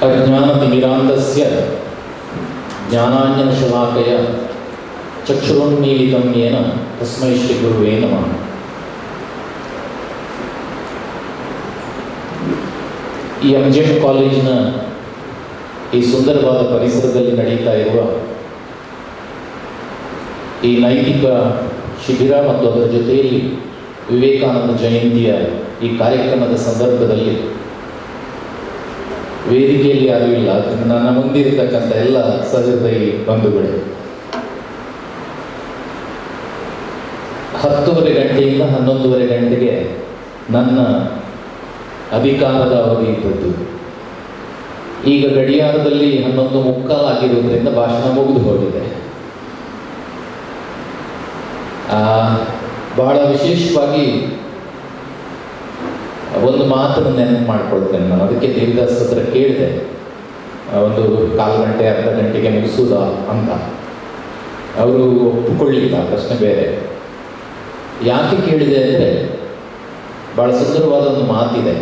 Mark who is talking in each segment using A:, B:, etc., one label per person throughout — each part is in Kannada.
A: ಅಜ್ಞಾನತಿಮಿರಾಂಧಸ್ಯ ಜ್ಞಾನಾಂಜನಶಲಾಕಯ ಚಕ್ಷುರುನ್ಮೀಲಿತಂ ಯೇನ ತಸ್ಮೈ ಶ್ರೀ ಗುರುವೇ ನಮಃ. ಈ MGM ಕಾಲೇಜಿನ ಈ ಸುಂದರವಾದ ಪರಿಸರದಲ್ಲಿ ನಡೀತಾ ಇರುವ ಈ ನೈತಿಕ ಶಿಬಿರ ಮತ್ತು ಅದರ ಜೊತೆಯಲ್ಲಿ ವಿವೇಕಾನಂದ ಜಯಂತಿಯ ಈ ಕಾರ್ಯಕ್ರಮದ ಸಂದರ್ಭದಲ್ಲಿ ವೇದಿಕೆಯಲ್ಲಿ ಯಾರೂ ಇಲ್ಲ, ನನ್ನ ಮುಂದಿರತಕ್ಕಂಥ ಎಲ್ಲ ಸಹೃದಯಿ ಬಂಧುಗಳೇ, 10:30 ಗಂಟೆಯಿಂದ 11:30 ಗಂಟೆಗೆ ನನ್ನ ಅಧಿಕಾರದ ಅವಧಿ ಇದ್ದದ್ದು. ಈಗ ಗಡಿಯಾರದಲ್ಲಿ 11:45 ಆಗಿರುವುದರಿಂದ ಭಾಷಣ ಮುಗಿದು ಹೋಗಿದೆ. ಬಹಳ ವಿಶೇಷವಾಗಿ ಒಂದು ಮಾತನ್ನು ನೆನಪು ಮಾಡ್ಕೊಳ್ತೇನೆ ನಾನು. ಅದಕ್ಕೆ ದೇವದಾಸ್ ಹತ್ರ ಕೇಳಿದೆ, ಒಂದು 1/4 ಗಂಟೆ 1/2 ಗಂಟೆಗೆ ಮುಗಿಸೋದಾ ಅಂತ. ಅವರು ಒಪ್ಪಿಕೊಳ್ಳಿಲ್ಲ, ಪ್ರಶ್ನೆ ಬೇರೆ. ಯಾಕೆ ಕೇಳಿದೆ ಅಂದರೆ, ಭಾಳ ಸುಂದರವಾದ ಒಂದು ಮಾತಿದೆ.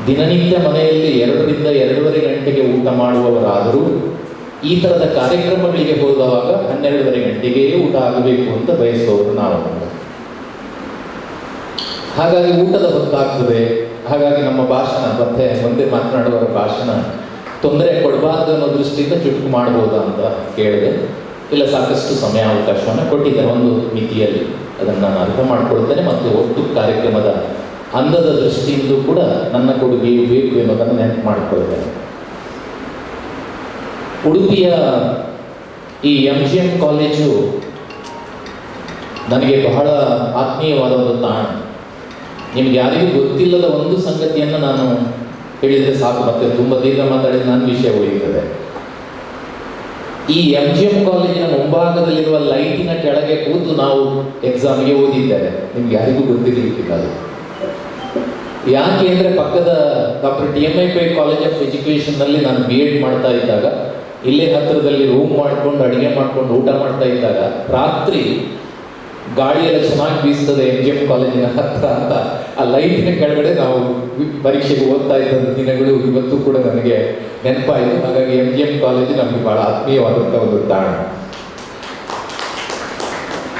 A: ದಿನನಿತ್ಯ ಮನೆಯಲ್ಲಿ 2ರಿಂದ 2:30 ಗಂಟೆಗೆ ಊಟ ಮಾಡುವವರಾದರೂ ಈ ಥರದ ಕಾರ್ಯಕ್ರಮಗಳಿಗೆ ಹೋಗುವಾಗ 12:30 ಗಂಟೆಗೆಯೇ ಊಟ ಆಗಬೇಕು ಅಂತ ಬಯಸುವವರು ನಾವು. ಹಾಗಾಗಿ ಊಟದ ಹೊತ್ತಾಗ್ತದೆ. ಹಾಗಾಗಿ ನಮ್ಮ ಭಾಷಣ ಮತ್ತೆ ಮುಂದೆ ಮಾತನಾಡುವವರ ಭಾಷಣ ತೊಂದರೆ ಕೊಡಬಾರ್ದು ಅನ್ನೋ ದೃಷ್ಟಿಯಿಂದ ಚುಟುಕು ಮಾಡ್ಬೋದಾ ಅಂತ ಕೇಳಿದೆ. ಇಲ್ಲ, ಸಾಕಷ್ಟು ಸಮಯ ಅವಕಾಶವನ್ನು ಕೊಟ್ಟಿದ್ದಾರೆ ಒಂದು ಮಿತಿಯಲ್ಲಿ. ಅದನ್ನು ನಾನು ಅರ್ಥ ಮಾಡ್ಕೊಳ್ತೇನೆ ಮತ್ತು ಒಟ್ಟು ಕಾರ್ಯಕ್ರಮದ ಅಂದದ ದೃಷ್ಟಿಯಿಂದಲೂ ಕೂಡ ನನ್ನ ಕೊಡುಗೆಯು ಬೇಕು ಎನ್ನುವುದನ್ನು ನೆನಪು ಮಾಡಿಕೊಳ್ತೇನೆ. ಉಡುಪಿಯ ಈ MGM ಕಾಲೇಜು ನನಗೆ ಬಹಳ ಆತ್ಮೀಯವಾದ ಒಂದು ತಾಣ. ನಿಮ್ಗೆ ಯಾರಿಗೂ ಗೊತ್ತಿಲ್ಲದ ಒಂದು ಸಂಗತಿಯನ್ನು ನಾನು ಹೇಳಿದರೆ ಸಾಕು, ಮತ್ತೆ ತುಂಬ ದೀರ್ಘ ಮಾತಾಡಿದ ನನ್ನ ವಿಷಯ ಉಳಿಯುತ್ತದೆ. ಈ MGM ಕಾಲೇಜಿನ ಮುಂಭಾಗದಲ್ಲಿರುವ ಲೈಟಿನ ಕೆಳಗೆ ಕೂತು ನಾವು ಎಕ್ಸಾಮ್ಗೆ ಓದಿದ್ದೇವೆ. ನಿಮ್ಗೆ ಯಾರಿಗೂ ಗೊತ್ತಿರಲಿಕ್ಕಿಲ್ಲ ಅದು. ಯಾಕೆ ಅಂದರೆ, ಪಕ್ಕದ doctor TMI Pai college of ಎಜುಕೇಷನ್ನಲ್ಲಿ ನಾನು BEd ಮಾಡ್ತಾ ಇದ್ದಾಗ, ಇಲ್ಲೇ ಹತ್ತಿರದಲ್ಲಿ ರೂಮ್ ಮಾಡಿಕೊಂಡು ಅಡುಗೆ ಮಾಡಿಕೊಂಡು ಊಟ ಮಾಡ್ತಾ ಇದ್ದಾಗ ರಾತ್ರಿ ಗಾಳಿಯೆಲ್ಲ ಚೆನ್ನಾಗಿ ಬೀಸ್ತದೆ MGM ಕಾಲೇಜಿನ ಹತ್ತಿರ ಅಂತ ಆ ಲೈಟಿನ ಕೆಳಗಡೆ ನಾವು ಪರೀಕ್ಷೆಗೆ ಓದ್ತಾ ಇದ್ದ ದಿನಗಳು ಇವತ್ತು ಕೂಡ ನನಗೆ ನೆನಪಾಯಿತು. ಹಾಗಾಗಿ MGM ಕಾಲೇಜು ನಮಗೆ ಬಹಳ ಆತ್ಮೀಯವಾದಂಥ ಒಂದು ತಾಣ.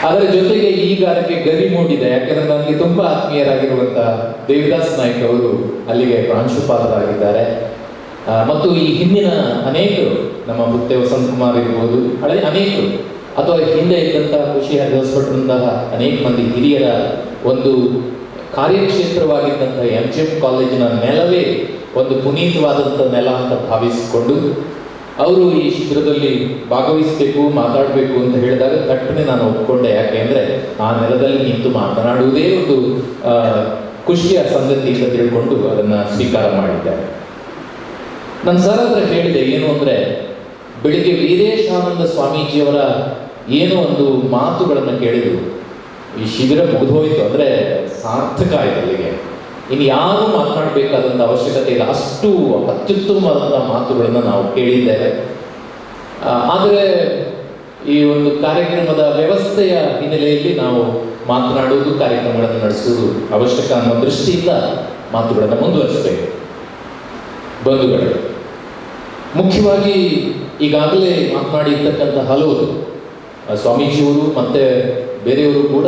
A: ಅದರ ಜೊತೆಗೆ ಈಗ ಅದಕ್ಕೆ ಗರಿ ಮೂಡಿದೆ. ಯಾಕೆಂದರೆ ನನಗೆ ತುಂಬ ಆತ್ಮೀಯರಾಗಿರುವಂಥ ದೇವದಾಸ್ ನಾಯ್ಕ್ ಅವರು ಅಲ್ಲಿಗೆ ಪ್ರಾಂಶುಪಾಲರಾಗಿದ್ದಾರೆ. ಮತ್ತು ಈ ಹಿಂದಿನ ಅನೇಕರು, ನಮ್ಮ ಮುತ್ತೆ ವಸಂತ ಕುಮಾರ್ ಇರ್ಬೋದು, ಹಳೆಯ ಅನೇಕರು, ಅಥವಾ ಹಿಂದೆ ಇದ್ದಂಥ ಖುಷಿ ಹೊಸಭಟ್ರಂತಹ ಅನೇಕ ಮಂದಿ ಹಿರಿಯರ ಒಂದು ಕಾರ್ಯಕ್ಷೇತ್ರವಾಗಿದ್ದಂಥ MGM ಕಾಲೇಜಿನ ನೆಲವೇ ಒಂದು ಪುನೀತವಾದಂಥ ನೆಲ ಅಂತ ಭಾವಿಸಿಕೊಂಡು ಅವರು ಈ ಶಿಬಿರದಲ್ಲಿ ಭಾಗವಹಿಸಬೇಕು, ಮಾತಾಡಬೇಕು ಅಂತ ಹೇಳಿದಾಗ ತಟ್ಟನೆ ನಾನು ಒಪ್ಪಿಕೊಂಡೆ. ಯಾಕೆ ಅಂದರೆ ಆ ನೆಲದಲ್ಲಿ ನಿಂತು ಮಾತನಾಡುವುದೇ ಒಂದು ಖುಷಿಯ ಸಂಗತಿ ಅಂತ ತಿಳ್ಕೊಂಡು ಅದನ್ನು ಸ್ವೀಕಾರ ಮಾಡಿದ್ದಾರೆ. ನನ್ನ ಸರ್ ಹತ್ರ ಹೇಳಿದೆ, ಏನು ಅಂದರೆ, ಬೆಳಿಗ್ಗೆ ವೀರೇಶಾನಂದ ಸ್ವಾಮೀಜಿಯವರ ಏನೋ ಒಂದು ಮಾತುಗಳನ್ನು ಕೇಳಿದರು. ಈ ಶಿಬಿರ ಮುಗಿದೋಯ್ತು ಅಂದರೆ ಸಾರ್ಥಕ ಆಯಿತು, ಅಲ್ಲಿಗೆ ಇನ್ನು ಯಾರೂ ಮಾತನಾಡಬೇಕಾದಂಥ ಅವಶ್ಯಕತೆ ಇಲ್ಲ, ಅಷ್ಟು ಅತ್ಯುತ್ತಮವಾದಂಥ ಮಾತುಗಳನ್ನು ನಾವು ಕೇಳಿದ್ದೇವೆ. ಆದರೆ ಈ ಒಂದು ಕಾರ್ಯಕ್ರಮದ ವ್ಯವಸ್ಥೆಯ ಹಿನ್ನೆಲೆಯಲ್ಲಿ ನಾವು ಮಾತನಾಡುವುದು, ಕಾರ್ಯಕ್ರಮಗಳನ್ನು ನಡೆಸುವುದು ಅವಶ್ಯಕ ಅನ್ನೋ ದೃಷ್ಟಿಯಿಂದ ಮಾತುಗಳನ್ನು ಮುಂದುವರಿಸಬೇಕು. ಬಂಧುಗಳು, ಮುಖ್ಯವಾಗಿ ಈಗಾಗಲೇ ಮಾತನಾಡಿರ್ತಕ್ಕಂಥ ಹಲವರು, ಸ್ವಾಮೀಜಿಯವರು ಮತ್ತು ಬೇರೆಯವರು ಕೂಡ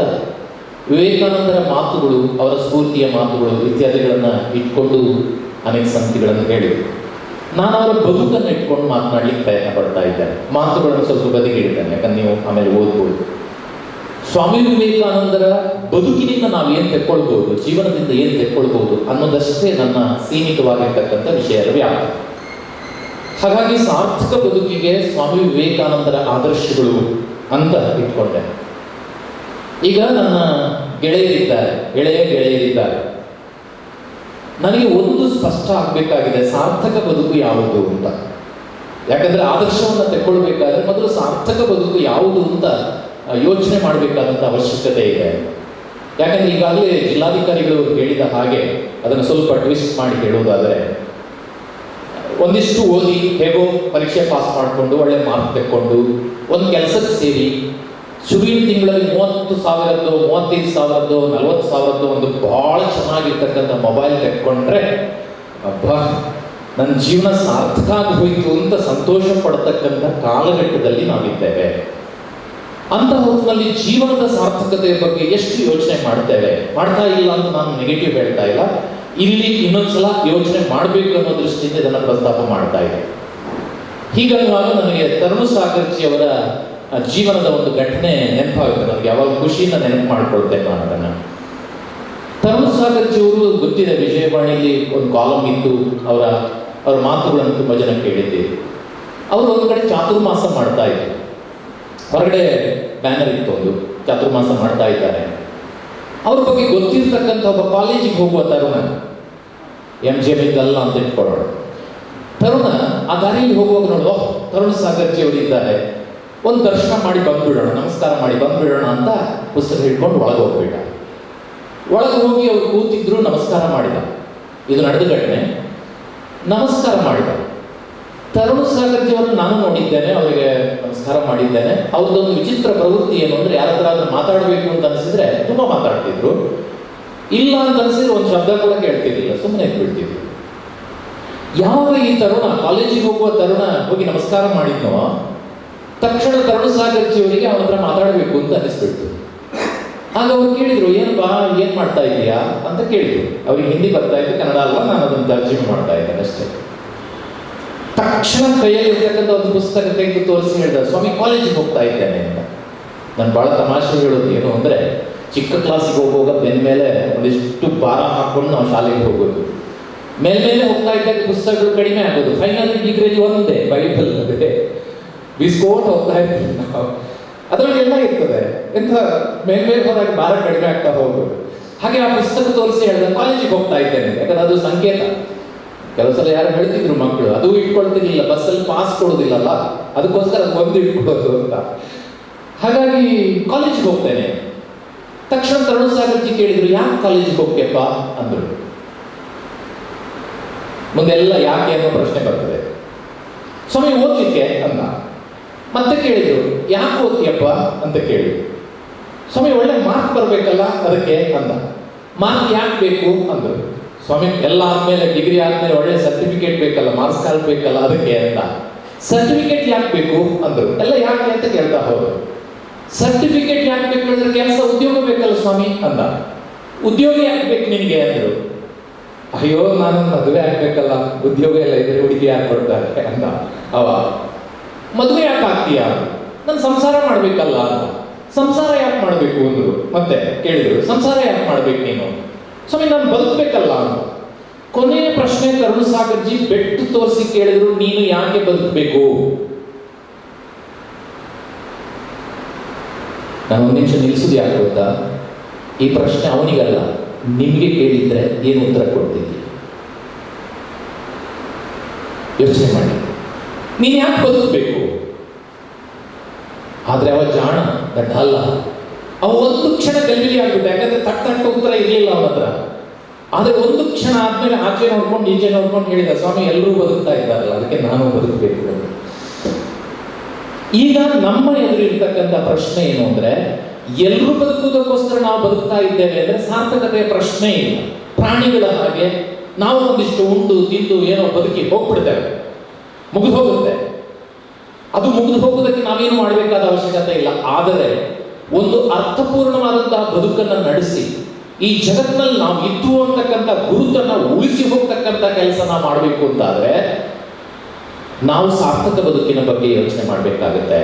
A: ವಿವೇಕಾನಂದರ ಮಾತುಗಳು, ಅವರ ಸ್ಫೂರ್ತಿಯ ಮಾತುಗಳು ಇತ್ಯಾದಿಗಳನ್ನು ಇಟ್ಕೊಂಡು ಅನೇಕ ಸಂಗತಿಗಳನ್ನು ಹೇಳಿದರು. ನಾನು ಅವರ ಬದುಕನ್ನು ಇಟ್ಕೊಂಡು ಮಾತನಾಡಲಿಕ್ಕೆ ಪ್ರಯತ್ನ ಪಡ್ತಾ ಇದ್ದೇನೆ. ಮಾತುಗಳನ್ನು ಸ್ವಲ್ಪ ಬದಿಗಿಡ್ತೇನೆ, ಯಾಕಂದ್ರೆ ನೀವು ಆಮೇಲೆ ಓದ್ಬೋದು. ಸ್ವಾಮಿ ವಿವೇಕಾನಂದರ ಬದುಕಿನಿಂದ ನಾವು ಏನು ತೆಕ್ಕೊಳ್ಬೋದು, ಜೀವನದಿಂದ ಏನು ತೆಕ್ಕೊಳ್ಬೋದು ಅನ್ನೋದಷ್ಟೇ ನನ್ನ ಸೀಮಿತವಾಗಿರ್ತಕ್ಕಂಥ ವಿಷಯದ ವ್ಯಾಪ್ತಿ. ಹಾಗಾಗಿ ಸಾರ್ಥಕ ಬದುಕಿಗೆ ಸ್ವಾಮಿ ವಿವೇಕಾನಂದರ ಆದರ್ಶಗಳು ಅಂತ ಇಟ್ಕೊಂಡೆ. ಈಗ ನನ್ನ ಗೆಳೆಯರಿದ್ದಾರೆ, ಗೆಳೆಯರಿದ್ದಾರೆ. ನನಗೆ ಒಂದು ಸ್ಪಷ್ಟ ಆಗಬೇಕಾಗಿದೆ, ಸಾರ್ಥಕ ಬದುಕು ಯಾವುದು ಅಂತ. ಯಾಕಂದರೆ ಆದರ್ಶವನ್ನು ತೆಕ್ಕೊಳ್ಬೇಕಾದ್ರೆ ಮೊದಲು ಸಾರ್ಥಕ ಬದುಕು ಯಾವುದು ಅಂತ ಯೋಚನೆ ಮಾಡಬೇಕಾದಂಥ ಅವಶ್ಯಕತೆ ಇದೆ. ಯಾಕಂದರೆ ಈಗಾಗಲೇ ಜಿಲ್ಲಾಧಿಕಾರಿಗಳು ಹೇಳಿದ ಹಾಗೆ ಅದನ್ನು ಸ್ವಲ್ಪ ಟ್ವಿಸ್ಟ್ ಮಾಡಿ ಹೇಳೋದಾದರೆ, ಒಂದಿಷ್ಟು ಓದಿ ಹೇಗೋ ಪರೀಕ್ಷೆ ಪಾಸ್ ಮಾಡಿಕೊಂಡು ಒಳ್ಳೆ ಮಾರ್ಕ್ ತೆಕ್ಕೊಂಡು ಒಂದು ಕೆಲಸಕ್ಕೆ ಸೇರಿ ಶುರುವಿನ ತಿಂಗಳಲ್ಲಿ 30,000 35,000 40,000 ಒಂದು ಭಾಳ ಚೆನ್ನಾಗಿರ್ತಕ್ಕಂಥ ಮೊಬೈಲ್ ತೆಕ್ಕೊಂಡ್ರೆ, ಅಬ್ಬಾ ನನ್ನ ಜೀವನ ಸಾರ್ಥಕ ಆಗಿ ಹೋಯಿತು ಅಂತ ಸಂತೋಷ ಪಡ್ತಕ್ಕಂಥ ಕಾಲಘಟ್ಟದಲ್ಲಿ ನಾವಿದ್ದೇವೆ. ಅಂತ ಹೊತ್ತಿನಲ್ಲಿ ಜೀವನದ ಸಾರ್ಥಕತೆಯ ಬಗ್ಗೆ ಎಷ್ಟು ಯೋಚನೆ ಮಾಡ್ತಾ ಇಲ್ಲ ಅಂತ ನಾನು ನೆಗೆಟಿವ್ ಹೇಳ್ತಾ ಇಲ್ಲ. ಇಲ್ಲಿ ಇನ್ನೊಂದ್ಸಲ ಯೋಚನೆ ಮಾಡಬೇಕು ಅನ್ನೋ ದೃಷ್ಟಿಯಿಂದ ಇದನ್ನು ಪ್ರಸ್ತಾಪ ಮಾಡ್ತಾ ಇದೆ. ಹೀಗನ್ನುವಾಗ ನನಗೆ ತರುಣ್ ಸಾಗರ್ಜಿ ಅವರ ಜೀವನದ ಒಂದು ಘಟನೆ ನೆನಪಾಗುತ್ತೆ. ನನಗೆ ಯಾವಾಗ ಖುಷಿಯಿಂದ ನೆನಪು ಮಾಡ್ಕೊಳ್ತೇನೆ ನಾನು ಅದನ್ನು. ತರುಣ್ ಸಾಗರ್ಜಿ ಅವರು ಗೊತ್ತಿದೆ, ವಿಜಯವಾಣಿಯಲ್ಲಿ ಒಂದು ಕಾಲಮ್ ಇತ್ತು, ಅವರ ಮಾತುಗಳನ್ನು ತುಂಬ ಜನ ಕೇಳಿದ್ದೀವಿ. ಅವರು ಒಂದು ಕಡೆ ಚಾತುರ್ಮಾಸ ಮಾಡ್ತಾ ಇದ್ರು. ಹೊರಗಡೆ ಬ್ಯಾನರ್ ಇತ್ತು, ಒಂದು ಚಾತುರ್ಮಾಸ ಮಾಡ್ತಾ ಇದ್ದಾರೆ. ಅವ್ರ ಬಗ್ಗೆ ಗೊತ್ತಿರ್ತಕ್ಕಂಥ ಒಬ್ಬ ಕಾಲೇಜಿಗೆ ಹೋಗುವ ತರುಣ, MGM ಇದ್ದಲ್ಲ ಅಂತ ಇಟ್ಕೊಳ್ಳೋಣ, ತರುಣ ಆ ದಾರಿಯಲ್ಲಿ ಹೋಗುವಾಗ ನೋಡುವ ತರುಣ್ ಸಾಗರ್ಜಿ ಅವರು ಇದ್ದಾರೆ, ಒಂದು ದರ್ಶನ ಮಾಡಿ ಬಂದ್ಬಿಡೋಣ, ನಮಸ್ಕಾರ ಮಾಡಿ ಬಂದ್ಬಿಡೋಣ ಅಂತ ಪುಸ್ತಕ ಹಿಡ್ಕೊಂಡು ಒಳಗೆ ಹೋಗ್ಬಿಟ್ಟ. ಒಳಗೆ ಹೋಗಿ ಅವ್ರು ಕೂತಿದ್ರು, ನಮಸ್ಕಾರ ಮಾಡಿದ. ಇದು ನಡೆದ ಘಟನೆ. ನಮಸ್ಕಾರ ಮಾಡಿದ. ತರುಣ್ ಸಾಗರ್ಜಿ ಅವರನ್ನು ನಾನು ನೋಡಿದ್ದೇನೆ, ಅವರಿಗೆ ನಮಸ್ಕಾರ ಮಾಡಿದ್ದೇನೆ. ಅವ್ರದ್ದೊಂದು ವಿಚಿತ್ರ ಪ್ರವೃತ್ತಿ ಏನು ಅಂದರೆ, ಯಾರ ಹತ್ರ ಆದ್ರೂ ಮಾತಾಡಬೇಕು ಅಂತ ಅನಿಸಿದ್ರೆ ತುಂಬ ಮಾತಾಡ್ತಿದ್ರು, ಇಲ್ಲ ಅಂತ ಅನಿಸಿದ್ರೆ ಒಂದು ಶಬ್ದ ಕೂಡ ಕೇಳ್ತಿರ್ಲಿಲ್ಲ, ಸುಮ್ಮನೆ ಬಿಡ್ತಿದ್ರು. ಯಾವಾಗ ಈ ತರುಣ ಕಾಲೇಜಿಗೆ ಹೋಗುವ ತರುಣ ಹೋಗಿ ನಮಸ್ಕಾರ ಮಾಡಿದ್ನೋ, ತಕ್ಷಣ ತರುಣ್ ಸಾಗರ್ಜಿ ಅವರಿಗೆ ಅವನ ಹತ್ರ ಮಾತಾಡಬೇಕು ಅಂತ ಅನಿಸ್ಬಿಡ್ತು. ಆಗ ಅವ್ರು ಕೇಳಿದ್ರು, ಏನು ಬಾ, ಏನು ಮಾಡ್ತಾ ಇದೀಯಾ ಅಂತ ಕೇಳಿದ್ರು. ಅವ್ರಿಗೆ ಹಿಂದಿ ಬರ್ತಾ ಇತ್ತು, ಕನ್ನಡ ಅಲ್ಲ, ನಾನು ಅದನ್ನು ತರ್ಜುಮೆ ಮಾಡ್ತಾ ಇದ್ದೇನೆ ಅಷ್ಟೇ. ತಕ್ಷಣ ಕೈಯಲ್ಲಿ ಇರ್ತಕ್ಕಂಥ ಒಂದು ಪುಸ್ತಕ ತೆಗೆದು ತೋರಿಸಿ ಹೇಳಿದ, ಸ್ವಾಮಿ ಕಾಲೇಜಿಗೆ ಹೋಗ್ತಾ ಇದ್ದೇನೆ ಅಂತ. ನಾನು ಭಾಳ ತಮಾಷೆ ಹೇಳೋದು ಏನು ಅಂದರೆ, ಚಿಕ್ಕ ಕ್ಲಾಸಿಗೆ ಹೋಗುವಾಗ ಬೆನ್ನ ಮೇಲೆ ಒಂದಿಷ್ಟು ಭಾರ ಹಾಕೊಂಡು ನಾವು ಶಾಲೆಗೆ ಹೋಗೋದು. ಮೇಲ್ಮೇಲೆ ಹೋಗ್ತಾ ಇದ್ದಾಗ ಪುಸ್ತಕಗಳು ಕಡಿಮೆ ಆಗೋದು. ಫೈನಲ್ ಡಿಗ್ರಿಲಿ ಒಂದೇ ಬೈಬಲ್ ಅದೇ ಬಿಸ್ಕೋಟ್ ಹೋಗ್ತಾ ಇರ್ತೀವಿ ನಾವು. ಅದರಲ್ಲಿ ಎಲ್ಲ ಇರ್ತದೆ, ಎಂಥ ಮೇಲ್ಮೇಲೆ ಹೋದಾಗ ಭಾರ ಕಡಿಮೆ ಆಗ್ತಾ ಹೋಗೋದು. ಹಾಗೆ ಆ ಪುಸ್ತಕ ತೋರಿಸಿ ಹೇಳಿದ, ಕಾಲೇಜಿಗೆ ಹೋಗ್ತಾ ಇದ್ದೇನೆ. ಯಾಕಂದ್ರೆ ಅದು ಸಂಕೇತ. ಕೆಲವು ಸಲ ಯಾರು ಹೇಳ್ತಿದ್ರು ಮಕ್ಕಳು, ಅದು ಇಟ್ಕೊಳ್ತಿರ್ಲಿಲ್ಲ, ಬಸ್ಸಲ್ಲಿ ಪಾಸ್ ಕೊಡೋದಿಲ್ಲಲ್ಲ, ಅದಕ್ಕೋಸ್ಕರ ಅದು ಒಂದು ಇಟ್ಕೊಳ್ಳೋದು ಅಂತ. ಹಾಗಾಗಿ ಕಾಲೇಜಿಗೆ ಹೋಗ್ತೇನೆ. ತಕ್ಷಣ ತರುಣ್ ಸಾಗರ್ಜಿ ಕೇಳಿದ್ರು, ಯಾಕೆ ಕಾಲೇಜಿಗೆ ಹೋಗ್ತೀಯಪ್ಪ ಅಂದರು. ಮುಂದೆಲ್ಲ ಯಾಕೆ ಅನ್ನೋ ಪ್ರಶ್ನೆ ಬರ್ತದೆ. ಸ್ವಾಮಿ ಓದ್ಲಿಕ್ಕೆ ಅಂದ. ಮತ್ತೆ ಕೇಳಿದ್ರು, ಯಾಕೆ ಓದ್ತೀಯಪ್ಪ ಅಂತ ಕೇಳಿದ್ರು. ಸ್ವಾಮಿ ಒಳ್ಳೆ ಮಾರ್ಕ್ ಬರಬೇಕಲ್ಲ ಅದಕ್ಕೆ ಅಂದ. ಮಾರ್ಕ್ ಯಾಕೆ ಬೇಕು ಅಂದರು. ಸ್ವಾಮಿ ಎಲ್ಲ ಆದ್ಮೇಲೆ, ಡಿಗ್ರಿ ಆದ್ಮೇಲೆ ಒಳ್ಳೆ ಸರ್ಟಿಫಿಕೇಟ್ ಬೇಕಲ್ಲ, ಮಾರ್ಕ್ಸ್ ಕಾರ್ಡ್ ಬೇಕಲ್ಲ ಅದಕ್ಕೆ ಅಂತ. ಸರ್ಟಿಫಿಕೇಟ್ ಯಾಕೆ ಬೇಕು ಅಂದರು. ಎಲ್ಲ ಯಾಕೆ ಅಂತ ಕೇಳ್ತಾ ಹೋದ್ರು. ಸರ್ಟಿಫಿಕೇಟ್ ಯಾಕೆ ಬೇಕು ಅಂದ್ರೆ, ಕೆಲಸ ಉದ್ಯೋಗ ಬೇಕಲ್ಲ ಸ್ವಾಮಿ ಅಂದ. ಉದ್ಯೋಗ ಯಾಕೆ ಬೇಕು ನಿನಗೆ ಅಂದರು. ಅಯ್ಯೋ, ನಾನು ಮದುವೆ ಆಗ್ಬೇಕಲ್ಲ, ಉದ್ಯೋಗ ಎಲ್ಲ ಇದ್ರೆ ಹುಡುಗಿ ಯಾಕೆ ಕೊಡ್ತಾರೆ ಅಂದ. ಅವ ಮದುವೆ ಯಾಕೆ ಆಗ್ತೀಯಾ, ನಾನು ಸಂಸಾರ ಮಾಡ್ಬೇಕಲ್ಲ ಅಂತ. ಸಂಸಾರ ಯಾಕೆ ಮಾಡಬೇಕು ಅಂದ್ರು. ಮತ್ತೆ ಕೇಳಿದ್ರು, ಸಂಸಾರ ಯಾಕೆ ಮಾಡ್ಬೇಕು ನೀನು. ಸ್ವಾಮಿ ನಾನು ಬದುಕಬೇಕಲ್ಲ ಅಂತ. ಕೊನೆಯ ಪ್ರಶ್ನೆ ತರುಣ್ ಸಾಗರ್ಜಿ ಬೆಟ್ಟು ತೋರಿಸಿ ಕೇಳಿದ್ರು, ನೀನು ಯಾಕೆ ಬದುಕಬೇಕು. ನಾನು ಒಂದು ನಿಮಿಷ ನಿಲ್ಲಿಸುದು ಯಾಕೆ ಗೊತ್ತಾ, ಈ ಪ್ರಶ್ನೆ ಅವನಿಗಲ್ಲ, ನಿಮಗೆ ಕೇಳಿದ್ರೆ ಏನು ಉತ್ತರ ಕೊಡ್ತಿದ್ದಿ ಯೋಚನೆ ಮಾಡಿ. ನೀನು ಯಾಕೆ ಬದುಕಬೇಕು. ಆದ್ರೆ ಅವ ಜಾಣ ದಡ್ಡ ಅಲ್ಲ. ಅವ ಒಂದು ಕ್ಷಣ ಗಲಿಬಿಲಿ ಆಗ್ಬಿಟ್ಟ, ಯಾಕಂದ್ರೆ ತಟ್ಟ ಉತ್ತರ ಇರಲಿಲ್ಲ ಅವನ ಹತ್ರ. ಆದ್ರೆ ಒಂದು ಕ್ಷಣ ಆದ್ಮೇಲೆ ಆಚೆ ನೋಡ್ಕೊಂಡು ಈಚೆ ನೋಡ್ಕೊಂಡು ಹೇಳಿದ, ಸ್ವಾಮಿ ಎಲ್ಲರೂ ಬದುಕ್ತಾ ಇದ್ದಾರಲ್ಲ, ಅದಕ್ಕೆ ನಾನು ಬದುಕಬೇಕು. ಈಗ ನಮ್ಮ ಎದುರು ಇರ್ತಕ್ಕಂಥ ಪ್ರಶ್ನೆ ಏನು ಅಂದ್ರೆ, ಎಲ್ಲರೂ ಬದುಕುವುದಕ್ಕೋಸ್ಕರ ನಾವು ಬದುಕ್ತಾ ಇದ್ದೇವೆ ಅಂದ್ರೆ ಸಾರ್ಥಕತೆಯ ಪ್ರಶ್ನೆ ಇಲ್ಲ. ಪ್ರಾಣಿಗಳ ಹಾಗೆ ನಾವು ಒಂದಿಷ್ಟು ಉಂಡು ತಿಂದು ಏನೋ ಬದುಕಿ ಹೋಗ್ಬಿಡ್ತೇವೆ, ಮುಗಿದು ಹೋಗುತ್ತೆ. ಅದು ಮುಗಿದು ಹೋಗೋದಕ್ಕೆ ನಾವೇನು ಮಾಡಬೇಕಾದ ಅವಶ್ಯಕತೆ ಇಲ್ಲ. ಆದರೆ ಒಂದು ಅರ್ಥಪೂರ್ಣವಾದಂತಹ ಬದುಕನ್ನು ನಡೆಸಿ ಈ ಜಗತ್ತಿನಲ್ಲಿ ನಾವು ಇದ್ದು ಅಂತಕ್ಕಂಥ ಗುರುತನ್ನು ಉಳಿಸಿ ಹೋಗ್ತಕ್ಕಂಥ ಕೆಲಸ ನಾವು ಮಾಡಬೇಕು ಅಂತಾದ್ರೆ ನಾವು ಸಾರ್ಥಕ ಬದುಕಿನ ಬಗ್ಗೆ ಯೋಚನೆ ಮಾಡಬೇಕಾಗುತ್ತೆ.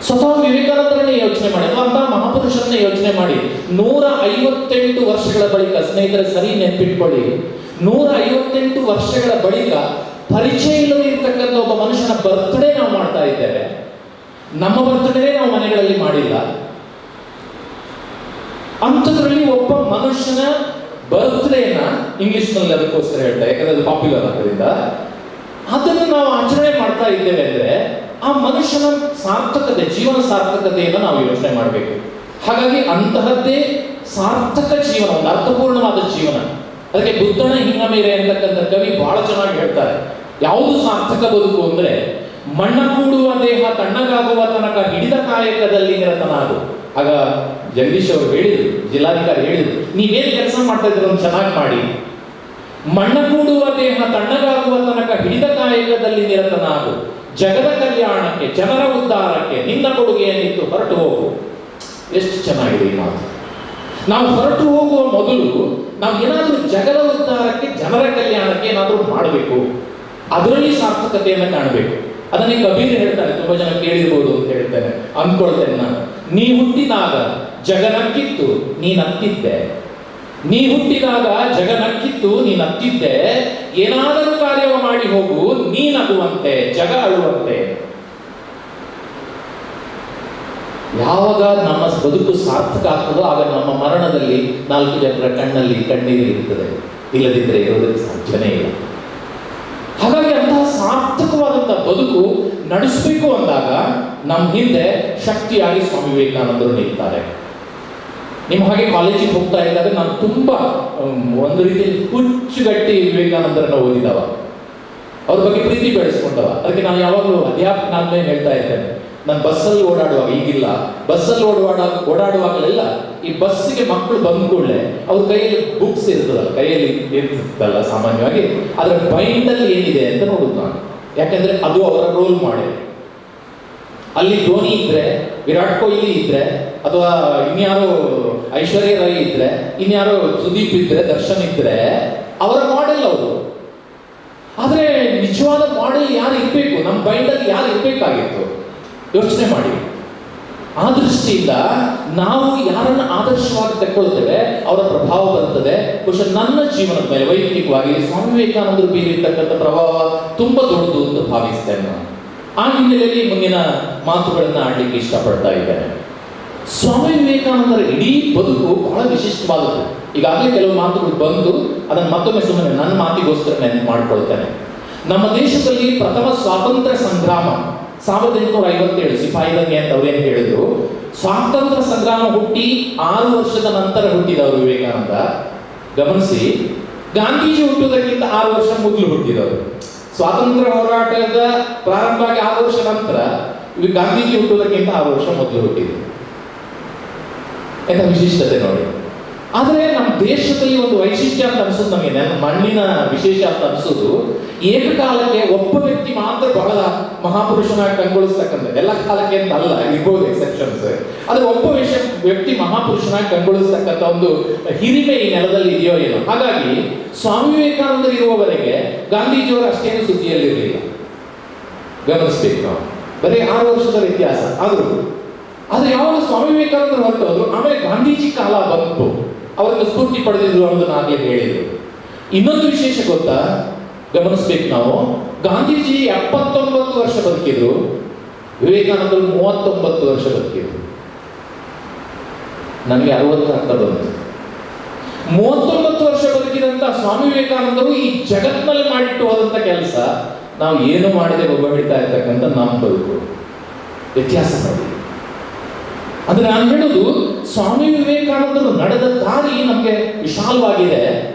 A: ಸ್ವತಃ ವಿವೇಕಾನಂದರನ್ನೇ ಯೋಚನೆ ಮಾಡಿ, ಅಂತ ಮಹಾಪುರುಷರನ್ನೇ ಯೋಚನೆ ಮಾಡಿ. 158 ವರ್ಷಗಳ ಬಳಿಕ, ಸ್ನೇಹಿತರೆ ಸರಿ ನೆನಪಿಟ್ಕೊಳ್ಳಿ, 158 ವರ್ಷಗಳ ಬಳಿಕ ಪರಿಚಯ ಇಲ್ಲದೆ ಇರ್ತಕ್ಕಂಥ ಒಬ್ಬ ಮನುಷ್ಯನ ಬರ್ತ್ಡೇ ನಾವು ಮಾಡ್ತಾ ಇದ್ದೇವೆ. ನಮ್ಮ ಬರ್ತ್ಡೇ ನಾವು ಮನೆಗಳಲ್ಲಿ ಮಾಡಿಲ್ಲ. ಅಂಥದ್ರಲ್ಲಿ ಒಬ್ಬ ಮನುಷ್ಯನ ಬರ್ತ್ಡೇನ ಇಂಗ್ಲಿಷ್ನಲ್ಲಿ ಅದಕ್ಕೋಸ್ಕರ ಹೇಳ್ತಾರೆ, ಯಾಕಂದ್ರೆ ಅದು ಪಾಪ್ಯುಲರ್ ಆದ್ದರಿಂದ ಅದನ್ನು ನಾವು ಆಚರಣೆ ಮಾಡ್ತಾ ಇದ್ದೇವೆ ಅಂದ್ರೆ ಆ ಮನುಷ್ಯನ ಸಾರ್ಥಕತೆ, ಜೀವನ ಸಾರ್ಥಕತೆಯನ್ನು ನಾವು ಯೋಚನೆ ಮಾಡಬೇಕು. ಹಾಗಾಗಿ ಅಂತಹದ್ದೇ ಸಾರ್ಥಕ ಜೀವನ, ಒಂದು ಅರ್ಥಪೂರ್ಣವಾದ ಜೀವನ. ಅದಕ್ಕೆ ಬುದ್ಧನ ಹಿಂಗಮೇರೆ ಅಂತಕ್ಕಂಥ ಕವಿ ಬಹಳ ಚೆನ್ನಾಗಿ ಹೇಳ್ತಾರೆ, ಯಾವುದು ಸಾರ್ಥಕ ಬದುಕು ಅಂದ್ರೆ, ಮಣ್ಣ ಕೂಡುವ ದೇಹ ತಣ್ಣಗಾಗುವ ತನಕ ಹಿಡಿದ ಕಾಯಕದಲ್ಲಿ ನಿರತನಾಗು. ಆಗ ಜಗದೀಶ್ ಅವರು ಹೇಳಿದ್ರು, ಜಿಲ್ಲಾಧಿಕಾರಿ ಹೇಳಿದ್ರು, ನೀವೇನು ಕೆಲಸ ಮಾಡ್ತಾ ಇದ್ರು ಚೆನ್ನಾಗಿ ಮಾಡಿ, ಮಣ್ಣಗೂಡುವ ದೇಹ ತಣ್ಣಗಾಗುವ ತನಕ ಹಿಡಿದ ಕಾಯಕದಲ್ಲಿ ನಿರತನಾಗು. ಜಗದ ಕಲ್ಯಾಣಕ್ಕೆ, ಜನರ ಉದ್ಧಾರಕ್ಕೆ ನಿನ್ನ ಕೊಡುಗೆಯನ್ನಿತ್ತು ಹೊರಟು ಹೋಗು. ಎಷ್ಟು ಚೆನ್ನಾಗಿದೆ ಈ ಮಾತು. ನಾವು ಹೊರಟು ಹೋಗುವ ಮೊದಲು ನಾವು ಏನಾದರೂ ಜಗದ ಉದ್ಧಾರಕ್ಕೆ, ಜನರ ಕಲ್ಯಾಣಕ್ಕೆ ಏನಾದರೂ ಮಾಡಬೇಕು, ಅದರಲ್ಲಿ ಸಾರ್ಥಕತೆಯನ್ನು ಕಾಣಬೇಕು. ಅದನ್ನೇ ಕಬೀರ್ ಹೇಳ್ತಾರೆ, ತುಂಬಾ ಜನ ಕೇಳಿರ್ಬೋದು ಅಂತ ಹೇಳ್ತೇನೆ, ಅಂದ್ಕೊಳ್ತೇನೆ ನಾನು. ನೀ ಹುಟ್ಟಿದಾಗ ಜಗ ನಕ್ಕಿತ್ತು, ನೀ ನಕ್ಕಿದ್ದೆ. ನೀ ಹುಟ್ಟಿದಾಗ ಜಗ ನಕ್ಕಿತ್ತು, ನೀ ನಕ್ಕಿದ್ದೆ. ಏನಾದರೂ ಕಾರ್ಯವ ಮಾಡಿ ಹೋಗು, ನೀ ನಗುವಂತೆ, ಜಗ ಅಳುವಂತೆ. ಯಾವಾಗ ನಮ್ಮ ಬದುಕು ಸಾರ್ಥಕ ಆಗ್ತದೋ ಆಗ ನಮ್ಮ ಮರಣದಲ್ಲಿ 4 ಜನರ ಕಣ್ಣಲ್ಲಿ ಕಣ್ಣೀರು ಇರುತ್ತದೆ, ಇಲ್ಲದಿದ್ದರೆ ಇರೋದಕ್ಕೆ ಸಾಧ್ಯನೇ ಇಲ್ಲ. ಹಾಗಾಗಿ ಅಂತಹ ಸಾರ್ಥಕವಾದಂತಹ ಬದುಕು ನಡೆಸಬೇಕು ಅಂದಾಗ ನಮ್ಮ ಹಿಂದೆ ಶಕ್ತಿಯಾಗಿ ಸ್ವಾಮಿ ವಿವೇಕಾನಂದರು ನಿಲ್ತಾರೆ. ನಿಮ್ಮ ಹಾಗೆ ಕಾಲೇಜಿಗೆ ಹೋಗ್ತಾ ಇದ್ದಾಗ ನಾನು ತುಂಬಾ ಒಂದು ರೀತಿಯಲ್ಲಿ ಹುಚ್ಚುಗಟ್ಟಿ ವಿವೇಕಾನಂದರನ್ನ ಓದಿದವ, ಅವ್ರ ಬಗ್ಗೆ ಪ್ರೀತಿ ಬೆಳೆಸ್ಕೊಂಡವ. ಅದಕ್ಕೆ ನಾನು ಯಾವಾಗಲೂ ಅಧ್ಯಾಪಕನಾದ್ಮೇಲೆ ಹೇಳ್ತಾ ಇದ್ದೇನೆ, ನಾನು ಬಸ್ಸಲ್ಲಿ ಓಡಾಡುವಾಗ, ಈಗಿಲ್ಲ, ಬಸ್ಸಲ್ಲಿ ಓಡಾಡುವಾಗಲೆಲ್ಲ ಈ ಬಸ್ಸಿಗೆ ಮಕ್ಕಳು ಬಂದ ಕೂಡಲೇ ಅವ್ರ ಕೈಯಲ್ಲಿ ಬುಕ್ಸ್ ಇರ್ತದಲ್ಲ, ಕೈಯಲ್ಲಿ ಇರ್ತದಲ್ಲ ಸಾಮಾನ್ಯವಾಗಿ, ಅದರ ಬೈಂಡಲ್ಲಿ ಏನಿದೆ ಅಂತ ನೋಡುದು ನಾನು. ಯಾಕಂದ್ರೆ ಅದು ಅವರ ರೋಲ್ ಮಾಡೆಲ್. ಅಲ್ಲಿ ಧೋನಿ ಇದ್ರೆ, ವಿರಾಟ್ ಕೊಹ್ಲಿ ಇದ್ರೆ, ಅಥವಾ ಇನ್ಯಾರೋ ಐಶ್ವರ್ಯ ರೈ ಇದ್ರೆ, ಇನ್ಯಾರೋ ಸುದೀಪ್ ಇದ್ರೆ, ದರ್ಶನ್ ಇದ್ರೆ, ಅವರ ಮಾಡೆಲ್ ಅವರು. ಆದ್ರೆ ನಿಜವಾದ ಮಾಡೆಲ್ ಯಾರು ಇರ್ಬೇಕು, ನಮ್ಮ ಬೈಂಡಲ್ಲಿ ಯಾರು ಇರ್ಬೇಕಾಗಿತ್ತು ಯೋಚನೆ ಮಾಡಿ. ಆ ದೃಷ್ಟಿಯಿಂದ ನಾವು ಯಾರನ್ನ ಆದರ್ಶವಾಗಿ ತಗೊಳ್ತೇವೆ ಅವರ ಪ್ರಭಾವ ಬರ್ತದೆ. ಬಹುಶಃ ನನ್ನ ಜೀವನದ ಮೇಲೆ ವೈಯಕ್ತಿಕವಾಗಿ ಸ್ವಾಮಿ ವಿವೇಕಾನಂದರು ಬೀರಿರ್ತಕ್ಕಂಥ ಪ್ರಭಾವ ತುಂಬಾ ದೊಡ್ಡದು ಅಂತ ಭಾವಿಸ್ತೇನೆ ನಾನು. ಆ ಹಿನ್ನೆಲೆಯಲ್ಲಿ ಮುಂದಿನ ಮಾತುಗಳನ್ನ ಆಡ್ಲಿಕ್ಕೆ ಇಷ್ಟಪಡ್ತಾ ಇದ್ದೇನೆ. ಸ್ವಾಮಿ ವಿವೇಕಾನಂದರ ಇಡೀ ಬದುಕು ಬಹಳ ವಿಶಿಷ್ಟವಾದದ್ದು. ಈಗಾಗಲೇ ಕೆಲವು ಮಾತುಗಳು ಬಂದು ಅದನ್ನು ಮತ್ತೊಮ್ಮೆ ಸುಮ್ಮನೆ ನನ್ನ ಮಾತಿಗೋಸ್ಕರ ನೆನಪು ಮಾಡ್ಕೊಳ್ತೇನೆ. ನಮ್ಮ ದೇಶದಲ್ಲಿ ಪ್ರಥಮ ಸ್ವಾತಂತ್ರ್ಯ ಸಂಗ್ರಾಮ 1857, ಸಿಪಾಯಿ ದಂಗೆ ಅಂತ ಅವ್ರೇನು ಹೇಳಿದ್ರು. ಸ್ವಾತಂತ್ರ್ಯ ಸಂಗ್ರಾಮ ಹುಟ್ಟಿ 6 ವರ್ಷದ ನಂತರ ಹುಟ್ಟಿದವರು ವಿವೇಕಾನಂದ. ಗಮನಿಸಿ, ಗಾಂಧೀಜಿ ಹುಟ್ಟುವುದಕ್ಕಿಂತ 6 ವರ್ಷ ಮೊದಲು ಹುಟ್ಟಿದವರು. ಸ್ವಾತಂತ್ರ್ಯ ಹೋರಾಟದ ಪ್ರಾರಂಭ ಆಗಿ 6 ವರ್ಷ ನಂತರ, ಗಾಂಧೀಜಿ ಹುಟ್ಟುವುದಕ್ಕಿಂತ 6 ವರ್ಷ ಮೊದಲು ಹುಟ್ಟಿದ್ರು. ಎಂತ ವಿಶಿಷ್ಟತೆ ನೋಡಿ. ಆದರೆ ನಮ್ಮ ದೇಶದಲ್ಲಿ ಒಂದು ವೈಶಿಷ್ಟ್ಯ ಅಂತ ಅನಿಸೋದು ನಮಗೆ, ನನ್ನ ಮಣ್ಣಿನ ವಿಶೇಷ ಅಂತ ಅನಿಸೋದು, ಏಕಕಾಲಕ್ಕೆ ಒಬ್ಬ ವ್ಯಕ್ತಿ ಮಾತ್ರ ಬಹಳ ಮಹಾಪುರುಷನಾಗಿ ಕಂಗೊಳಿಸ್ತಕ್ಕಂಥ, ಎಲ್ಲ ಕಾಲಕ್ಕೆ ಅಂತ ಅಲ್ಲ, ಇರ್ಬೋದು ಎಕ್ಸೆಪ್ಷನ್ಸ್, ಆದರೆ ಒಬ್ಬ ವ್ಯಕ್ತಿ ಮಹಾಪುರುಷನಾಗಿ ಕಂಗೊಳಿಸ್ತಕ್ಕಂಥ ಒಂದು ಹಿರಿಮೆ ಈ ನೆಲದಲ್ಲಿ ಇದೆಯೋ ಏನೋ. ಹಾಗಾಗಿ ಸ್ವಾಮಿ ವಿವೇಕಾನಂದರು ಇರುವವರೆಗೆ ಗಾಂಧೀಜಿಯವರು ಅಷ್ಟೇನು ಸುದ್ದಿಯಲ್ಲಿರಲಿಲ್ಲ. ಗಮನಿಸ್ಬೇಕು ನಾವು, ಬರೀ 6 ವರ್ಷದ ವ್ಯತ್ಯಾಸ ಆದರೂ. ಆದ್ರೆ ಯಾವಾಗ ಸ್ವಾಮಿ ವಿವೇಕಾನಂದರು ಹೊರಟೋದ್ರು, ಆಮೇಲೆ ಗಾಂಧೀಜಿ ಕಾಲ ಬಂತು, ಅವರನ್ನು ಸ್ಫೂರ್ತಿ ಪಡೆದಿದ್ರು ಅನ್ನೋದನ್ನ ಆಗ್ಲೇ ಹೇಳಿದ್ರು. ಇನ್ನೊಂದು ವಿಶೇಷ ಗೊತ್ತಾ, ಗಮನಿಸ್ಬೇಕು ನಾವು, ಗಾಂಧೀಜಿ 79 ವರ್ಷ ಬದುಕಿದ್ರು, ವಿವೇಕಾನಂದರು 39 ವರ್ಷ ಬದುಕಿದ್ರು. ನನಗೆ 60 ಅಂತ ಬಂತು. 39 ವರ್ಷ ಬದುಕಿದಂತ ಸ್ವಾಮಿ ವಿವೇಕಾನಂದರು ಈ ಜಗತ್ನಲ್ಲಿ ಮಾಡಿಟ್ಟು ಹೋದಂತ ಕೆಲಸ ನಾವು ಏನು ಮಾಡದೆ ಒಬ್ಬ ಹಿಡ್ತಾ ಇರ್ತಕ್ಕಂಥ ನಮ್ಮ ಬದುಕು ವ್ಯತ್ಯಾಸ ನೋಡಿ. ಅಂದ್ರೆ ನಾನು ಹೇಳೋದು, ಸ್ವಾಮಿ ವಿವೇಕಾನಂದರು ನಡೆದ ದಾರಿ ನಮಗೆ ವಿಶಾಲವಾಗಿದೆ.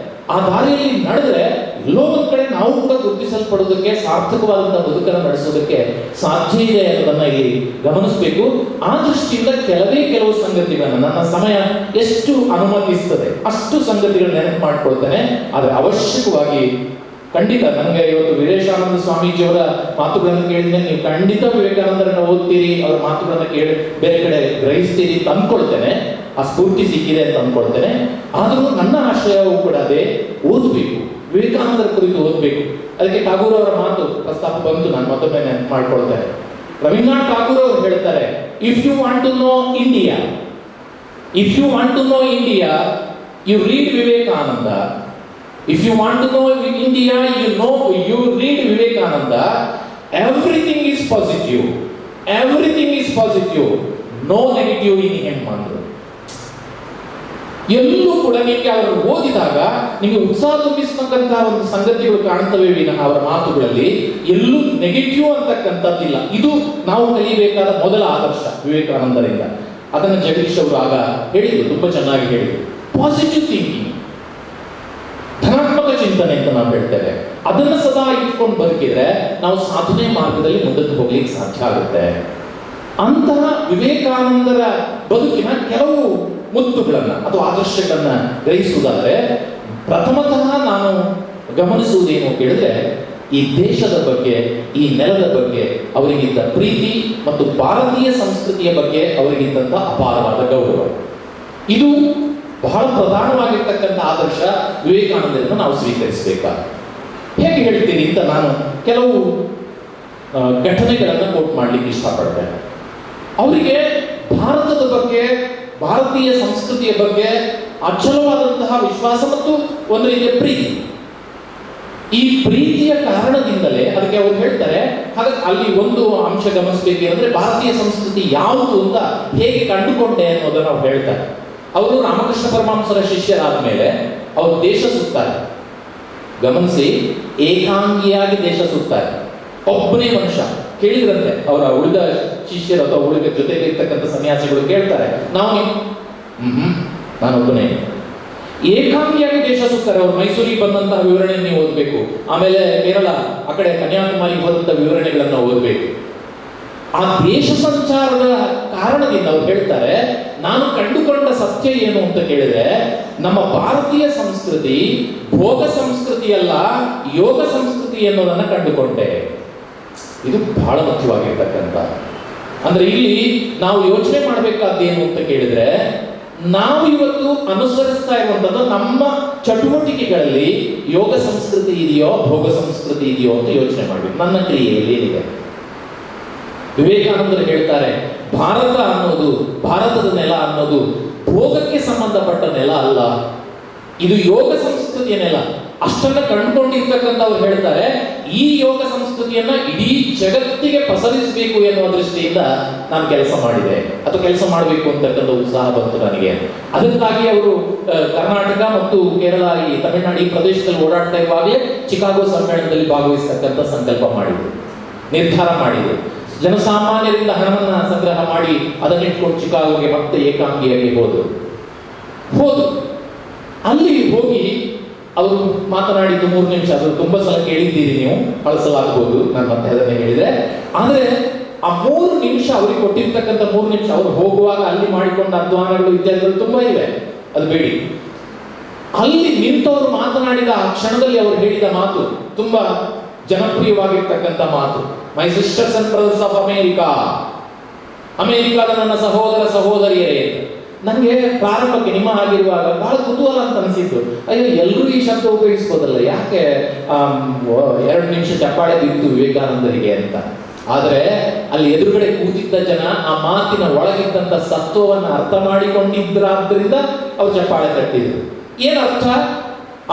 A: ಆ ದಾರಿಯಲ್ಲಿ ನಡೆದ್ರೆ ಎಲ್ಲೋ ಒಂದ್ ಕಡೆ ನಾವು ಕೂಡ ಗುರುತಿಸಲ್ಪಡೋದಕ್ಕೆ, ಸಾರ್ಥಕವಾದಂತಹ ಬದುಕನ್ನು ನಡೆಸೋದಕ್ಕೆ ಸಾಧ್ಯ ಇದೆ ಅನ್ನೋದನ್ನ ಇಲ್ಲಿ ಗಮನಿಸಬೇಕು. ಆ ದೃಷ್ಟಿಯಿಂದ ಕೆಲವು ಸಂಗತಿಗಳನ್ನ, ನನ್ನ ಸಮಯ ಎಷ್ಟು ಅನುಮತಿಸ್ತದೆ ಅಷ್ಟು ಸಂಗತಿಗಳನ್ನ ನೆನಪು ಮಾಡ್ಕೊಳ್ತೇನೆ. ಆದ್ರೆ ಅವಶ್ಯಕವಾಗಿ ಖಂಡಿತ ನನಗೆ ಇವತ್ತು ವೀರೇಶಾನಂದ ಸ್ವಾಮೀಜಿಯವರ ಮಾತುಗಳನ್ನು ಕೇಳಿದ್ರೆ ನೀವು ಖಂಡಿತ ವಿವೇಕಾನಂದರನ್ನ ಓದ್ತೀರಿ, ಅವರ ಮಾತುಗಳನ್ನ ಕೇಳಿ ಬೇರೆ ಕಡೆ ಗ್ರಹಿಸ್ತೀರಿ ಅಂತ ಅಂದ್ಕೊಳ್ತೇನೆ. ಆ ಸ್ಫೂರ್ತಿ ಸಿಕ್ಕಿದೆ ಅಂತ ಅಂದ್ಕೊಳ್ತೇನೆ. ಆದರೂ ನನ್ನ ಆಶಯವೂ ಕೂಡ ಅದೇ, ಓದಬೇಕು, ವಿವೇಕಾನಂದರ ಕುರಿತು ಓದಬೇಕು. ಅದಕ್ಕೆ ಟಾಗೂರ್ ಅವರ ಮಾತು ಪ್ರಸ್ತಾಪ ಬಂತು, ನಾನು ಮತ್ತೊಮ್ಮೆ ನೆನಪು ಮಾಡ್ಕೊಳ್ತೇನೆ. ರವೀಂದ್ರನಾಥ್ ಟಾಗೂರ್ ಅವರು ಹೇಳ್ತಾರೆ, if you want to know India, you read Vivekananda. If you want to know India, you read Vivekananda. Everything is positive. No negative in him ಅಂದ್ರು. ಎಲ್ಲೂ ಕೂಡ ನಿಮಗೆ ಅವರು ಓದಿದಾಗ ನಿಮಗೆ ಉತ್ಸಾಹ ತುಂಬಿಸತಕ್ಕಂತಹ ಒಂದು ಸಂಗತಿಗಳು ಕಾಣ್ತವೆ ವಿನಃ ಅವರ ಮಾತುಗಳಲ್ಲಿ ಎಲ್ಲೂ ನೆಗೆಟಿವ್ ಅಂತಕ್ಕಂಥದ್ದಿಲ್ಲ. ಇದು ನಾವು ಕಲಿಯಬೇಕಾದ ಮೊದಲ ಆದರ್ಶ ವಿವೇಕಾನಂದರಿಂದ. ಅದನ್ನು ಜಗದೀಶ್ ಅವರು ಆಗ ಹೇಳಿದ್ರು, ತುಂಬಾ ಚೆನ್ನಾಗಿ ಹೇಳಿದ್ರು. ಪಾಸಿಟಿವ್ ಥಿಂಕಿಂಗ್, ಧನಾತ್ಮಕ ಚಿಂತನೆ ಅಂತ ನಾವು ಹೇಳ್ತೇವೆ. ಅದನ್ನು ಸದಾ ಇಟ್ಕೊಂಡು ಬದುಕಿದ್ರೆ ನಾವು ಸಾಧನೆ ಮಾರ್ಗದಲ್ಲಿ ಮುಂದಕ್ಕೆ ಹೋಗ್ಲಿಕ್ಕೆ ಸಾಧ್ಯ ಆಗುತ್ತೆ. ಅಂತಹ ವಿವೇಕಾನಂದರ ಬದುಕಿನ ಕೆಲವು ಮುತ್ತುಗಳನ್ನ ಅಥವಾ ಆದರ್ಶಗಳನ್ನ ಗ್ರಹಿಸುವುದಾದ್ರೆ, ಪ್ರಥಮತಃ ನಾನು ಗಮನಿಸುವುದೇನು ಕೇಳಿದ್ರೆ, ಈ ದೇಶದ ಬಗ್ಗೆ, ಈ ನೆಲದ ಬಗ್ಗೆ ಅವರಿಗಿದ್ದ ಪ್ರೀತಿ ಮತ್ತು ಭಾರತೀಯ ಸಂಸ್ಕೃತಿಯ ಬಗ್ಗೆ ಅವರಿಗಿದ್ದಂಥ ಅಪಾರವಾದ ಗೌರವ. ಇದು ಬಹಳ ಪ್ರಧಾನವಾಗಿರ್ತಕ್ಕಂಥ ಆದರ್ಶ ವಿವೇಕಾನಂದರನ್ನು ನಾವು ಸ್ವೀಕರಿಸಬೇಕಾದ. ಹೇಗೆ ಹೇಳ್ತೀನಿ ಅಂತ ನಾನು ಕೆಲವು ಘಟನೆಗಳನ್ನು ಕೋಟ್ ಮಾಡಲಿಕ್ಕೆ ಇಷ್ಟಪಡ್ತೇನೆ. ಅವರಿಗೆ ಭಾರತದ ಬಗ್ಗೆ, ಭಾರತೀಯ ಸಂಸ್ಕೃತಿಯ ಬಗ್ಗೆ ಅಚಲವಾದಂತಹ ವಿಶ್ವಾಸ ಮತ್ತು ಒಂದು ರೀತಿಯ ಪ್ರೀತಿ. ಈ ಪ್ರೀತಿಯ ಕಾರಣದಿಂದಲೇ ಅದಕ್ಕೆ ಅವರು ಹೇಳ್ತಾರೆ. ಹಾಗಾಗಿ ಅಲ್ಲಿ ಒಂದು ಅಂಶ ಗಮನಿಸಬೇಕೇನೆಂದ್ರೆ, ಭಾರತೀಯ ಸಂಸ್ಕೃತಿ ಯಾವುದು ಅಂತ ಹೇಗೆ ಕಂಡುಕೊಂಡೆ ಅನ್ನೋದನ್ನು ಅವ್ರು ಹೇಳ್ತಾರೆ. ಅವರು ರಾಮಕೃಷ್ಣ ಪರಮಹಂಸರ ಶಿಷ್ಯರಾದ ಮೇಲೆ ಅವರು ದೇಶ ಸುತ್ತಾರೆ. ಗಮನಿಸಿ, ಏಕಾಂಗಿಯಾಗಿ ದೇಶ ಸುತ್ತಾರೆ. ಒಬ್ಬನೇ ಮನುಷ್ಯ. ಕೇಳಿದ್ರಂತೆ ಅವರ ಉಳಿದ ಶಿಷ್ಯರು ಅಥವಾ ಉಳಿದ ಜೊತೆಗೆ ಇರ್ತಕ್ಕಂಥ ಸನ್ಯಾಸಿಗಳು ಕೇಳ್ತಾರೆ, ನಾನೊಬ್ಬನೇ. ಏಕಾಂಗಿಯಾಗಿ ದೇಶ ಸುತ್ತಾರೆ. ಅವರು ಮೈಸೂರಿಗೆ ಬಂದಂತಹ ವಿವರಣೆ ನೀವು ಓದಬೇಕು, ಆಮೇಲೆ ಕೇರಳ ಆ ಕಡೆ ಕನ್ಯಾಕುಮಾರಿಗೆ ಹೋದಂತಹ ವಿವರಣೆಗಳನ್ನು ಓದಬೇಕು. ಆ ದೇಶ ಸಂಚಾರದ ಕಾರಣದಿಂದ ಅವ್ರು ಹೇಳ್ತಾರೆ, ನಾನು ಕಂಡುಕೊಂಡ ಸತ್ಯ ಏನು ಅಂತ ಕೇಳಿದ್ರೆ, ನಮ್ಮ ಭಾರತೀಯ ಸಂಸ್ಕೃತಿ ಭೋಗ ಸಂಸ್ಕೃತಿ ಅಲ್ಲ, ಯೋಗ ಸಂಸ್ಕೃತಿ ಎನ್ನುವುದನ್ನು ಕಂಡುಕೊಂಡೆ. ಇದು ಬಹಳ ಮುಖ್ಯವಾಗಿರ್ತಕ್ಕಂಥ. ಅಂದ್ರೆ ಇಲ್ಲಿ ನಾವು ಯೋಚನೆ ಮಾಡಬೇಕಾದ್ದೇನು ಅಂತ ಕೇಳಿದ್ರೆ, ನಾವು ಇವತ್ತು ಅನುಸರಿಸ್ತಾ ಇರುವಂಥದ್ದು ನಮ್ಮ ಚಟುವಟಿಕೆಗಳಲ್ಲಿ ಯೋಗ ಸಂಸ್ಕೃತಿ ಇದೆಯೋ ಭೋಗ ಸಂಸ್ಕೃತಿ ಇದೆಯೋ ಅಂತ ಯೋಚನೆ ಮಾಡಬೇಕು. ನನ್ನ ಕ್ರಿಯೆಯಲ್ಲಿ ಏನಿದೆ? ವಿವೇಕಾನಂದರು ಹೇಳ್ತಾರೆ, ಭಾರತ ಅನ್ನೋದು, ಭಾರತದ ನೆಲ ಅನ್ನೋದು ಭೋಗಕ್ಕೆ ಸಂಬಂಧಪಟ್ಟ ನೆಲ ಅಲ್ಲ, ಇದು ಯೋಗ ಸಂಸ್ಕೃತಿಯ ನೆಲ. ಅಷ್ಟನ್ನ ಕಂಡುಕೊಂಡಿರ್ತಕ್ಕಂಥವ್ರು ಹೇಳ್ತಾರೆ, ಈ ಯೋಗ ಸಂಸ್ಕೃತಿಯನ್ನ ಇಡೀ ಜಗತ್ತಿಗೆ ಪಸರಿಸಬೇಕು ಎನ್ನುವ ದೃಷ್ಟಿಯಿಂದ ನಾನು ಕೆಲಸ ಮಾಡಿದೆ ಅಥವಾ ಕೆಲಸ ಮಾಡಬೇಕು ಅಂತಕ್ಕಂಥ ಉತ್ಸಾಹ ಬಂತು ನನಗೆ. ಅದಕ್ಕಾಗಿ ಅವರು ಕರ್ನಾಟಕ ಮತ್ತು ಕೇರಳ, ಈ ತಮಿಳುನಾಡು ಈ ಪ್ರದೇಶದಲ್ಲಿ ಓಡಾಡ್ತಾ ಇರುವಾಗಲೇ ಚಿಕಾಗೋ ಸಮ್ಮೇಳನದಲ್ಲಿ ಭಾಗವಹಿಸತಕ್ಕಂಥ ಸಂಕಲ್ಪ ಮಾಡಿದ್ರು, ನಿರ್ಧಾರ ಮಾಡಿದ್ರು. ಜನಸಾಮಾನ್ಯರಿಂದ ಹಣವನ್ನ ಸಂಗ್ರಹ ಮಾಡಿ ಅದನ್ನಿಟ್ಕೊಂಡು ಚಿಕಾಗೋಗೆ ಮತ್ತೆ ಏಕಾಂಗಿಯಾಗಿ ಹೋದ್ರು. ಅಲ್ಲಿ ಹೋಗಿ ಅವರು ಮಾತನಾಡಿದ್ದು 3 ನಿಮಿಷ. ಅದು ತುಂಬಾ ಸಲ ಕೇಳಿದ್ದೀರಿ ನೀವು, ಬಳಸಲಾಗಬಹುದು, ನಾನು ಮತ್ತೆ ಅದನ್ನೇ ಹೇಳಿದೆ. ಆದರೆ ಆ 3 ನಿಮಿಷ ಅವ್ರಿಗೆ ಕೊಟ್ಟಿರ್ತಕ್ಕಂಥ 3 ನಿಮಿಷ, ಅವರು ಹೋಗುವಾಗ ಅಲ್ಲಿ ಮಾಡಿಕೊಂಡ ಅಧ್ವಾನಗಳು ಇತ್ಯಾದಿಗಳು ತುಂಬಾ ಇವೆ, ಅದು ಬೇಡಿ. ಅಲ್ಲಿ ನಿಂತವರು ಮಾತನಾಡಿದ ಆ ಕ್ಷಣದಲ್ಲಿ ಅವರು ಹೇಳಿದ ಮಾತು ತುಂಬಾ ಜನಪ್ರಿಯವಾಗಿರ್ತಕ್ಕಂಥ ಮಾತು. My sisters and brothers of America, ಅಮೇರಿಕಾದ ನನ್ನ ಸಹೋದರ ಸಹೋದರಿಯರೇ. ನನಗೆ ಪ್ರಾರಂಭಕ್ಕೆ ನಿಮ್ಮ ಆಗಿರುವಾಗ ಬಹಳ ಕುತೂಹಲ ಅಂತ ಅನಿಸಿದ್ದು, ಅಯ್ಯೋ ಎಲ್ಲರೂ ಈ ಶಬ್ದ ಉಪಯೋಗಿಸ್ಬೋದಲ್ಲ, ಯಾಕೆ 2 ನಿಮಿಷ ಚಪ್ಪಾಳೆ ಬಿತ್ತು ವಿವೇಕಾನಂದರಿಗೆ ಅಂತ. ಆದರೆ ಅಲ್ಲಿ ಎದುರುಗಡೆ ಕೂತಿದ್ದ ಜನ ಆ ಮಾತಿನ ಒಳಗಿದ್ದಂಥ ಸತ್ವವನ್ನು ಅರ್ಥ ಮಾಡಿಕೊಂಡಿದ್ದರಾದ್ದರಿಂದ ಅವ್ರು ಚಪ್ಪಾಳೆ ತಟ್ಟಿದ್ರು. ಏನರ್ಥ?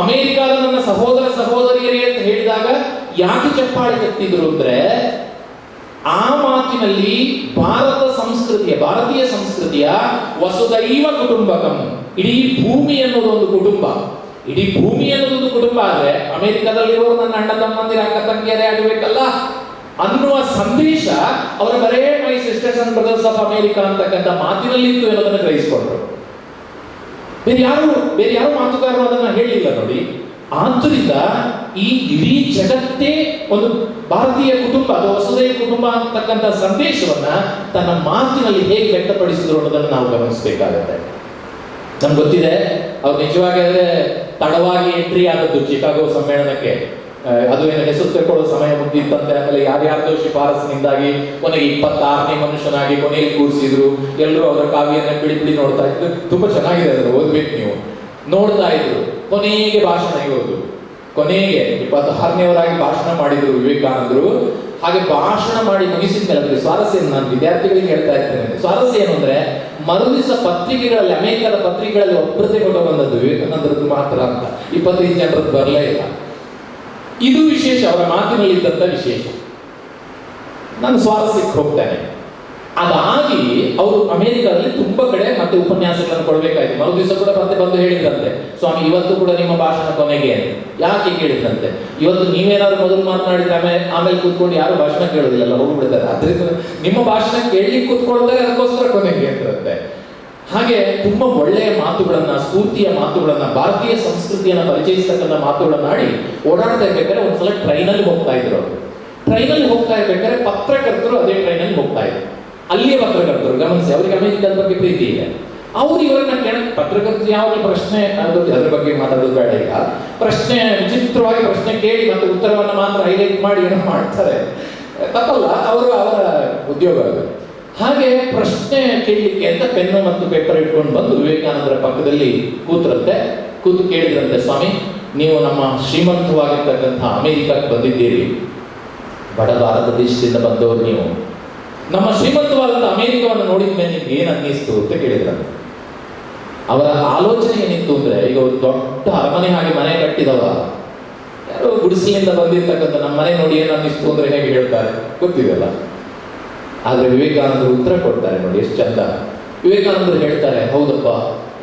A: ಅಮೇರಿಕಾದ ನನ್ನ ಸಹೋದರ ಸಹೋದರಿಯರೇ ಅಂತ ಹೇಳಿದಾಗ ಯಾಕೆ ಚಪ್ಪಾಳೆ ತಟ್ಟಿದ್ರು ಅಂದ್ರೆ, ಆ ಮಾತಿನಲ್ಲಿ ಭಾರತ ಸಂಸ್ಕೃತಿಯ, ಭಾರತೀಯ ಸಂಸ್ಕೃತಿಯ ವಸುದೈವ ಕುಟುಂಬಕಂ, ಇಡೀ ಭೂಮಿ ಅನ್ನೋದು ಒಂದು ಕುಟುಂಬ, ಇಡೀ ಭೂಮಿ ಅನ್ನೋದು ಒಂದು ಕುಟುಂಬ ಆದ್ರೆ ಅಮೆರಿಕದಲ್ಲಿರೋರು ನನ್ನ ಅಣ್ಣ ತಮ್ಮಂದಿರ ಅಕ್ಕ ತಂಗಿಯರೇ ಆಗಬೇಕಲ್ಲ ಅನ್ನುವ ಸಂದೇಶ ಅವರ ಬರೇ my sisters and brothers of America ಅಂತಕ್ಕಂಥ ಮಾತಿನಲ್ಲಿತ್ತು ಅನ್ನೋದನ್ನು ಗ್ರಹಿಸಿಕೊಂಡ್ರು. ಬೇರೆ ಯಾರು ಮಾತುಗಾರರು ಅದನ್ನ ಹೇಳಿಲ್ಲ ನೋಡಿ. ಆದ್ದರಿಂದ ಈ ಇಡೀ ಜಗತ್ತೇ ಒಂದು ಭಾರತೀಯ ಕುಟುಂಬ ಅಥವಾ ವಸುದೈವ ಕುಟುಂಬ ಅಂತಕ್ಕಂಥ ಸಂದೇಶವನ್ನ ತನ್ನ ಮಾತಿನಲ್ಲಿ ಹೇಗೆ ವ್ಯಕ್ತಪಡಿಸಿದ್ರು ಅನ್ನೋದನ್ನು ನಾವು ಗಮನಿಸಬೇಕಾಗುತ್ತೆ. ನಮ್ಗೆ ಗೊತ್ತಿದೆ, ಅವ್ರು ನಿಜವಾಗಿದ್ರೆ ತಡವಾಗಿ ಎಂಟ್ರಿ ಆದದ್ದು ಚಿಕಾಗೋ ಸಮ್ಮೇಳನಕ್ಕೆ. ಅದು ಏನು ಹೆಸರು ತೆಕ್ಕೊಳ್ಳೋ ಸಮಯ ಮುಗ್ದಿತ್ತಂತೆ. ಆಮೇಲೆ ಯಾರ್ಯಾರ್ದೋ ಶಿಫಾರಸಿನಿಂದಾಗಿ ಕೊನೆಗೆ 26ನೇ ಮನುಷ್ಯನಾಗಿ ಕೊನೆಯಲ್ಲಿ ಕೂರಿಸಿದ್ರು. ಎಲ್ಲರೂ ಅವರ ಕಾವ್ಯನ ಬಿಡಿ ನೋಡ್ತಾ ಇದ್ರು. ತುಂಬಾ ಚೆನ್ನಾಗಿದೆ, ಅದನ್ನು ಓದ್ಬೇಕು ನೀವು. ನೋಡ್ತಾ ಇದ್ರು. ಕೊನೆಗೆ ಭಾಷಣ ಇರೋದು, ಕೊನೆಗೆ 26ನೇವರಾಗಿ ಭಾಷಣ ಮಾಡಿದ್ರು ವಿವೇಕಾನಂದರು. ಹಾಗೆ ಭಾಷಣ ಮಾಡಿ ಮುಗಿಸಿದ ಮೇಲೆ ಅದಕ್ಕೆ ಸ್ವಾರಸ್ಯ, ನಾನು ವಿದ್ಯಾರ್ಥಿಗಳಿಗೆ ಹೇಳ್ತಾ ಇರ್ತೇನೆ, ಸ್ವಾರಸ್ಯ ಏನು ಅಂದ್ರೆ, ಮರುದಿವಸ ಪತ್ರಿಕೆಗಳಲ್ಲಿ, ಅಮೆರಿಕದ ಪತ್ರಿಕೆಗಳಲ್ಲಿ ಒಬ್ಬರದೇ ಫೋಟೋ ಬಂದದ್ದು ವಿವೇಕಾನಂದರದ್ದು ಮಾತ್ರ ಅಂತ, 25 ಜನರದ್ದು ಬರಲೇ ಇಲ್ಲ. ಇದು ವಿಶೇಷ, ಅವರ ಮಾತಿನಲ್ಲಿದ್ದಂಥ ವಿಶೇಷ. ನಾನು ಸ್ವಾರಸ್ಯಕ್ಕೆ ಹೋಗ್ತೇನೆ. ಅದಾಗಿ ಅವರು ಅಮೆರಿಕದಲ್ಲಿ ತುಂಬಾ ಕಡೆ ಮತ್ತೆ ಉಪನ್ಯಾಸಗಳನ್ನು ಕೊಡಬೇಕಾಯ್ತು. ಮರು ದಿವಸ ಕೂಡ ಮತ್ತೆ ಬಂದು ಹೇಳಿದ್ರಂತೆ, ಸ್ವಾಮಿ ಇವತ್ತು ಕೂಡ ನಿಮ್ಮ ಭಾಷಣ ಕೊನೆಗೆ. ಯಾಕೆ ಕೇಳಿದ್ರಂತೆ, ಇವತ್ತು ನೀವೇನಾದ್ರು ಮೊದಲು ಮಾತನಾಡಿದ್ರೆ ಆಮೇಲೆ ಕೂತ್ಕೊಂಡು ಯಾರು ಭಾಷಣ ಕೇಳೋದಿಲ್ಲ, ಹೋಗ್ಬಿಡ್ತಾರೆ. ಅದರಿಂದ ನಿಮ್ಮ ಭಾಷಣ ಕೇಳಲಿಕ್ಕೆ ಕೂತ್ಕೊಳ್ತಾರೆ, ಅದಕ್ಕೋಸ್ಕರ ಕೊನೆಗೆ ಅಂದ್ರಂತೆ. ಹಾಗೆ ತುಂಬಾ ಒಳ್ಳೆಯ ಮಾತುಗಳನ್ನ, ಸ್ಫೂರ್ತಿಯ ಮಾತುಗಳನ್ನ, ಭಾರತೀಯ ಸಂಸ್ಕೃತಿಯನ್ನ ಪರಿಚಯಿಸ್ತಕ್ಕಂಥ ಮಾತುಗಳನ್ನ ಆಡಿ ಓಡಾಡ್ತಾ ಇರ್ಬೇಕಾದ್ರೆ ಒಂದ್ಸಲ ಟ್ರೈನಲ್ಲಿ ಹೋಗ್ತಾ ಇದ್ರು. ಅವರು ಟ್ರೈನಲ್ಲಿ ಹೋಗ್ತಾ ಇರ್ಬೇಕಾದ್ರೆ ಪತ್ರಕರ್ತರು ಅದೇ ಟ್ರೈನಲ್ಲಿ ಹೋಗ್ತಾ ಇದ್ರು. ಅಲ್ಲಿಯ ಪತ್ರಕರ್ತರು, ಗಮನಿಸಿ, ಅವರಿಗೆ ಅಮೆರಿಕದ ಬಗ್ಗೆ ಪ್ರೀತಿ ಇದೆ. ಅವ್ರು ಇವರನ್ನ ಪತ್ರಕರ್ತರು ಯಾವಾಗಲೂ ಪ್ರಶ್ನೆ ಅದ್ರ ಬಗ್ಗೆ ಮಾತಾಡೋದು ಬೇಡ. ಈಗ ಪ್ರಶ್ನೆ ವಿಚಿತ್ರವಾಗಿ ಪ್ರಶ್ನೆ ಕೇಳಿ ಮತ್ತೆ ಉತ್ತರವನ್ನು ಮಾತ್ರ ಹೈಲೈಟ್ ಮಾಡಿ ಏನೋ ಮಾಡ್ತಾರೆ, ತಪ್ಪಲ್ಲ, ಅವರ ಉದ್ಯೋಗ ಅದು. ಹಾಗೆ ಪ್ರಶ್ನೆ ಕೇಳಲಿಕ್ಕೆ ಅಂತ ಪೆನ್ನು ಮತ್ತು ಪೇಪರ್ ಇಟ್ಕೊಂಡು ಬಂದು ವಿವೇಕಾನಂದರ ಪಕ್ಕದಲ್ಲಿ ಕೂತು ಕೇಳಿದ್ರಂತೆ, ಸ್ವಾಮಿ ನೀವು ನಮ್ಮ ಶ್ರೀಮಂತವಾಗಿರ್ತಕ್ಕಂಥ ಅಮೆರಿಕಕ್ಕೆ ಬಂದಿದ್ದೀರಿ, ಬಡ ಭಾರತ ದೇಶದಿಂದ ಬಂದವರು ನೀವು, ನಮ್ಮ ಶ್ರೀಮಂತವಾದಂಥ ಅಮೆರಿಕವನ್ನು ನೋಡಿದ ಮೇಲೆ ನಿಮ್ಗೆ ಏನು ಅನ್ನಿಸ್ತು ಅಂತ ಕೇಳಿದ್ರಂತೆ. ಅವರ ಆಲೋಚನೆ ಏನಿತ್ತು ಅಂದ್ರೆ, ಈಗ ಒಂದು ದೊಡ್ಡ ಅರಮನೆ ಹಾಗೆ ಮನೆ ಕಟ್ಟಿದವ ಯಾರೋ ಗುಡಿಸಲಿಂದ ಬಂದಿರ್ತಕ್ಕಂಥ ನಮ್ಮ ಮನೆ ನೋಡಿ ಏನು ಅನ್ನಿಸ್ತು ಅಂದ್ರೆ ಹೇಗೆ ಹೇಳ್ತಾರೆ ಗೊತ್ತಿದೆಯಲ್ಲ. ಆದ್ರೆ ವಿವೇಕಾನಂದರು ಉತ್ತರ ಕೊಡ್ತಾರೆ ನೋಡಿ ಎಷ್ಟು ಚಂದ. ವಿವೇಕಾನಂದರು ಹೇಳ್ತಾರೆ, ಹೌದಪ್ಪ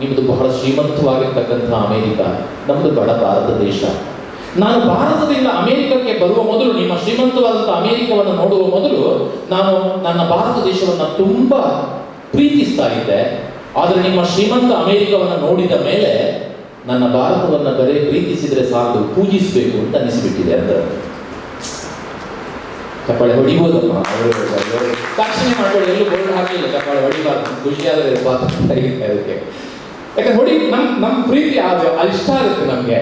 A: ನಿಮ್ದು ಬಹಳ ಶ್ರೀಮಂತವಾಗಿರ್ತಕ್ಕಂಥ ಅಮೆರಿಕ, ನಮ್ದು ಬಡ ಭಾರತ ದೇಶ. ನಾನು ಭಾರತದಿಂದ ಅಮೆರಿಕಕ್ಕೆ ಬರುವ ಮೊದಲು, ನಿಮ್ಮ ಶ್ರೀಮಂತವಾದಂಥ ಅಮೆರಿಕವನ್ನು ನೋಡುವ ಮೊದಲು ನಾನು ನನ್ನ ಭಾರತ ದೇಶವನ್ನು ತುಂಬಾ ಪ್ರೀತಿಸ್ತಾ ಇದ್ದೆ. ಆದರೆ ನಿಮ್ಮ ಶ್ರೀಮಂತ ಅಮೆರಿಕವನ್ನು ನೋಡಿದ ಮೇಲೆ ನನ್ನ ಭಾರತವನ್ನು ಬರೀ ಪ್ರೀತಿಸಿದ್ರೆ ಸಾಕು, ಪೂಜಿಸಬೇಕು ಅಂತ ಅನಿಸಿಬಿಟ್ಟಿದೆ ಅಂತ. ಚಪ್ಪಾಳೆ ಹೊಡಿಬೋದಮ್ಮ, ತಕ್ಷಣ ಮಾಡ್ಬೋದು, ಎಲ್ಲೂ ಬೋರ್ಡ್ ಹಾಕಲಿಲ್ಲ, ಚಪ್ಪಾಳೆ ಹೊಡಿಬಾರ್ದು, ಖುಷಿಯಾದರೆ ಅದಕ್ಕೆ. ಯಾಕಂದ್ರೆ ಹೊಡಿ ನಮ್ಮ ಪ್ರೀತಿ ಅದು ಇಷ್ಟ ಆಗುತ್ತೆ ನಮಗೆ.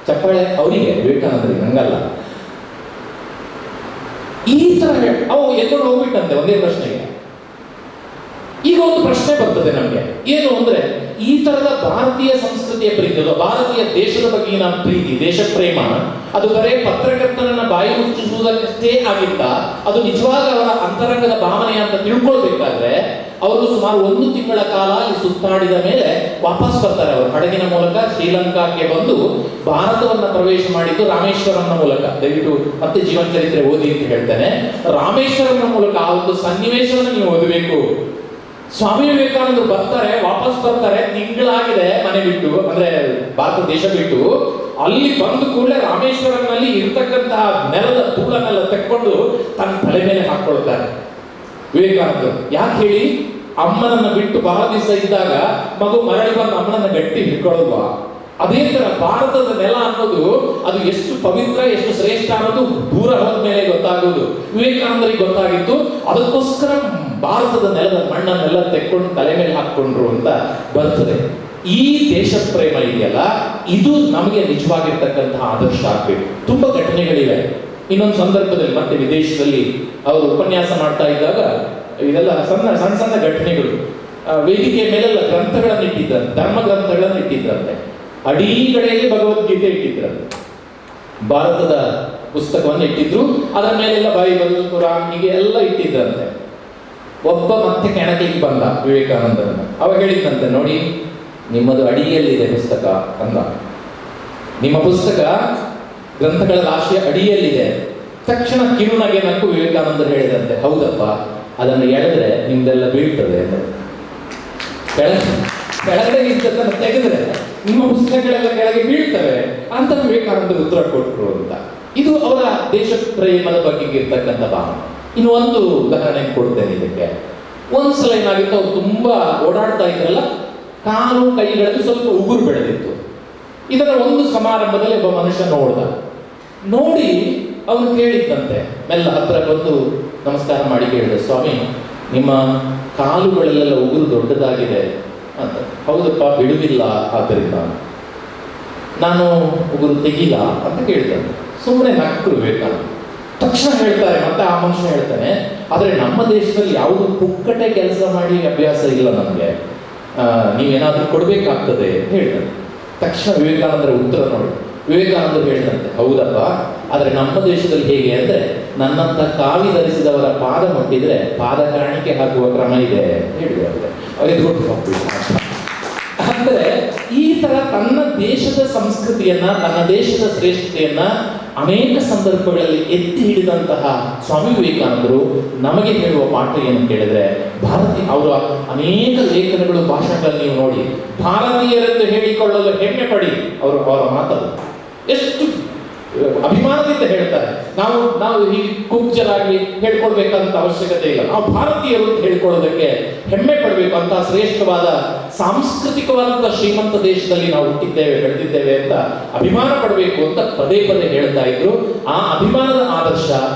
A: ಚಪ್ಪಾಳೆ ಅವರಿಗೆ, ವಿವೇಕಾನಂದರಿಗೆ, ಹಂಗಲ್ಲ. ಈ ತರ ಅವು ಎದ್ದು ಹೋಗ್ಬಿಟ್ಟಂತೆ ಒಂದೇ ಪ್ರಶ್ನೆಗೆ. ಈಗ ಒಂದು ಪ್ರಶ್ನೆ ಬರ್ತದೆ ನಮಗೆ, ಏನು ಅಂದ್ರೆ ಈ ತರದ ಭಾರತೀಯ ಸಂಸ್ಕೃತಿಯ ಪ್ರೀತಿ, ಭಾರತೀಯ ದೇಶದ ಬಗೆಗಿನ ಪ್ರೀತಿ, ದೇಶ ಪ್ರೇಮ, ಅದು ಬರೇ ಪತ್ರಕರ್ತನನ್ನ ಬಾಯಿ ಮುಚ್ಚಿಸುವುದಕ್ಕಷ್ಟೇ ಆಗಿತ್ತ, ಅದು ನಿಜವಾಗ ಅವರ ಅಂತರಂಗದ ಭಾವನೆ ಅಂತ ತಿಳ್ಕೊಳ್ಬೇಕಾದ್ರೆ ಅವರು ಸುಮಾರು 1 ತಿಂಗಳ ಕಾಲ ಅಲ್ಲಿ ಸುತ್ತಾಡಿದ ಮೇಲೆ ವಾಪಸ್ ಬರ್ತಾರೆ. ಅವರು ಹಡಗಿನ ಮೂಲಕ ಶ್ರೀಲಂಕಾಕ್ಕೆ ಬಂದು ಭಾರತವನ್ನ ಪ್ರವೇಶ ಮಾಡಿದ್ದು ರಾಮೇಶ್ವರಂನ ಮೂಲಕ. ದಯವಿಟ್ಟು ಮತ್ತೆ ಜೀವನ ಚರಿತ್ರೆ ಓದಿ ಅಂತ ಹೇಳ್ತೇನೆ. ರಾಮೇಶ್ವರಂನ ಮೂಲಕ ಆ ಒಂದು ಸನ್ನಿವೇಶವನ್ನು ನೀವು ಓದಬೇಕು. ಸ್ವಾಮಿ ವಿವೇಕಾನಂದರು ಬರ್ತಾರೆ, ವಾಪಸ್ ಬರ್ತಾರೆ, ತಿಂಗಳಾಗಿದೆ ಮನೆ ಬಿಟ್ಟು, ಅಂದ್ರೆ ಭಾರತ ದೇಶ ಬಿಟ್ಟು. ಅಲ್ಲಿ ಬಂದು ಕೂಡಲೇ ರಾಮೇಶ್ವರಂನಲ್ಲಿ ಇರ್ತಕ್ಕಂತಹ ನೆಲದ ಧೂಳನ್ನೆಲ್ಲ ತೆಕ್ಕೊಂಡು ತನ್ನ ತಲೆ ಮೇಲೆ ಹಾಕೊಳ್ತಾರೆ ವಿವೇಕಾನಂದರು. ಯಾಕೆ ಹೇಳಿ, ಅಮ್ಮನನ್ನ ಬಿಟ್ಟು ಬಹಳ ದಿವಸ ಇದ್ದಾಗ ಮಗು ಮರಳಿ ಬಂದು ಅಮ್ಮನನ್ನ ಗಟ್ಟಿ ಹಿಡ್ಕೊಳ್ಳಲ್ವಾ, ಅದೇ ತರ ಭಾರತದ ನೆಲ ಅನ್ನೋದು ಅದು ಎಷ್ಟು ಪವಿತ್ರ, ಎಷ್ಟು ಶ್ರೇಷ್ಠ ಅನ್ನೋದು ದೂರ ಹೋದ ಮೇಲೆ ಗೊತ್ತಾಗೋದು. ವಿವೇಕಾನಂದರಿಗೆ ಗೊತ್ತಾಗಿತ್ತು. ಅದಕ್ಕೋಸ್ಕರ ಭಾರತದ ನೆಲದ ಮಣ್ಣನ್ನೆಲ್ಲ ತೆಕ್ಕೊಂಡು ತಲೆ ಮೇಲೆ ಹಾಕೊಂಡ್ರು ಅಂತ ಬರ್ತದೆ. ಈ ದೇಶ ಪ್ರೇಮ ಇದೆಯಲ್ಲ, ಇದು ನಮಗೆ ನಿಜವಾಗಿರ್ತಕ್ಕಂತಹ ಆದರ್ಶ ಆಗ್ಬೇಕು. ತುಂಬಾ ಘಟನೆಗಳಿವೆ. ಇನ್ನೊಂದು ಸಂದರ್ಭದಲ್ಲಿ ಮತ್ತೆ ವಿದೇಶದಲ್ಲಿ ಅವರು ಉಪನ್ಯಾಸ ಮಾಡ್ತಾ ಇದ್ದಾಗ ಇದೆಲ್ಲ ಸಣ್ಣ ಘಟನೆಗಳು. ವೇದಿಕೆಯ ಮೇಲೆಲ್ಲ ಗ್ರಂಥಗಳನ್ನು ಇಟ್ಟಿದ್ದಂತೆ, ಧರ್ಮ ಗ್ರಂಥಗಳನ್ನು ಇಟ್ಟಿದ್ರಂತೆ. ಅಡಿಗಡೆಯಲ್ಲಿ ಭಗವದ್ಗೀತೆ ಇಟ್ಟಿದ್ರಂತೆ, ಭಾರತದ ಪುಸ್ತಕವನ್ನು ಇಟ್ಟಿದ್ರು. ಅದರ ಮೇಲೆಲ್ಲ ಬೈಬಲ್, ಕುರಾನ್ ಹೀಗೆ ಎಲ್ಲ ಇಟ್ಟಿದ್ರಂತೆ. ಒಬ್ಬ ಮತ್ತೆ ಕೆಣಕಲಿಕ್ಕೆ ಬಂದ ವಿವೇಕಾನಂದರನ್ನ. ಅವಾಗ ಹೇಳಿದ್ದಂತೆ, ನೋಡಿ ನಿಮ್ಮದು ಅಡಿಯಲ್ಲಿದೆ ಪುಸ್ತಕ ಅಂದ. ನಿಮ್ಮ ಪುಸ್ತಕ ಗ್ರಂಥಗಳ ರಾಶಿಯ ಅಡಿಯಲ್ಲಿದೆ. ತಕ್ಷಣ ಕಿರುನಗೆ ನಕ್ಕು ವಿವೇಕಾನಂದರು ಹೇಳಿದಂತೆ, ಹೌದಪ್ಪ ಅದನ್ನು ಎಳೆದ್ರೆ ನಿಮ್ದೆಲ್ಲ ಬೀಳ್ತದೆ. ಕೆಳಗಡೆ ಇದ್ದದನ್ನು ತೆಗೆದ್ರೆ ನಿಮ್ಮ ಪುಸ್ತಕಗಳೆಲ್ಲ ಕೆಳಗೆ ಬೀಳ್ತವೆ ಅಂತ ವಿವೇಕಾನಂದರು ಉತ್ತರ ಕೊಟ್ಟರು ಅಂತ. ಇದು ಅವರ ದೇಶ ಪ್ರೇಮದ ಬಗ್ಗೆ ಇರ್ತಕ್ಕಂಥ ಭಾವನೆ. ಇನ್ನು ಒಂದು ಉದಾಹರಣೆ ಕೊಡ್ತೇನೆ ಇದಕ್ಕೆ. ಒಂದ್ಸಲ ಏನಾಗಿತ್ತು, ಅವ್ರು ತುಂಬಾ ಓಡಾಡ್ತಾ ಇದ್ರಲ್ಲ, ಕಾಲು ಕೈಗಳಲ್ಲಿ ಸ್ವಲ್ಪ ಉಗುರು ಬೆಳೆದಿತ್ತು. ಇದರ ಒಂದು ಸಮಾರಂಭದಲ್ಲಿ ಒಬ್ಬ ಮನುಷ್ಯ ನೋಡಿ ಅವನು ಕೇಳಿದ್ದಂತೆ, ಮೆಲ್ಲ ಹತ್ರ ಬಂದು ನಮಸ್ಕಾರ ಮಾಡಿ ಕೇಳಿದ, ಸ್ವಾಮಿ ನಿಮ್ಮ ಕಾಲುಗಳಲ್ಲೆಲ್ಲ ಉಗುರು ದೊಡ್ಡದಾಗಿದೆ ಅಂತ. ಹೌದಪ್ಪ, ಬಿಡುವಿಲ್ಲ, ಆದ್ದರಿಂದ ನಾನು ಉಗುರು ತೆಗಿಲ್ಲ ಅಂತ ಕೇಳಿದಂತೆ. ಸುಮ್ಮನೆ ನಕ್ಕರು ವಿವೇಕಾನಂದ. ತಕ್ಷಣ ಹೇಳ್ತಾರೆ, ಮತ್ತೆ ಆ ಮನುಷ್ಯ ಹೇಳ್ತಾನೆ, ಆದರೆ ನಮ್ಮ ದೇಶದಲ್ಲಿ ಯಾವುದು ಪುಕ್ಕಟೆ ಕೆಲಸ ಮಾಡಿ ಅಭ್ಯಾಸ ಇಲ್ಲ ನಮಗೆ, ನೀವೇನಾದ್ರೂ ಕೊಡ್ಬೇಕಾಗ್ತದೆ ಹೇಳ್ತಾನೆ. ತಕ್ಷಣ ವಿವೇಕಾನಂದರ ಉತ್ತರ ನೋಡಿ. ವಿವೇಕಾನಂದರು ಹೇಳಿದಂತೆ, ಹೌದಪ್ಪ, ಆದರೆ ನಮ್ಮ ದೇಶದಲ್ಲಿ ಹೇಗೆ ಅಂದ್ರೆ ನನ್ನಂತ ಕಾವಿ ಧರಿಸಿದವರ ಪಾದ ಮುಟ್ಟಿದ್ರೆ ಪಾದ ಕಾಣಿಕೆ ಹಾಕುವ ಕ್ರಮ ಇದೆ ಹೇಳಿದ್ದಾರೆ. ಅಂದ್ರೆ ಈ ತರ ತನ್ನ ದೇಶದ ಸಂಸ್ಕೃತಿಯನ್ನ, ತನ್ನ ದೇಶದ ಶ್ರೇಷ್ಠತೆಯನ್ನ ಅನೇಕ ಸಂದರ್ಭಗಳಲ್ಲಿ ಎತ್ತಿ ಹಿಡಿದಂತಹ ಸ್ವಾಮಿ ವಿವೇಕಾನಂದರು ನಮಗೆ ಹೇಳುವ ಪಾಠ ಏನು ಕೇಳಿದ್ರೆ, ಅವರ ಅನೇಕ ಲೇಖನಗಳು, ಭಾಷಣಗಳನ್ನು ನೀವು ನೋಡಿ, ಭಾರತೀಯರೆಂದು ಹೇಳಿಕೊಳ್ಳಲು ಹೆಮ್ಮೆ ಪಡಿ. ಅವರ ಮಾತನ್ನು ಎಷ್ಟು ಅಭಿಮಾನದಿಂದ ಹೇಳ್ತಾರೆ. ನಾವು ಹೀಗೆ ಕುಬ್ಜರಾಗಿ ಹೇಳ್ಕೊಳ್ಬೇಕಂತ ಅವಶ್ಯಕತೆ ಇಲ್ಲ. ನಾವು ಭಾರತೀಯರು ಅಂತ ಹೇಳ್ಕೊಳ್ಳೋದಕ್ಕೆ ಹೆಮ್ಮೆ ಪಡಬೇಕು. ಅಂತ ಶ್ರೇಷ್ಠವಾದ ಸಾಂಸ್ಕೃತಿಕವಾದಂತಹ ಶ್ರೀಮಂತ ದೇಶದಲ್ಲಿ ನಾವು ಹುಟ್ಟಿದ್ದೇವೆ, ಬೆಳೆದಿದ್ದೇವೆ ಅಂತ ಅಭಿಮಾನ ಪಡಬೇಕು ಅಂತ ಪದೇ ಪದೇ ಹೇಳ್ತಾ ಇದ್ರು. ಆ ಅಭಿಮಾನದ ಆದರ್ಶ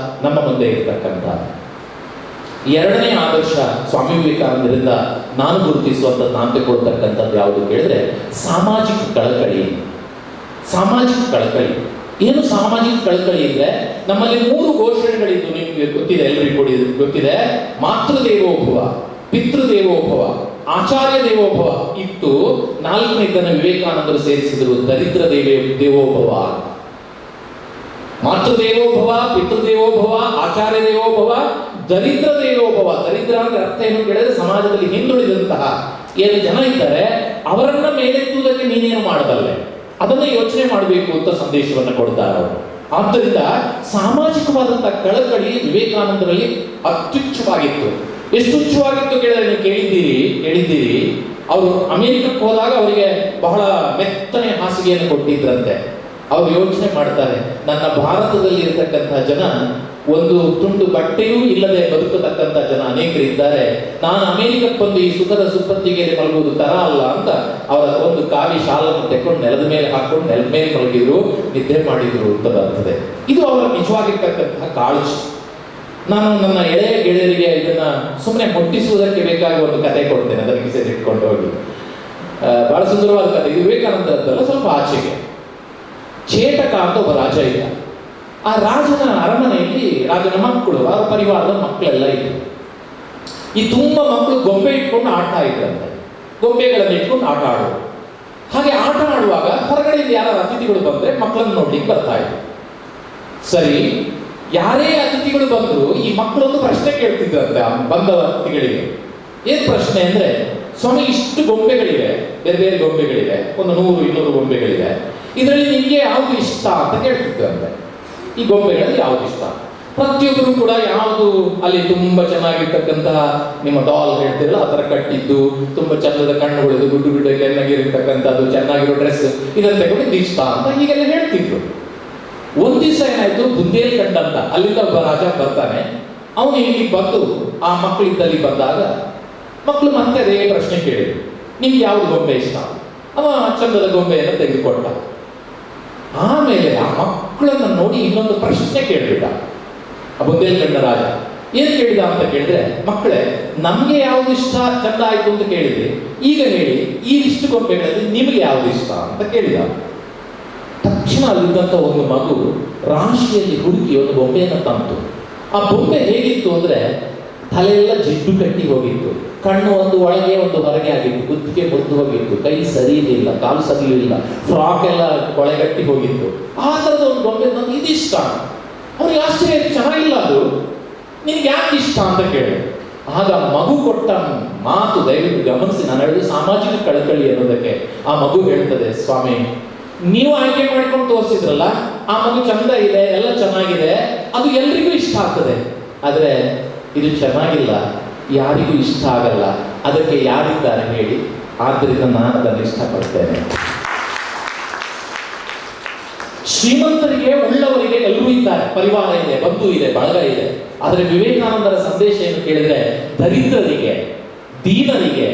A: ನಮ್ಮ ಮುಂದೆ ಇರ್ತಕ್ಕಂಥ ಎರಡನೇ ಆದರ್ಶ ಸ್ವಾಮಿ ವಿವೇಕಾನಂದರಿಂದ ನಾನು ಗುರುತಿಸುವಂಥದ್ದು, ನಾನು ತೆಗೊಳ್ತಕ್ಕಂಥದ್ದು ಯಾವುದು ಕೇಳಿದ್ರೆ ಸಾಮಾಜಿಕ ಕಳಕಳಿ. ಸಾಮಾಜಿಕ ಕಳಕಳಿ ಏನು? ಸಾಮಾಜಿಕ ಕಳಕಳಿ ಅಂದ್ರೆ ನಮ್ಮಲ್ಲಿ 3 ಘೋಷಣೆಗಳಿದ್ದು ನಿಮಗೆ ಗೊತ್ತಿದೆ, ಎಲ್ಲರಿಗೂ ಗೊತ್ತಿದೆ. ಮಾತೃದೇವೋಭವ, ಪಿತೃದೇವೋಭವ, ಆಚಾರ್ಯ ದೇವೋಭವ ಇತ್ತು. 4ನೇದನ್ನು ವಿವೇಕಾನಂದರು ಸೇರಿಸಿದರು, ದರಿದ್ರ ದೇವೋಭವ. ಮಾತೃದೇವೋಭವ, ಪಿತೃದೇವೋಭವ, ಆಚಾರ್ಯ ದೇವೋಭವ, ದರಿದ್ರ ದೇವೋಭವ. ದರಿದ್ರ ಅಂದ್ರೆ ಅರ್ಥ ಏನು ಕೇಳಿದ್ರೆ ಸಮಾಜದಲ್ಲಿ ಹಿಂದುಳಿದಂತಹ ಏನು ಜನ ಇದ್ದಾರೆ ಅವರನ್ನ ಮೇಲೆತ್ತುವುದಕ್ಕೆ ನೀನೇನು ಮಾಡಬಲ್ಲೆ, ಅದನ್ನ ಯೋಚನೆ ಮಾಡಬೇಕು ಅಂತ ಸಂದೇಶವನ್ನು ಕೊಡ್ತಾರೆ ಅವರು. ಆದ್ದರಿಂದ ಸಾಮಾಜಿಕವಾದಂತಹ ಕಳಕಳಿ ವಿವೇಕಾನಂದರಲ್ಲಿ ಅತ್ಯುಚ್ಚವಾಗಿತ್ತು. ಎಷ್ಟು ಉಚ್ಚವಾಗಿತ್ತು ಕೇಳಿದ್ರೆ ನೀವು ಕೇಳಿದ್ದೀರಿ. ಅವರು ಅಮೆರಿಕಕ್ಕೆ ಹೋದಾಗ ಅವರಿಗೆ ಬಹಳ ಮೆತ್ತನೆ ಹಾಸಿಗೆಯನ್ನು ಕೊಟ್ಟಿದ್ರಂತೆ. ಅವರು ಯೋಚನೆ ಮಾಡ್ತಾರೆ, ನನ್ನ ಭಾರತದಲ್ಲಿ ಇರತಕ್ಕಂತಹ ಜನ ಒಂದು ತುಂಡು ಬಟ್ಟೆಯೂ ಇಲ್ಲದೆ ಬದುಕತಕ್ಕಂಥ ಜನ ಅನೇಕರಿದ್ದಾರೆ. ನಾನು ಅಮೆರಿಕಕ್ಕೆ ಬಂದು ಈ ಸುಖದ ಸುಪ್ಪತ್ತಿಗೆಯಲ್ಲಿ ಮಲಗುವುದು ತರ ಅಲ್ಲ ಅಂತ ಅವರ ಒಂದು ಕಾವಿ ಶಾಲನ್ನು ತೆಕ್ಕೊಂಡು ನೆಲದ ಮೇಲೆ ಹಾಕೊಂಡು ನೆಲದ ಮೇಲೆ ಮಲಗಿದ್ರು, ನಿದ್ದೆ ಮಾಡಿದ್ರು ಅಂತ ಬರ್ತದೆ. ಇದು ಅವರ ನಿಜವಾಗಿರ್ತಕ್ಕಂತಹ ಕಾಳಜಿ. ನಾನು ನನ್ನ ಎಳೆಯ ಗೆಳೆಯರಿಗೆ ಇದನ್ನ ಸುಮ್ಮನೆ ಮುಟ್ಟಿಸುವುದಕ್ಕೆ ಬೇಕಾಗಿ ಒಂದು ಕತೆ ಕೊಡ್ತೇನೆ, ಅದರ ಕಿಸೆ ಇಟ್ಕೊಂಡು ಹೋಗಿ. ಬಹಳ ಸುಂದರವಾದ ಕತೆ ಇದು. ವಿವೇಕಾನಂದರದ್ದಲ್ಲ, ಸ್ವಲ್ಪ ಆಚೆಗೆ. ಚೇಟಕ ಅಂತ ಒಬ್ಬ ರಾಜ ಇದ್ದ. ಆ ರಾಜನ ಅರಮನೆಯಲ್ಲಿ ರಾಜನ ಮಕ್ಕಳು, ಅವರ ಪರಿವಾರದ ಮಕ್ಕಳೆಲ್ಲ ಇದ್ರು. ಈ ತುಂಬಾ ಮಕ್ಕಳು ಗೊಂಬೆ ಇಟ್ಕೊಂಡು ಆಡ್ತಾ ಇದ್ರಂತೆ. ಗೊಂಬೆಗಳನ್ನು ಇಟ್ಕೊಂಡು ಆಟ ಆಡೋದು. ಹಾಗೆ ಆಟ ಆಡುವಾಗ ಹೊರಗಡೆಯಿಂದ ಯಾರು ಅತಿಥಿಗಳು ಬಂದ್ರೆ ಮಕ್ಕಳನ್ನು ನೋಡ್ಲಿಕ್ಕೆ ಬರ್ತಾ ಇದ್ರು. ಸರಿ, ಯಾರೇ ಅತಿಥಿಗಳು ಬಂದ್ರು ಈ ಮಕ್ಕಳೊಂದು ಪ್ರಶ್ನೆ ಕೇಳ್ತಿದ್ರಂತೆ ಬಂದ ಅತಿಥಿಗಳಿಗೆ. ಏನ್ ಪ್ರಶ್ನೆ ಅಂದ್ರೆ, ಸ್ವಾಮಿ ಇಷ್ಟು ಗೊಂಬೆಗಳಿವೆ, ಬೇರೆ ಬೇರೆ ಗೊಂಬೆಗಳಿವೆ, ಒಂದು 100-200 ಗೊಂಬೆಗಳಿವೆ, ಇದರಲ್ಲಿ ನಿಮಗೆ ಯಾವುದು ಇಷ್ಟ ಅಂತ ಕೇಳ್ತಿದ್ರಂತೆ. ಈ ಗೊಂಬೆಗಳಲ್ಲಿ ಯಾವ್ದು ಇಷ್ಟ? ಪ್ರತಿಯೊಬ್ಬರು ಕೂಡ ಯಾವುದು ಅಲ್ಲಿ ತುಂಬಾ ಚೆನ್ನಾಗಿರ್ತಕ್ಕಂತಹ ನಿಮ್ಮ ಡಾಲ್ ಹೇಳ್ತಿರಲ್ಲ ಆ ಥರ ಕಟ್ಟಿದ್ದು, ತುಂಬಾ ಚಂದದ ಕಣ್ಣುಗಳು, ಗುಡ್ಡು ಗುಡ್ಡ ಚೆನ್ನಾಗಿರ್ತಕ್ಕಂಥದ್ದು, ಚೆನ್ನಾಗಿರೋ ಡ್ರೆಸ್, ಇದನ್ನ ತಗೊಂಡು ಇಷ್ಟ ಅಂತ ಹೀಗೆಲ್ಲ ಹೇಳ್ತಿದ್ರು. ಒಂದ್ ದಿವಸ ಏನಾಯ್ತು, ಬುಂದೇಲ್ಖಂಡ್ ಅಂತ ಅಲ್ಲಿಂದ ಒಬ್ಬ ರಾಜ ಬರ್ತಾನೆ. ಅವನು ಇಲ್ಲಿ ಬಂದು ಆ ಮಕ್ಕಳಿದ್ದಲ್ಲಿ ಬಂದಾಗ ಮಕ್ಕಳು ಮತ್ತೆ ಅದೇ ಪ್ರಶ್ನೆ ಕೇಳಿದ್ರು, ನಿಮ್ಗೆ ಯಾವ್ದು ಗೊಂಬೆ ಇಷ್ಟ? ಅವ ಚಂದದ ಗೊಂಬೆಯನ್ನು ತೆಗೆದುಕೊಟ್ಟ. ಆಮೇಲೆ ಆ ಮಕ್ಕಳನ್ನ ನೋಡಿ ಇನ್ನೊಂದು ಪ್ರಶ್ನೆ ಕೇಳಿಬಿಟ್ಟ ಆ ಬುಂದೇಲ್ಖಂಡ ರಾಜ. ಏನ್ ಕೇಳಿದ ಅಂತ ಕೇಳಿದ್ರೆ, ಮಕ್ಕಳೇ ನಮ್ಗೆ ಯಾವ್ದು ಇಷ್ಟ ಚಂದ ಆಯ್ತು ಅಂತ ಕೇಳಿದ್ರಿ, ಈಗ ಹೇಳಿ ಈ ಇಷ್ಟು ಗೊಂಬೆಗಳಲ್ಲಿ ನಿಮ್ಗೆ ಯಾವ್ದು ಇಷ್ಟ ಅಂತ ಕೇಳಿದ. ತಕ್ಷಣ ಅಲ್ಲಿದ್ದಂತ ಒಂದು ಮಗು ರಾಶಿಯಲ್ಲಿ ಹುಡುಕಿ ಒಂದು ಬೊಂಬೆಯನ್ನು ತಂತು. ಆ ಬೊಂಬೆ ಹೇಗಿತ್ತು ಅಂದ್ರೆ ತಲೆಯೆಲ್ಲ ಜಿಡ್ಡು ಕಟ್ಟಿ ಹೋಗಿತ್ತು, ಕಣ್ಣು ಒಂದು ಒಳಗೆ ಒಂದು ಹೊರಗೆ ಆಗಿತ್ತು, ಕುತ್ತಿಗೆ ಮುರಿದು ಹೋಗಿತ್ತು, ಕೈ ಸರಿ ಇರಲಿಲ್ಲ, ಕಾಲು ಸರಿ ಇರಲಿಲ್ಲ, ಫ್ರಾಕ್ ಎಲ್ಲ ಕೊಳೆಗಟ್ಟಿ ಹೋಗಿತ್ತು. ಆ ಥರದ ಒಂದು ಬೊಂಬೆ ನನಗೆ ಇದಿಷ್ಟ. ಅವ್ರಿಗೆ ಆಶ್ಚರ್ಯ, ಚೆನ್ನಾಗಿಲ್ಲ ಅದು, ನಿನಗೆ ಯಾಕೆ ಇಷ್ಟ ಅಂತ ಕೇಳಿ. ಆಗ ಮಗು ಕೊಟ್ಟ ಮಾತು ದಯವಿಟ್ಟು ಗಮನಿಸಿ, ನಾನು ಹೇಳಿದ ಸಾಮಾಜಿಕ ಕಳಕಳಿ ಅನ್ನೋದಕ್ಕೆ. ಆ ಮಗು ಹೇಳ್ತದೆ, ಸ್ವಾಮಿ ನೀವು ಆಯ್ಕೆ ಮಾಡ್ಕೊಂಡು ತೋರಿಸಿದ್ರಲ್ಲ, ಆ ಮಗು ಚಂದ ಇದೆ, ಎಲ್ಲ ಚೆನ್ನಾಗಿದೆ, ಅದು ಎಲ್ರಿಗೂ ಇಷ್ಟ ಆಗ್ತದೆ. ಆದ್ರೆ ಇದು ಚೆನ್ನಾಗಿಲ್ಲ, ಯಾರಿಗೂ ಇಷ್ಟ ಆಗಲ್ಲ, ಅದಕ್ಕೆ ಯಾರಿದ್ದಾರೆ ಹೇಳಿ, ಆದ್ದರಿಂದ ನಾನು ಅದನ್ನು ಇಷ್ಟಪಡ್ತೇನೆ. ಶ್ರೀಮಂತರಿಗೆ, ಉಳ್ಳವರಿಗೆ ಎಲ್ಲರೂ ಇದ್ದಾರೆ, ಪರಿವಾರ ಇದೆ, ಬಂಧು ಇದೆ, ಬಳಗ ಇದೆ. ಆದರೆ ವಿವೇಕಾನಂದರ ಸಂದೇಶ ಏನು ಕೇಳಿದ್ರೆ, ದರಿದ್ರರಿಗೆ, ದೀನರಿಗೆ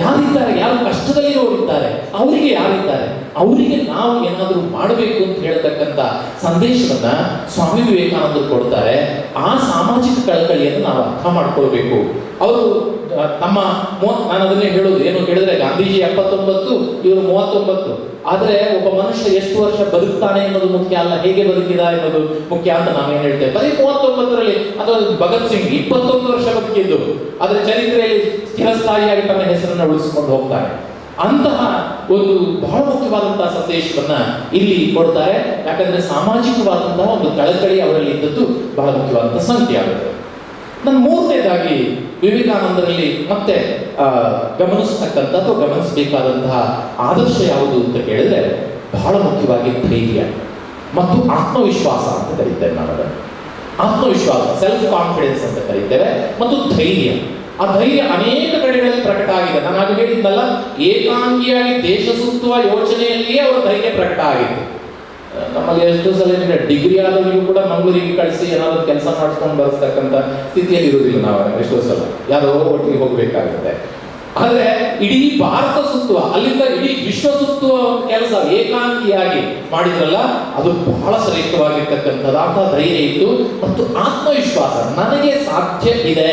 A: ಯಾರಿದ್ದಾರೆ, ಯಾರು ಕಷ್ಟದಲ್ಲಿರೋರಿದ್ದಾರೆ, ಅವರಿಗೆ ಯಾರಿದ್ದಾರೆ, ಅವರಿಗೆ ನಾವು ಏನಾದರೂ ಮಾಡಬೇಕು ಅಂತ ಹೇಳ್ತಕ್ಕಂಥ ಸಂದೇಶವನ್ನ ಸ್ವಾಮಿ ವಿವೇಕಾನಂದರು ಕೊಡ್ತಾರೆ. ಆ ಸಾಮಾಜಿಕ ಕಳಕಳಿಯನ್ನು ನಾವು ಅರ್ಥ ಮಾಡ್ಕೊಳ್ಬೇಕು. ಅವರು ನಮ್ಮ ನಾನು ಅದನ್ನೇ ಹೇಳೋದು, ಏನು ಕೇಳಿದ್ರೆ ಗಾಂಧೀಜಿ 79, ಇವರು 39. ಆದರೆ ಒಬ್ಬ ಮನುಷ್ಯ ಎಷ್ಟು ವರ್ಷ ಬದುಕ್ತಾನೆ ಅನ್ನೋದು ಮುಖ್ಯ ಅಲ್ಲ, ಹೇಗೆ ಬದುಕಿದ ಅನ್ನೋದು ಮುಖ್ಯ ಅಂತ ನಾವೇನು ಹೇಳ್ತೇವೆ. ಬರೀ 39ರಲ್ಲಿ ಅಥವಾ ಭಗತ್ ಸಿಂಗ್ 21 ವರ್ಷ ಬದುಕಿದ್ದು, ಆದರೆ ಚರಿತ್ರೆಯಲ್ಲಿ ಚಿರಸ್ಥಾಯಿಯಾಗಿ ತನ್ನ ಹೆಸರನ್ನು ಉಳಿಸಿಕೊಂಡು ಹೋಗ್ತಾನೆ. ಅಂತಹ ಒಂದು ಬಹಳ ಮುಖ್ಯವಾದಂತಹ ಸಂದೇಶವನ್ನ ಇಲ್ಲಿ ಕೊಡ್ತಾರೆ. ಯಾಕಂದ್ರೆ ಸಾಮಾಜಿಕವಾದಂತಹ ಒಂದು ಕಳಕಳಿ ಅವರಲ್ಲಿ ಇದ್ದದ್ದು ಬಹಳ ಮುಖ್ಯವಾದಂತಹ ಸಂಖ್ಯೆ ಆಗುತ್ತೆ. ನನ್ನ 3ನೇದಾಗಿ ವಿವೇಕಾನಂದರಲ್ಲಿ ಮತ್ತೆ ಗಮನಿಸ್ತಕ್ಕಂಥ ಅಥವಾ ಗಮನಿಸಬೇಕಾದಂತಹ ಆದರ್ಶ ಯಾವುದು ಅಂತ ಕೇಳಿದ್ರೆ, ಬಹಳ ಮುಖ್ಯವಾಗಿ ಧೈರ್ಯ ಮತ್ತು ಆತ್ಮವಿಶ್ವಾಸ ಅಂತ ಕರೀತೇವೆ ನಾವು ಅದನ್ನು. ಆತ್ಮವಿಶ್ವಾಸ, ಸೆಲ್ಫ್ ಕಾನ್ಫಿಡೆನ್ಸ್ ಅಂತ ಕರೀತೇವೆ, ಮತ್ತು ಧೈರ್ಯ. ಆ ಧೈರ್ಯ ಅನೇಕ ಕಡೆಗಳಲ್ಲಿ ಪ್ರಕಟ ಆಗಿದೆ. ನಾನು ಆಗ ಹೇಳಿದ್ನಲ್ಲ, ಏಕಾಂಗಿಯಾಗಿ ದೇಶ ಸುತ್ತುವ ಯೋಚನೆಯಲ್ಲಿಯೇ ಅವರ ಧೈರ್ಯ ಪ್ರಕಟ ಆಗಿತ್ತು. ನಮ್ಮಲ್ಲಿ ಎಷ್ಟೋ ಸಲ ಡಿಗ್ರಿ ಆದವರಿಗೂ ಕೂಡ ಮಂಗಳೂರಿಗೆ ಕಳಿಸಿ ಏನಾದರೂ ಕೆಲಸ ಮಾಡಿಸ್ಕೊಂಡು ಬರ್ತಕ್ಕಂಥ ಸ್ಥಿತಿಯಲ್ಲಿ ಇರುವುದಿಲ್ಲ ನಾವು. ಎಷ್ಟೋ ಸಲ ಯಾರೋ ಒಟ್ಟಿಗೆ ಹೋಗಬೇಕಾಗುತ್ತೆ. ಆದ್ರೆ ಇಡೀ ಭಾರತ ಸುತ್ತುವ, ಅಲ್ಲಿಂದ ಇಡೀ ವಿಶ್ವ ಸುತ್ತುವ ಒಂದು ಕೆಲಸ ಏಕಾಂಗಿಯಾಗಿ ಮಾಡಿದ್ರಲ್ಲ, ಅದು ಬಹಳ ಶ್ರೇಷ್ಠವಾಗಿರ್ತಕ್ಕಂಥದ್ದು. ಧೈರ್ಯ ಇತ್ತು ಮತ್ತು ಆತ್ಮವಿಶ್ವಾಸ. ನನಗೆ ಸಾಧ್ಯ ಇದೆ,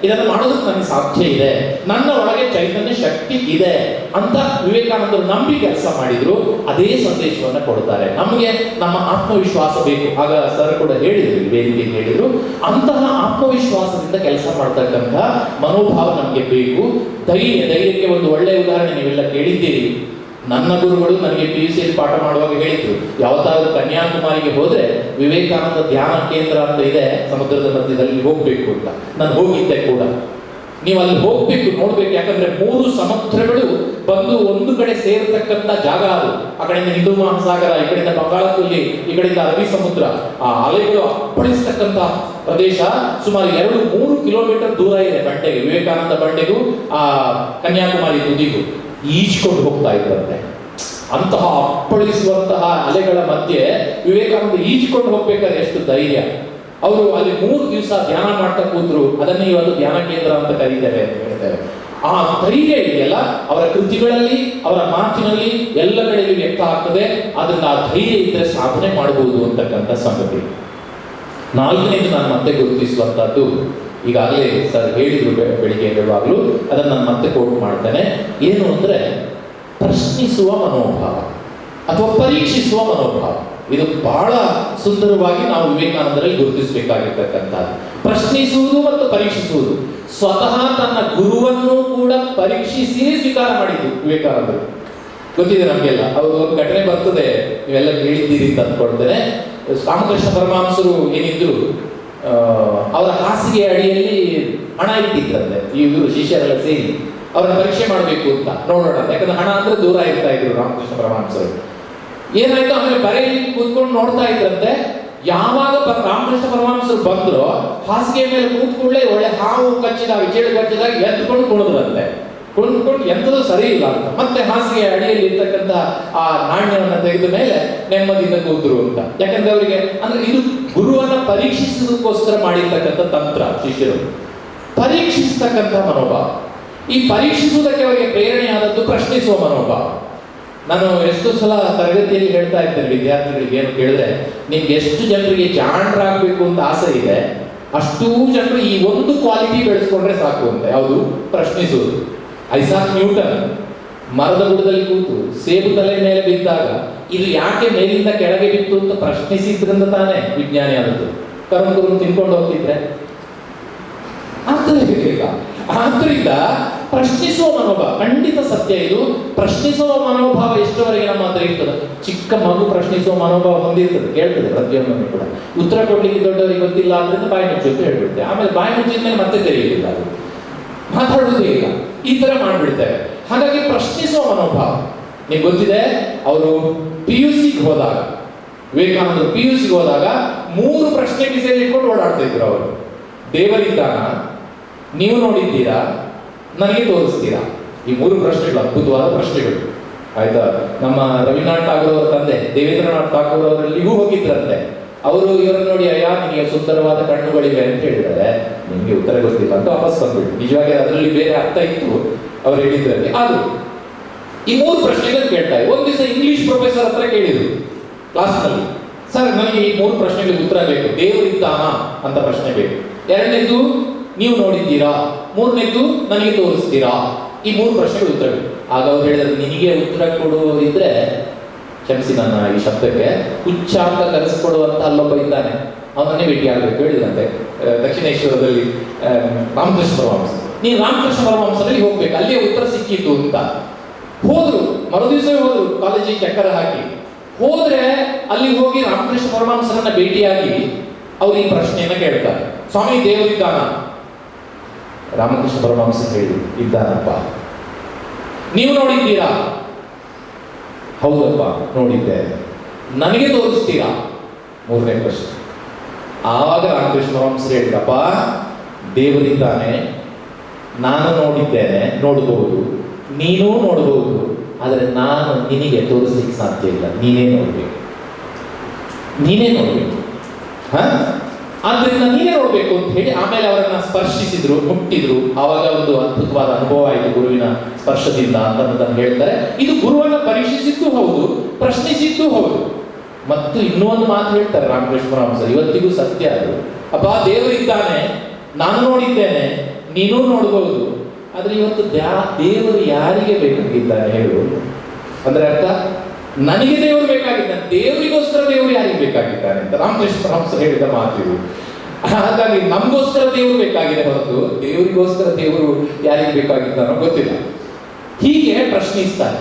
A: ಇದನ್ನು ಮಾಡೋದಕ್ಕೆ ನನಗೆ ಸಾಧ್ಯ ಇದೆ, ನನ್ನ ಒಳಗೆ ಚೈತನ್ಯ ಶಕ್ತಿ ಇದೆ ಅಂತ ವಿವೇಕಾನಂದರು ನಂಬಿ ಕೆಲಸ ಮಾಡಿದ್ರು. ಅದೇ ಸಂದೇಶವನ್ನು ಕೊಡ್ತಾರೆ. ನಮಗೆ ನಮ್ಮ ಆತ್ಮವಿಶ್ವಾಸ ಬೇಕು. ಆಗ ಸರ್ ಕೂಡ ಹೇಳಿದ್ರು, ವೇದಿಕೆ ಹೇಳಿದ್ರು, ಅಂತಹ ಆತ್ಮವಿಶ್ವಾಸದಿಂದ ಕೆಲಸ ಮಾಡ್ತಕ್ಕಂಥ ಮನೋಭಾವ ನಮಗೆ ಬೇಕು. ಧೈರ್ಯಕ್ಕೆ ಒಂದು ಒಳ್ಳೆಯ ಉದಾಹರಣೆ ನೀವೆಲ್ಲ ಕೇಳಿದ್ದೀರಿ. ನನ್ನ ಗುರುಗಳು ನನಗೆ PUC ಪಾಠ ಮಾಡುವಾಗ ಹೇಳಿದ್ರು, ಯಾವತ್ತಾದ್ರೂ ಕನ್ಯಾಕುಮಾರಿಗೆ ಹೋದ್ರೆ ವಿವೇಕಾನಂದ ಧ್ಯಾನ ಕೇಂದ್ರ ಅಂತ ಇದೆ ಸಮುದ್ರದ ಮಧ್ಯದಲ್ಲಿ, ಹೋಗ್ಬೇಕು ಅಂತ. ನಾನು ಹೋಗಿದ್ದೆ ಕೂಡ. ನೀವು ಅಲ್ಲಿ ಹೋಗ್ಬೇಕು, ನೋಡ್ಬೇಕು. ಯಾಕಂದ್ರೆ 3 ಸಮುದ್ರಗಳು ಬಂದು ಒಂದು ಕಡೆ ಸೇರತಕ್ಕಂಥ ಜಾಗ ಅದು. ಆ ಕಡೆಯಿಂದ ಹಿಂದೂ ಮಹಾಸಾಗರ, ಈ ಕಡೆಯಿಂದ ಬಂಗಾಳಕೊಲ್ಲಿ, ಈ ಕಡೆಯಿಂದ ಅರಬ್ಬಿ ಸಮುದ್ರ. ಆ ಅಲೆಗಳು ಅಪ್ಪಳಿಸ್ತಕ್ಕಂಥ ಪ್ರದೇಶ ಸುಮಾರು 2-3 ಕಿಲೋಮೀಟರ್ ದೂರ ಇದೆ ಬಂಡೆಗೆ, ವಿವೇಕಾನಂದ ಬಂಡೆಗೂ ಆ ಕನ್ಯಾಕುಮಾರಿ ತುದಿಗೂ. ಈಜ್ಕೊಂಡು ಹೋಗ್ತಾ ಇದ್ರಂತೆ. ಅಂತಹ ಅಪ್ಪಳಿಸುವಂತಹ ಅಲೆಗಳ ಮಧ್ಯೆ ವಿವೇಕಾನಂದ ಈಜ್ಕೊಂಡು ಹೋಗ್ಬೇಕಾದ್ರೆ ಎಷ್ಟು ಧೈರ್ಯ. ಅವರು ಅಲ್ಲಿ 3 ದಿವಸ ಧ್ಯಾನ ಮಾಡ್ತಾ ಕೂತ್ರು. ಅದನ್ನೇ ಇವತ್ತು ಧ್ಯಾನ ಕೇಂದ್ರ ಅಂತ ಕರೀತೇವೆ ಅಂತ ಹೇಳ್ತೇವೆ. ಆ ಧೈರ್ಯ ಇದೆಯಲ್ಲ, ಅವರ ಕೃತಿಗಳಲ್ಲಿ, ಅವರ ಮಾತಿನಲ್ಲಿ ಎಲ್ಲ ಕಡೆಗೂ ವ್ಯಕ್ತ ಆಗ್ತದೆ. ಅದರಿಂದ ಆ ಧೈರ್ಯ ಇದ್ರೆ ಸಾಧನೆ ಮಾಡಬಹುದು ಅಂತಕ್ಕಂಥ ಸಂಗತಿ. 4ನೇದು ನಾನು ಮತ್ತೆ ಗುರುತಿಸುವಂತಹದ್ದು, ಈಗಾಗಲೇ ಸರ್ ಹೇಳಿದ್ರು ಬೆಳಿಗ್ಗೆ ಹೇಳುವಾಗಲೂ, ಅದನ್ನು ನಾನು ಮತ್ತೆ ಕೋಟ್ ಮಾಡ್ತೇನೆ. ಏನು ಅಂದ್ರೆ ಪ್ರಶ್ನಿಸುವ ಮನೋಭಾವ ಅಥವಾ ಪರೀಕ್ಷಿಸುವ ಮನೋಭಾವ. ಇದು ಬಹಳ ಸುಂದರವಾಗಿ ನಾವು ವಿವೇಕಾನಂದರಲ್ಲಿ ಗುರುತಿಸಬೇಕಾಗಿರ್ತಕ್ಕಂಥದ್ದು. ಪ್ರಶ್ನಿಸುವುದು ಮತ್ತು ಪರೀಕ್ಷಿಸುವುದು. ಸ್ವತಃ ತನ್ನ ಗುರುವನ್ನು ಕೂಡ ಪರೀಕ್ಷಿಸಿ ಸ್ವೀಕಾರ ಮಾಡಿದ್ದು ವಿವೇಕಾನಂದರು. ಗೊತ್ತಿದೆ ನಮಗೆಲ್ಲ. ಅವರು ಒಂದು ಘಟನೆ ಬರ್ತದೆ, ನೀವೆಲ್ಲ ಕೇಳಿದ್ದೀರಿ ಅಂತ ಅಂದ್ಕೊಳ್ತೇನೆ. ರಾಮಕೃಷ್ಣ ಪರಮಹಂಸರು ಏನಿದ್ರು, ಅವರ ಹಾಸಿಗೆ ಅಡಿಯಲ್ಲಿ ಹಣ ಇಟ್ಟಿದ್ರಂತೆ. ಇವರು ಶಿಷ್ಯರೆಲ್ಲ ಸೇರಿ ಅವರನ್ನ ಪರೀಕ್ಷೆ ಮಾಡಬೇಕು ಅಂತ, ನೋಡೋಣ. ಯಾಕಂದ್ರೆ ಹಣ ಅಂದ್ರೆ ದೂರ ಇರ್ತಾ ಇದ್ರು ರಾಮಕೃಷ್ಣ ಪರಮಹಂಸರು. ಏನಾಯ್ತು, ಆಮೇಲೆ ಬರೆಯಲ್ಲಿ ಕೂತ್ಕೊಂಡು ನೋಡ್ತಾ ಇದ್ರಂತೆ. ಯಾವಾಗ ರಾಮಕೃಷ್ಣ ಪರಮಹಂಸರು ಬಂದ್ರು, ಹಾಸಿಗೆ ಮೇಲೆ ಕೂತ್ಕೊಳ್ಳೆ ಒಳ್ಳೆ ಹಾವು ಕಚ್ಚಿದಾಗ, ಚೇಳು ಕಚ್ಚಿದಾಗ ಎದ್ದುಕೊಂಡು ಕುಣಿದ್ರಂತೆ. ಕುಣಿದ್ಕೊಂಡು ಎಂಥದ್ದು ಸರಿ ಇಲ್ಲ ಅಂತ ಮತ್ತೆ ಹಾಸಿಗೆ ಅಡಿಯಲ್ಲಿ ಇರ್ತಕ್ಕಂಥ ಆ ನಾಣ್ಯವನ್ನು ತೆಗೆದ ಮೇಲೆ ನೆಮ್ಮದಿಯಿಂದ ಕೂತ್ರು ಅಂತ. ಯಾಕಂದ್ರೆ ಅವರಿಗೆ ಅಂದ್ರೆ ಇದು ಗುರುವನ್ನ ಪರೀಕ್ಷಿಸೋದಕ್ಕೋಸ್ಕರ ಮಾಡಿರ್ತಕ್ಕಂಥ ತಂತ್ರ. ಶಿಷ್ಯರು ಪರೀಕ್ಷಿಸ್ತಕ್ಕಂಥ ಮನೋಭಾವ. ಈ ಪರೀಕ್ಷಿಸುವುದಕ್ಕೆ ಅವರಿಗೆ ಪ್ರೇರಣೆಯಾದದ್ದು ಪ್ರಶ್ನಿಸುವ ಮನೋಭಾವ. ನಾನು ಎಷ್ಟು ಸಲ ತರಗತಿಯಲ್ಲಿ ಹೇಳ್ತಾ ಇದ್ದೇನೆ ವಿದ್ಯಾರ್ಥಿಗಳಿಗೆ, ಏನು ಕೇಳಿದ್ರೆ, ನಿಮ್ಗೆ ಎಷ್ಟು ಜನರಿಗೆ ಜಾಣರಾಗಬೇಕು ಅಂತ ಆಸೆ ಇದೆ, ಅಷ್ಟೂ ಜನರು ಈ ಒಂದು ಕ್ವಾಲಿಟಿ ಬೆಳೆಸ್ಕೊಂಡ್ರೆ ಸಾಕು ಅಂತ. ಯಾವುದು? ಪ್ರಶ್ನಿಸುವುದು. ಐಸಾಕ್ ನ್ಯೂಟನ್ ಮರದ ಬುಡದಲ್ಲಿ ಕೂತು ಸೇಬು ತಲೆ ಮೇಲೆ ಬಿದ್ದಾಗ ಇದು ಯಾಕೆ ಮೇಲಿಂದ ಕೆಳಗೆ ಬಿತ್ತು ಅಂತ ಪ್ರಶ್ನಿಸಿದ್ರಿಂದ ತಾನೇ ವಿಜ್ಞಾನಿ ಆದದ್ದು. ಕರುಣ್ ತಿನ್ಕೊಂಡು ಹೋಗ್ತಿದ್ರೆ ಆದ್ದರಿಂದ ಪ್ರಶ್ನಿಸುವ ಮನೋಭಾವ ಖಂಡಿತ ಸತ್ಯ. ಇದು ಪ್ರಶ್ನಿಸುವ ಮನೋಭಾವ ಎಷ್ಟುವರೆಗೆ ನಮ್ಮ ಹತ್ರ ಇರ್ತದೆ. ಚಿಕ್ಕ ಮಗು ಪ್ರಶ್ನಿಸುವ ಮನೋಭಾವ ಹೊಂದಿರ್ತದೆ, ಕೇಳ್ತದೆ ಪ್ರತಿಯೊಂದನ್ನು ಕೂಡ. ಉತ್ತರ ಕೊಡ್ಲಿಕ್ಕೆ ದೊಡ್ಡವರಿಗೆ ಗೊತ್ತಿಲ್ಲ ಆದ್ರಿಂದ ಬಾಯಿ ಮುಚ್ಚು ಅಂತ ಹೇಳ್ಬಿಡ್ತೇವೆ. ಆಮೇಲೆ ಬಾಯಿ ಮುಚ್ಚಿದ ಮೇಲೆ ಮತ್ತೆ ತೆರೆಯುವುದಿಲ್ಲ, ಅದು ಮಾತಾಡುವುದೇ ಇಲ್ಲ. ಈ ತರ ಮಾಡ್ಬಿಡ್ತೇವೆ. ಹಾಗಾಗಿ ಪ್ರಶ್ನಿಸುವ ಮನೋಭಾವ. ನಿಮ್ಗೆ ಗೊತ್ತಿದೆ, ಅವರು PUCಗೆ ಹೋದಾಗ, ವಿವೇಕಾನಂದರು PUCಗೆ ಹೋದಾಗ 3 ಪ್ರಶ್ನೆ ಕಿಸೆಯಲ್ಲಿ ಇಟ್ಕೊಂಡು ಓಡಾಡ್ತಾ ಇದ್ರು ಅವರು. ದೇವರಿದ್ದಾನ, ನೀವು ನೋಡಿದ್ದೀರಾ, ನನಗೆ ತೋರಿಸ್ತೀರಾ. ಈ 3 ಪ್ರಶ್ನೆಗಳು ಅದ್ಭುತವಾದ ಪ್ರಶ್ನೆಗಳು. ಆಯ್ತಾ? ನಮ್ಮ ರವೀಂದ್ರನಾಥ್ ಠಾಗೂರ್ ಅವರ ತಂದೆ ದೇವೇಂದ್ರನಾಥ್ ಠಾಗೂರ್ ಅವರಲ್ಲಿಗೂ ಹೋಗಿದ್ರಂತೆ. ಅವರು ಇವರನ್ನು ನೋಡಿ, ಅಯ್ಯ ನಿಮಗೆ ಸುಂದರವಾದ ಕಣ್ಣುಗಳಿವೆ ಅಂತ ಹೇಳಿದ್ದಾರೆ, ನಿಮಗೆ ಉತ್ತರ ಗೊತ್ತಿಲ್ಲ ಅಂತ ವಾಪಸ್ ಬಂದ್ಬಿಟ್ಟು. ನಿಜವಾಗಿ ಅದರಲ್ಲಿ ಬೇರೆ ಅರ್ಥ ಇತ್ತು ಅವ್ರು ಹೇಳಿದ್ರಲ್ಲಿ. ಆದ್ರೂ ಈ 3 ಪ್ರಶ್ನೆಗಳು ಕೇಳ್ತಾ ಇದ್ರು. ಒಂದು ದಿವಸ ಇಂಗ್ಲಿಷ್ ಪ್ರೊಫೆಸರ್ ಹತ್ರ ಕೇಳಿದ್ರು ಕ್ಲಾಸ್ನಲ್ಲಿ, ಸರ್ ನನಗೆ ಈ 3 ಪ್ರಶ್ನೆಗಳಿಗೆ ಉತ್ತರ ಬೇಕು. ದೇವರಿದ್ದಾನ ಅಂತ ಪ್ರಶ್ನೆ ಬೇಕು, 2ನೇದು ನೀವು ನೋಡಿದ್ದೀರಾ, 3ನೇದು ನನಗೆ ತೋರಿಸ್ತೀರಾ. ಈ 3 ಪ್ರಶ್ನೆಗಳು ಉತ್ತರ ಬೇಕು. ಆಗ ಅವ್ರು ಹೇಳಿದ್ರೆ, ನಿನಗೆ ಉತ್ತರ ಕೊಡುವವರಿದ್ರೆ, ಕ್ಷಮಿಸಿ ನನ್ನ ಈ ಶಬ್ದಕ್ಕೆ, ಉಚ್ಚಾಂಗ ಕರೆಸಿಕೊಡುವಂತ ಅಲ್ಲೊಬ್ಬ ಇದ್ದಾನೆ, ಅವನನ್ನೇ ಭೇಟಿ ಆಗಬೇಕು ಹೇಳಿದಂತೆ ದಕ್ಷಿಣೇಶ್ವರದಲ್ಲಿ ರಾಮಕೃಷ್ಣ ಪರಮಹಂಸ. ನೀನು ರಾಮಕೃಷ್ಣ ಪರಮಹಂಸರಲ್ಲಿ ಹೋಗ್ಬೇಕು, ಅಲ್ಲಿಯೇ ಉತ್ತರ ಸಿಕ್ಕಿತ್ತು ಅಂತ. ಹೋದ್ರು, ಮರುದಿವಸವೇ ಹೋದ್ರು, ಕಾಲೇಜಿಗೆ ಚಕ್ಕರ ಹಾಕಿ ಹೋದ್ರೆ ಅಲ್ಲಿ ಹೋಗಿ ರಾಮಕೃಷ್ಣ ಪರಮಹಂಸರನ್ನ ಭೇಟಿಯಾಗಿ ಅವ್ರು ಈ ಪ್ರಶ್ನೆಯನ್ನ ಕೇಳ್ತಾರೆ, ಸ್ವಾಮಿ ದೇವರಿದ್ದಾನ? ರಾಮಕೃಷ್ಣ ಪರಮಹಂಸ ಹೇಳಿ, ಇದ್ದಾನಪ್ಪ. ನೀವು ನೋಡಿದ್ದೀರಾ? ಹೌದಪ್ಪ ನೋಡಿದ್ದೆ. ನನಗೆ ತೋರಿಸ್ತೀರಾ? 3ನೇ ಪ್ರಶ್ನೆ. ಆವಾಗ ರಾಮಕೃಷ್ಣ ಪರಮಹಂಸ ಹೇಳಿದಪ್ಪ, ದೇವರಿದ್ದಾನೆ, ನಾನು ನೋಡಿದ್ದೇನೆ, ನೋಡಬಹುದು, ನೀನೂ ನೋಡಬಹುದು, ಆದರೆ ನಾನು ನಿನಗೆ ತೋರಿಸ್ಲಿಕ್ಕೆ ಸಾಧ್ಯ ಇಲ್ಲ. ನೀನೇ ನೋಡ್ಬೇಕು, ನೀನೇ ನೋಡ್ಬೇಕು. ಆದ್ರಿಂದ ನೀನೇ ನೋಡ್ಬೇಕು ಅಂತ ಹೇಳಿ ಆಮೇಲೆ ಅವರನ್ನ ಸ್ಪರ್ಶಿಸಿದ್ರು, ಮುಟ್ಟಿದ್ರು. ಆವಾಗ ಒಂದು ಅದ್ಭುತವಾದ ಅನುಭವ ಆಯಿತು ಗುರುವಿನ ಸ್ಪರ್ಶದಿಂದ ಅಂತ ಹೇಳ್ತಾರೆ. ಇದು ಗುರುವನ್ನ ಪರೀಕ್ಷಿಸಿದ್ದು ಹೌದು, ಪ್ರಶ್ನಿಸಿದ್ದು ಹೌದು. ಮತ್ತು ಇನ್ನೂ ಒಂದು ಮಾತು ಹೇಳ್ತಾರೆ ರಾಮಕೃಷ್ಣ ಪರಮಹಂಸರು, ಇವತ್ತಿಗೂ ಸತ್ಯ ಅದು. ಅಪ್ಪ, ದೇವರಿದ್ದಾನೆ, ನಾನು ನೋಡಿದ್ದೇನೆ, ನೀನು ನೋಡಬಹುದು. ಆದ್ರೆ ಇವತ್ತು ದೇವರು ಯಾರಿಗೆ ಬೇಕಾಗಿದ್ದಾನೆ ಹೇಳು? ಅಂದ್ರೆ ಅರ್ಥ, ನನಗೆ ದೇವರು ಬೇಕಾಗಿದ್ದಾನೆ, ದೇವರಿಗೋಸ್ಕರ ದೇವರು ಯಾರಿಗೆ ಬೇಕಾಗಿದ್ದಾನೆ ಅಂತ ರಾಮಕೃಷ್ಣ ಪರಮಹಂಸರು ಹೇಳಿದ ಮಾತು ಇದು. ಹಾಗಾಗಿ ನಮಗೋಸ್ಕರ ದೇವರು ಬೇಕಾಗಿದೆ ಹೊರತು ದೇವರಿಗೋಸ್ಕರ ದೇವರು ಯಾರಿಗೆ ಬೇಕಾಗಿದ್ದಾನೋ ಗೊತ್ತಿಲ್ಲ. ಹೀಗೆ ಪ್ರಶ್ನಿಸ್ತಾರೆ.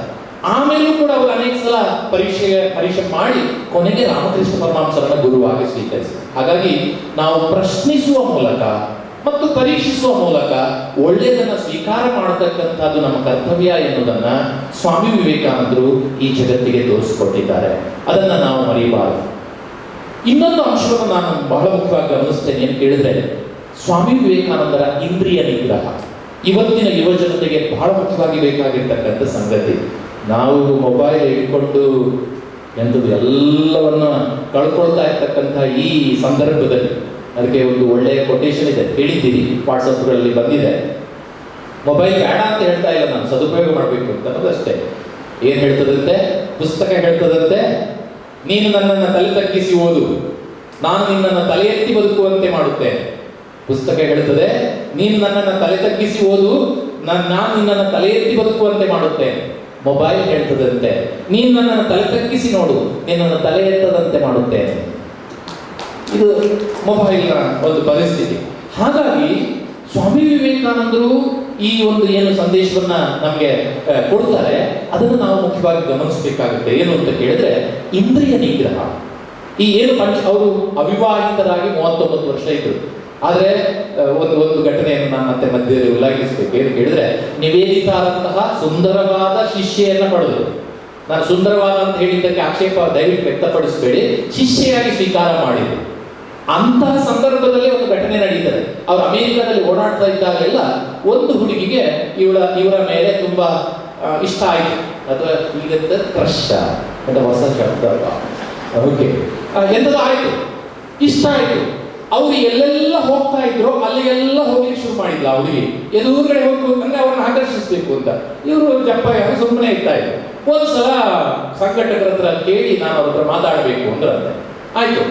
A: ಆಮೇಲೂ ಕೂಡ ಅವರು ಅನೇಕ ಸಲ ಪರೀಕ್ಷೆ ಮಾಡಿ ಕೊನೆಗೆ ರಾಮಕೃಷ್ಣ ಪರಮಹಂಸರನ್ನ ಗುರುವಾಗಿ ಸ್ವೀಕರಿಸಿದರು. ಹಾಗಾಗಿ ನಾವು ಪ್ರಶ್ನಿಸುವ ಮೂಲಕ ಮತ್ತು ಪರೀಕ್ಷಿಸುವ ಮೂಲಕ ಒಳ್ಳೆಯದನ್ನ ಸ್ವೀಕಾರ ಮಾಡತಕ್ಕಂಥದ್ದು ನಮ್ಮ ಕರ್ತವ್ಯ ಎನ್ನುವುದನ್ನ ಸ್ವಾಮಿ ವಿವೇಕಾನಂದರು ಈ ಜಗತ್ತಿಗೆ ತೋರಿಸಿಕೊಟ್ಟಿದ್ದಾರೆ. ಅದನ್ನ ನಾವು ಮರೆಯಬಾರದು. ಇನ್ನೊಂದು ಅಂಶವನ್ನು ನಾನು ಬಹಳ ಮುಖ್ಯವಾಗಿ ಗಮನಿಸ್ತೇನೆ. ಏನು ಕೇಳಿದ್ರೆ, ಸ್ವಾಮಿ ವಿವೇಕಾನಂದರ ಇಂದ್ರಿಯ ನಿಗ್ರಹ ಇವತ್ತಿನ ಯುವ ಜನತೆಗೆ ಬಹಳ ಮುಖ್ಯವಾಗಿ ಬೇಕಾಗಿರ್ತಕ್ಕಂಥ ಸಂಗತಿ. ನಾವು ಮೊಬೈಲ್ ಇಟ್ಕೊಂಡು ಎಂಥದ್ದು ಎಲ್ಲವನ್ನ ಕಳ್ಕೊಳ್ತಾ ಇರ್ತಕ್ಕಂಥ ಈ ಸಂದರ್ಭದಲ್ಲಿ ಅದಕ್ಕೆ ಒಂದು ಒಳ್ಳೆಯ ಕೊಟೇಶನ್ ಇದೆ, ಹೇಳಿದ್ದೀರಿ, ವಾಟ್ಸಪ್ಗಳಲ್ಲಿ ಬಂದಿದೆ. ಮೊಬೈಲ್ ಬೇಡ ಅಂತ ಹೇಳ್ತಾ ಇಲ್ಲ ನಾನು, ಸದುಪಯೋಗ ಮಾಡಬೇಕು ಅಂತ ಅನ್ನೋದಷ್ಟೇ. ಏನು ಹೇಳ್ತದಂತೆ? ಪುಸ್ತಕ ಹೇಳ್ತದಂತೆ, ನೀನು ನನ್ನನ್ನು ತಲೆ ತಗ್ಗಿಸಿ ಓದು, ನಾನು ನಿನ್ನನ್ನು ತಲೆ ಎತ್ತಿ ಬದುಕುವಂತೆ ಮಾಡುತ್ತೇನೆ. ಪುಸ್ತಕ ಹೇಳ್ತದೆ, ನೀನು ನನ್ನನ್ನು ತಲೆ ತಗ್ಗಿಸಿ ಓದು, ನಾನು ನಿನ್ನನ್ನು ತಲೆ ಎತ್ತಿ ಬದುಕುವಂತೆ ಮಾಡುತ್ತೇನೆ. ಮೊಬೈಲ್ ಹೇಳ್ತದಂತೆ, ನೀನು ನನ್ನನ್ನು ತಲೆ ತಗ್ಗಿಸಿ ನೋಡು, ನಿನ್ನನ್ನು ತಲೆ ಎತ್ತದಂತೆ ಮಾಡುತ್ತೇನೆ. ಇದು ಮೊಬೈಲ್ನ ಒಂದು ಪರಿಸ್ಥಿತಿ. ಹಾಗಾಗಿ ಸ್ವಾಮಿ ವಿವೇಕಾನಂದರು ಈ ಒಂದು ಏನು ಸಂದೇಶವನ್ನ ನಮಗೆ ಕೊಡ್ತಾರೆ, ಅದನ್ನು ನಾವು ಮುಖ್ಯವಾಗಿ ಗಮನಿಸಬೇಕಾಗುತ್ತೆ. ಏನು ಅಂತ ಕೇಳಿದ್ರೆ, ಇಂದ್ರಿಯ ನಿಗ್ರಹ. ಈ ಏನು ಅವರು ಅವಿವಾಹಿತರಾಗಿ 39 ವರ್ಷ ಇದ್ರು. ಆದರೆ ಒಂದು ಘಟನೆಯನ್ನು ನಾನು ಮತ್ತೆ ಮಧ್ಯದಲ್ಲಿ ಉಲ್ಲೇಖಿಸಬೇಕು. ಏನು ಕೇಳಿದ್ರೆ, ನಿವೇದಿತಾರಂತಹ ಸುಂದರವಾದ ಶಿಷ್ಯೆಯನ್ನ ಪಡೆದರು. ನಾನು ಸುಂದರವಾದ ಅಂತ ಹೇಳಿದ್ದಕ್ಕೆ ಆಕ್ಷೇಪ ದಯವಿಟ್ಟು ವ್ಯಕ್ತಪಡಿಸಬೇಡಿ, ಶಿಷ್ಯೆಯಾಗಿ ಸ್ವೀಕಾರ ಮಾಡಿದ್ರು. ಅಂತಹ ಸಂದರ್ಭದಲ್ಲಿ ಒಂದು ಘಟನೆ ನಡೀತದೆ. ಅವರು ಅಮೆರಿಕದಲ್ಲಿ ಓಡಾಡ್ತಾ ಇದ್ದಾಗೆಲ್ಲ ಒಂದು ಹುಡುಗಿಗೆ ಇವರ ಮೇಲೆ ತುಂಬಾ ಇಷ್ಟ ಆಯಿತು, ಅಥವಾ ಈಗ ಕ್ರಶ್ ಅಂತ ಹೊಸ ಶಬ್ದ. ಓಕೆ, ಎಂಥದ್ದು ಆಯಿತು, ಇಷ್ಟ ಆಯಿತು. ಅವ್ರು ಎಲ್ಲೆಲ್ಲ ಹೋಗ್ತಾ ಇದ್ರು ಅಲ್ಲಿಗೆಲ್ಲ ಹೋಗ್ಲಿಕ್ಕೆ ಶುರು ಮಾಡಿದ್ಲ ಆ ಹುಡುಗಿ. ಎದುರುಗಡೆ ಹೋಗ್ಬೇಕಂದ್ರೆ ಅವ್ರನ್ನ ಆಕರ್ಷಿಸ್ಬೇಕು ಅಂತ ಇವರು ಜಪ್ಪ ಸುಮ್ಮನೆ ಇರ್ತಾ ಇದ್ರು. ಒಂದ್ಸಲ ಸಂಘಟಕರ ಹತ್ರ ಕೇಳಿ ನಾನು ಅವ್ರ ಹತ್ರ ಮಾತಾಡಬೇಕು ಅಂದ್ರಂತೆ. ಆಯ್ತು,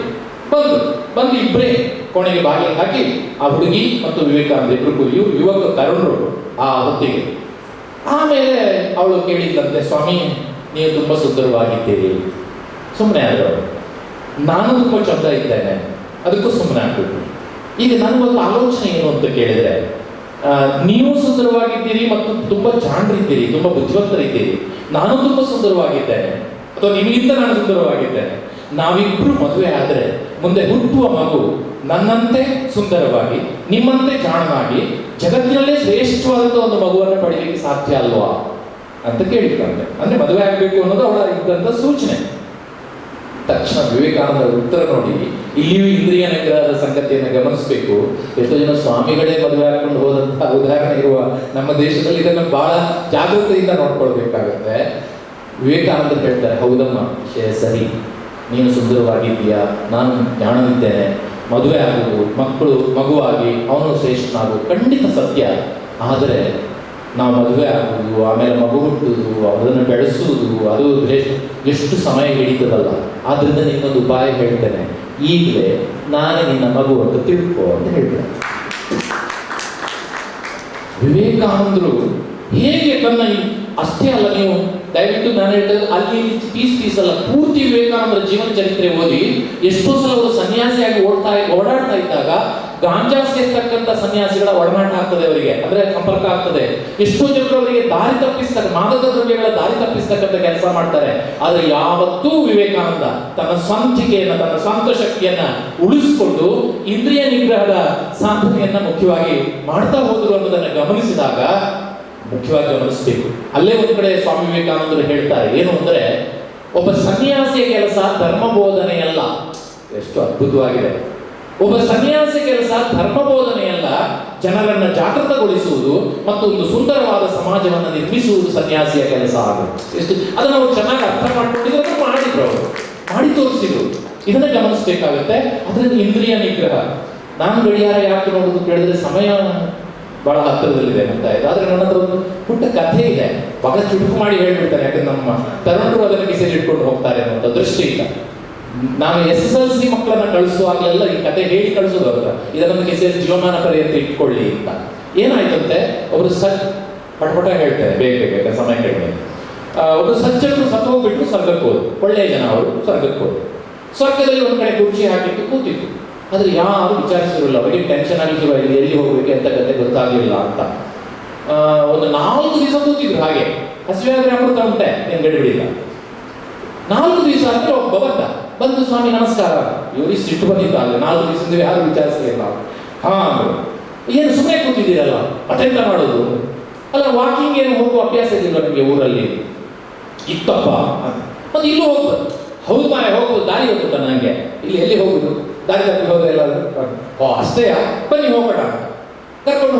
A: ಬಂದು ಇಬ್ಬರೇ ಕೋಣೆಗೆ ಬಾಗಿಲು ಹಾಕಿ ಆ ಹುಡುಗಿ ಮತ್ತು ವಿವೇಕಾನಂದ ಇಬ್ಬರಿಗೂ ಯುವಕ ತರುಣರು ಆ ಹೊತ್ತಿಗೆ. ಆಮೇಲೆ ಅವಳು ಕೇಳಿದ್ದಂತೆ, ಸ್ವಾಮಿ ನೀವು ತುಂಬಾ ಸುಂದರವಾಗಿದ್ದೀರಿ. ಸುಮ್ಮನೆ ಆದ್ರು, ನಾನು ತುಂಬಾ ಚಂದ ಇದ್ದೇನೆ, ಅದಕ್ಕೂ ಸುಮ್ಮನೆ ಆಗ್ಬೇಕು. ಈಗ ನನಗೊಂದು ಆಲೋಚನೆ ಏನು ಅಂತ ಕೇಳಿದ್ರೆ, ನೀವು ಸುಂದರವಾಗಿದ್ದೀರಿ ಮತ್ತು ತುಂಬಾ ಜಾಣರಿದ್ದೀರಿ, ತುಂಬಾ ಬುದ್ಧಿವಂತರಿದ್ದೀರಿ, ನಾನು ತುಂಬಾ ಸುಂದರವಾಗಿದ್ದೇನೆ, ಅಥವಾ ನಿಮಗಿಂತ ನಾನು ಸುಂದರವಾಗಿದ್ದೇನೆ. ನಾವಿಬ್ರು ಮದುವೆ ಆದರೆ ಮುಂದೆ ಹುಟ್ಟುವ ಮಗು ನನ್ನಂತೆ ಸುಂದರವಾಗಿ, ನಿಮ್ಮಂತೆ ಜಾಣನಾಗಿ, ಜಗತ್ತಿನಲ್ಲೇ ಶ್ರೇಷ್ಠವಾದಂಥ ಒಂದು ಮಗುವನ್ನು ಪಡೆಯಲಿಕ್ಕೆ ಸಾಧ್ಯ ಅಲ್ವಾ ಅಂತ ಕೇಳಿದ್ದಂತೆ. ಅಂದ್ರೆ ಮದುವೆ ಆಗಬೇಕು ಅನ್ನೋದು ಅವಳ ಇದ್ದಂಥ ಸೂಚನೆ. ತಕ್ಷಣ ವಿವೇಕಾನಂದರ ಉತ್ತರ ನೋಡಿ, ಇಲ್ಲಿಯೂ ಇಂದ್ರಿಯ ನಿಗ್ರಹದ ಸಂಗತಿಯನ್ನು ಗಮನಿಸಬೇಕು. ಎಷ್ಟೋ ಜನ ಸ್ವಾಮಿಗಳೇ ಮದುವೆ ಹಾಕೊಂಡು ಹೋದಂತಹ ಉದಾಹರಣೆ ಇರುವ ನಮ್ಮ ದೇಶದಲ್ಲಿ ಇದನ್ನು ಬಹಳ ಜಾಗೃತಿಯಿಂದ ನೋಡ್ಕೊಳ್ಬೇಕಾಗತ್ತೆ. ವಿವೇಕಾನಂದರು ಹೇಳ್ತಾರೆ, ಹೌದಮ್ಮ, ವಿಷಯ ಸರಿ, ನೀನು ಸುಂದರವಾಗಿದ್ದೀಯಾ, ನಾನು ಜಾಣನಿದ್ದೇನೆ, ಮದುವೆ ಆಗುವುದು, ಮಗುವಾಗಿ ಅವನು ಶ್ರೇಷ್ಠನಾಗುವುದು ಖಂಡಿತ ಸತ್ಯ. ಆದರೆ ನಾವು ಮದುವೆ ಆಗುವುದು, ಆಮೇಲೆ ಮಗು ಹುಟ್ಟುವುದು, ಅದನ್ನು ಬೆಳೆಸುವುದು, ಅದು ಎಷ್ಟು ಸಮಯ ಹಿಡಿತದಲ್ಲ. ಆದ್ರಿಂದ ನಿನ್ನೊಂದು ಉಪಾಯ ಹೇಳ್ತೇನೆ, ಈಗಲೇ ನಾನೇ ನಿನ್ನ ಮಗು ಅಂತ ತಿಳ್ಕೋ ಅಂತ ಹೇಳ್ತೇನೆ. ವಿವೇಕಾನಂದರು ಹೇಗೆ ತನ್ನ ಅಷ್ಟೇ ಅಲ್ಲ, ನೀವು ದಯವಿಟ್ಟು ನಾನು ಹೇಳ್ತೇನೆ, ಅಲ್ಲಿ ಪೀಸ್ ಅಲ್ಲ, ಪೂರ್ತಿ ವಿವೇಕಾನಂದರ ಜೀವನ ಚರಿತ್ರೆ ಓದಿ. ಎಷ್ಟೋ ಸಲ ಅವರು ಸನ್ಯಾಸಿಯಾಗಿ ಓಡಾಡ್ತಾ ಇದ್ದಾಗ ಗಾಂಜಾ ಸೇರ್ತಕ್ಕಂಥ ಸನ್ಯಾಸಿಗಳ ಒಡನಾಟ ಆಗ್ತದೆ, ಅವರಿಗೆ ಅಂದ್ರೆ ಸಂಪರ್ಕ ಆಗ್ತದೆ. ಎಷ್ಟೋ ಜನರು ಅವರಿಗೆ ದಾರಿ ತಪ್ಪಿಸ್ತಕ್ಕ, ಮಾದಕ ದ್ರವ್ಯಗಳ ದಾರಿ ತಪ್ಪಿಸ್ತಕ್ಕಂಥ ಕೆಲಸ ಮಾಡ್ತಾರೆ. ಆದ್ರೆ ಯಾವತ್ತೂ ವಿವೇಕಾನಂದ ತನ್ನ ಸ್ವಂತಿಕೆಯನ್ನ, ತನ್ನ ಸ್ವಂತ ಶಕ್ತಿಯನ್ನ ಉಳಿಸಿಕೊಂಡು ಇಂದ್ರಿಯ ನಿಗ್ರಹದ ಸಾಧನೆಯನ್ನ ಮುಖ್ಯವಾಗಿ ಮಾಡ್ತಾ ಹೋದ್ರು ಅನ್ನೋದನ್ನ ಗಮನಿಸಿದಾಗ ಮುಖ್ಯವಾಗಿ ಗಮನಿಸಬೇಕು. ಅಲ್ಲೇ ಒಂದು ಕಡೆ ಸ್ವಾಮಿ ವಿವೇಕಾನಂದರು ಹೇಳ್ತಾರೆ, ಏನು ಅಂದ್ರೆ, ಒಬ್ಬ ಸನ್ಯಾಸಿಯ ಕೆಲಸ ಧರ್ಮ ಬೋಧನೆಯಲ್ಲ. ಎಷ್ಟು ಅದ್ಭುತವಾಗಿದೆ. ಒಬ್ಬ ಸನ್ಯಾಸಿ ಕೆಲಸ ಧರ್ಮ ಬೋಧನೆಯಲ್ಲ, ಜನರನ್ನ ಜಾಗೃತಗೊಳಿಸುವುದು ಮತ್ತು ಒಂದು ಸುಂದರವಾದ ಸಮಾಜವನ್ನು ನಿರ್ಮಿಸುವುದು ಸನ್ಯಾಸಿಯ ಕೆಲಸ ಆಗುತ್ತೆ. ಎಷ್ಟು ಅದನ್ನು ಅವರು ಚೆನ್ನಾಗಿ ಅರ್ಥ ಮಾಡ್ಕೊಂಡಿದ್ರು, ಮಾಡಿದ್ರು, ಅವರು ಮಾಡಿ ತೋರಿಸಿದ್ರು. ಇದನ್ನ ಗಮನಿಸಬೇಕಾಗುತ್ತೆ. ಅದರಲ್ಲಿ ಇಂದ್ರಿಯ ನಿಗ್ರಹ. ನಾನು ಗಡಿಯಾರ ಯಾಕೆ ನೋಡೋದು ಕೇಳಿದ್ರೆ ಸಮಯ ಬಹಳ ಹತ್ತಿರದಲ್ಲಿದೆ ಅಂತ ಇದೆ. ಆದ್ರೆ ನನ್ನ ಹತ್ರ ಒಂದು ಪುಟ್ಟ ಕಥೆ ಇದೆ, ಬಹಳ ಚುಟುಕು ಮಾಡಿ ಹೇಳ್ಬಿಡ್ತಾರೆ, ಯಾಕಂದ್ರೆ ನಮ್ಮ ತರುಣರು ಅದನ್ನು ಕಿಸೆಯಲ್ಲಿ ಇಟ್ಕೊಂಡು ಹೋಗ್ತಾರೆ ಅನ್ನೋಂಥ ದೃಷ್ಟಿಯಿಂದ. ನಾನು SSLC ಮಕ್ಕಳನ್ನ ಕಳಿಸುವಾಗಲೆಲ್ಲ ಈ ಕತೆ ಹೇಳಿ ಕಳಿಸೋದು ಅವ್ರ ಇದನ್ನ ಕಿಸೆಯಲ್ಲಿ ಜೀವಮಾನ ಪರ್ಯಂತ ಇಟ್ಕೊಳ್ಳಿ ಅಂತ. ಏನಾಯ್ತಂತೆ, ಅವರು ಪಟಪಟ ಹೇಳ್ತಾರೆ ಬೇಗ ಬೇಗ ಸಮಯ ಕಡಿಮೆ. ಒಬ್ಬರು ಸಜ್ಜನರು ಸತ್ತು ಹೋಗ್ಬಿಟ್ಟು ಸ್ವರ್ಗಕ್ಕೆ ಹೋದ್ರು, ಒಳ್ಳೆಯ ಜನ ಅವರು ಸ್ವರ್ಗಕ್ಕೆ ಹೋದ್ರು. ಸ್ವರ್ಗದಲ್ಲಿ ಒಂದು ಕಡೆ ಕುರ್ಚಿ ಹಾಕಿಟ್ಟು ಕೂತಿತ್ತು. ಆದ್ರೆ ಯಾರು ವಿಚಾರಿಸಿರಲಿಲ್ಲ, ಅವರಿಗೆ ಟೆನ್ಷನ್ ಆಗಿರುವ ಎಲ್ಲಿ ಹೋಗ್ಬೇಕು ಅಂತ ಕತೆ ಗೊತ್ತಾಗ್ಲಿಲ್ಲ ಅಂತ. ಒಂದು 4 ದಿವಸ ಕೂತಿದ್ರು ಹಾಗೆ. ಹಸಿವೆ ಆದ್ರೆ ಅಮೃತ ಉಂಟೆ ಏನ್ ಗಡಿಬಿಡಿಲ್ಲ. 4 ದಿವಸ ಆದ್ರೆ ಒಬ್ಬ ಬಂದು ಸ್ವಾಮಿ ನಮಸ್ಕಾರ. ಇವ್ರಿಗೆ ಸಿಟ್ಟು ಬಂದಿದ್ದ, ಅಲ್ಲಿ 4 ದಿವಸದಿಂದ ಯಾರು ವಿಚಾರಿಸಲಿಲ್ಲ. ಹಾ ಏನು ಸುಮ್ಮನೆ ಕೂತಿದ್ದೀರಲ್ಲ, ಮತ್ತೆಂತ ಮಾಡೋದು? ಅಲ್ಲ ವಾಕಿಂಗ್ ಏನು ಹೋಗುವ ಅಭ್ಯಾಸ ಇದೆಯಲ್ಲ ನಿಮಗೆ ಊರಲ್ಲಿ? ಇತ್ತಪ್ಪ ಮತ್ತೆ ಇಲ್ಲೂ ಹೋಗ್ಬೋದು. ಹೌದು ಮಾಯ ಹೋಗ್ಬೋದು, ದಾರಿ ಗೊತ್ತುಂಟ ನನಗೆ. ಇಲ್ಲಿ ಎಲ್ಲಿ ಹೋಗುದು? ದಾರಿ ತಪ್ಪಿ ಹೋದ್ರೆ ಎಲ್ಲಾದ್ರೂ ಅಷ್ಟೇ, ಬನ್ನಿ ಹೋಗೋಣ. ಕರ್ಕೊಂಡು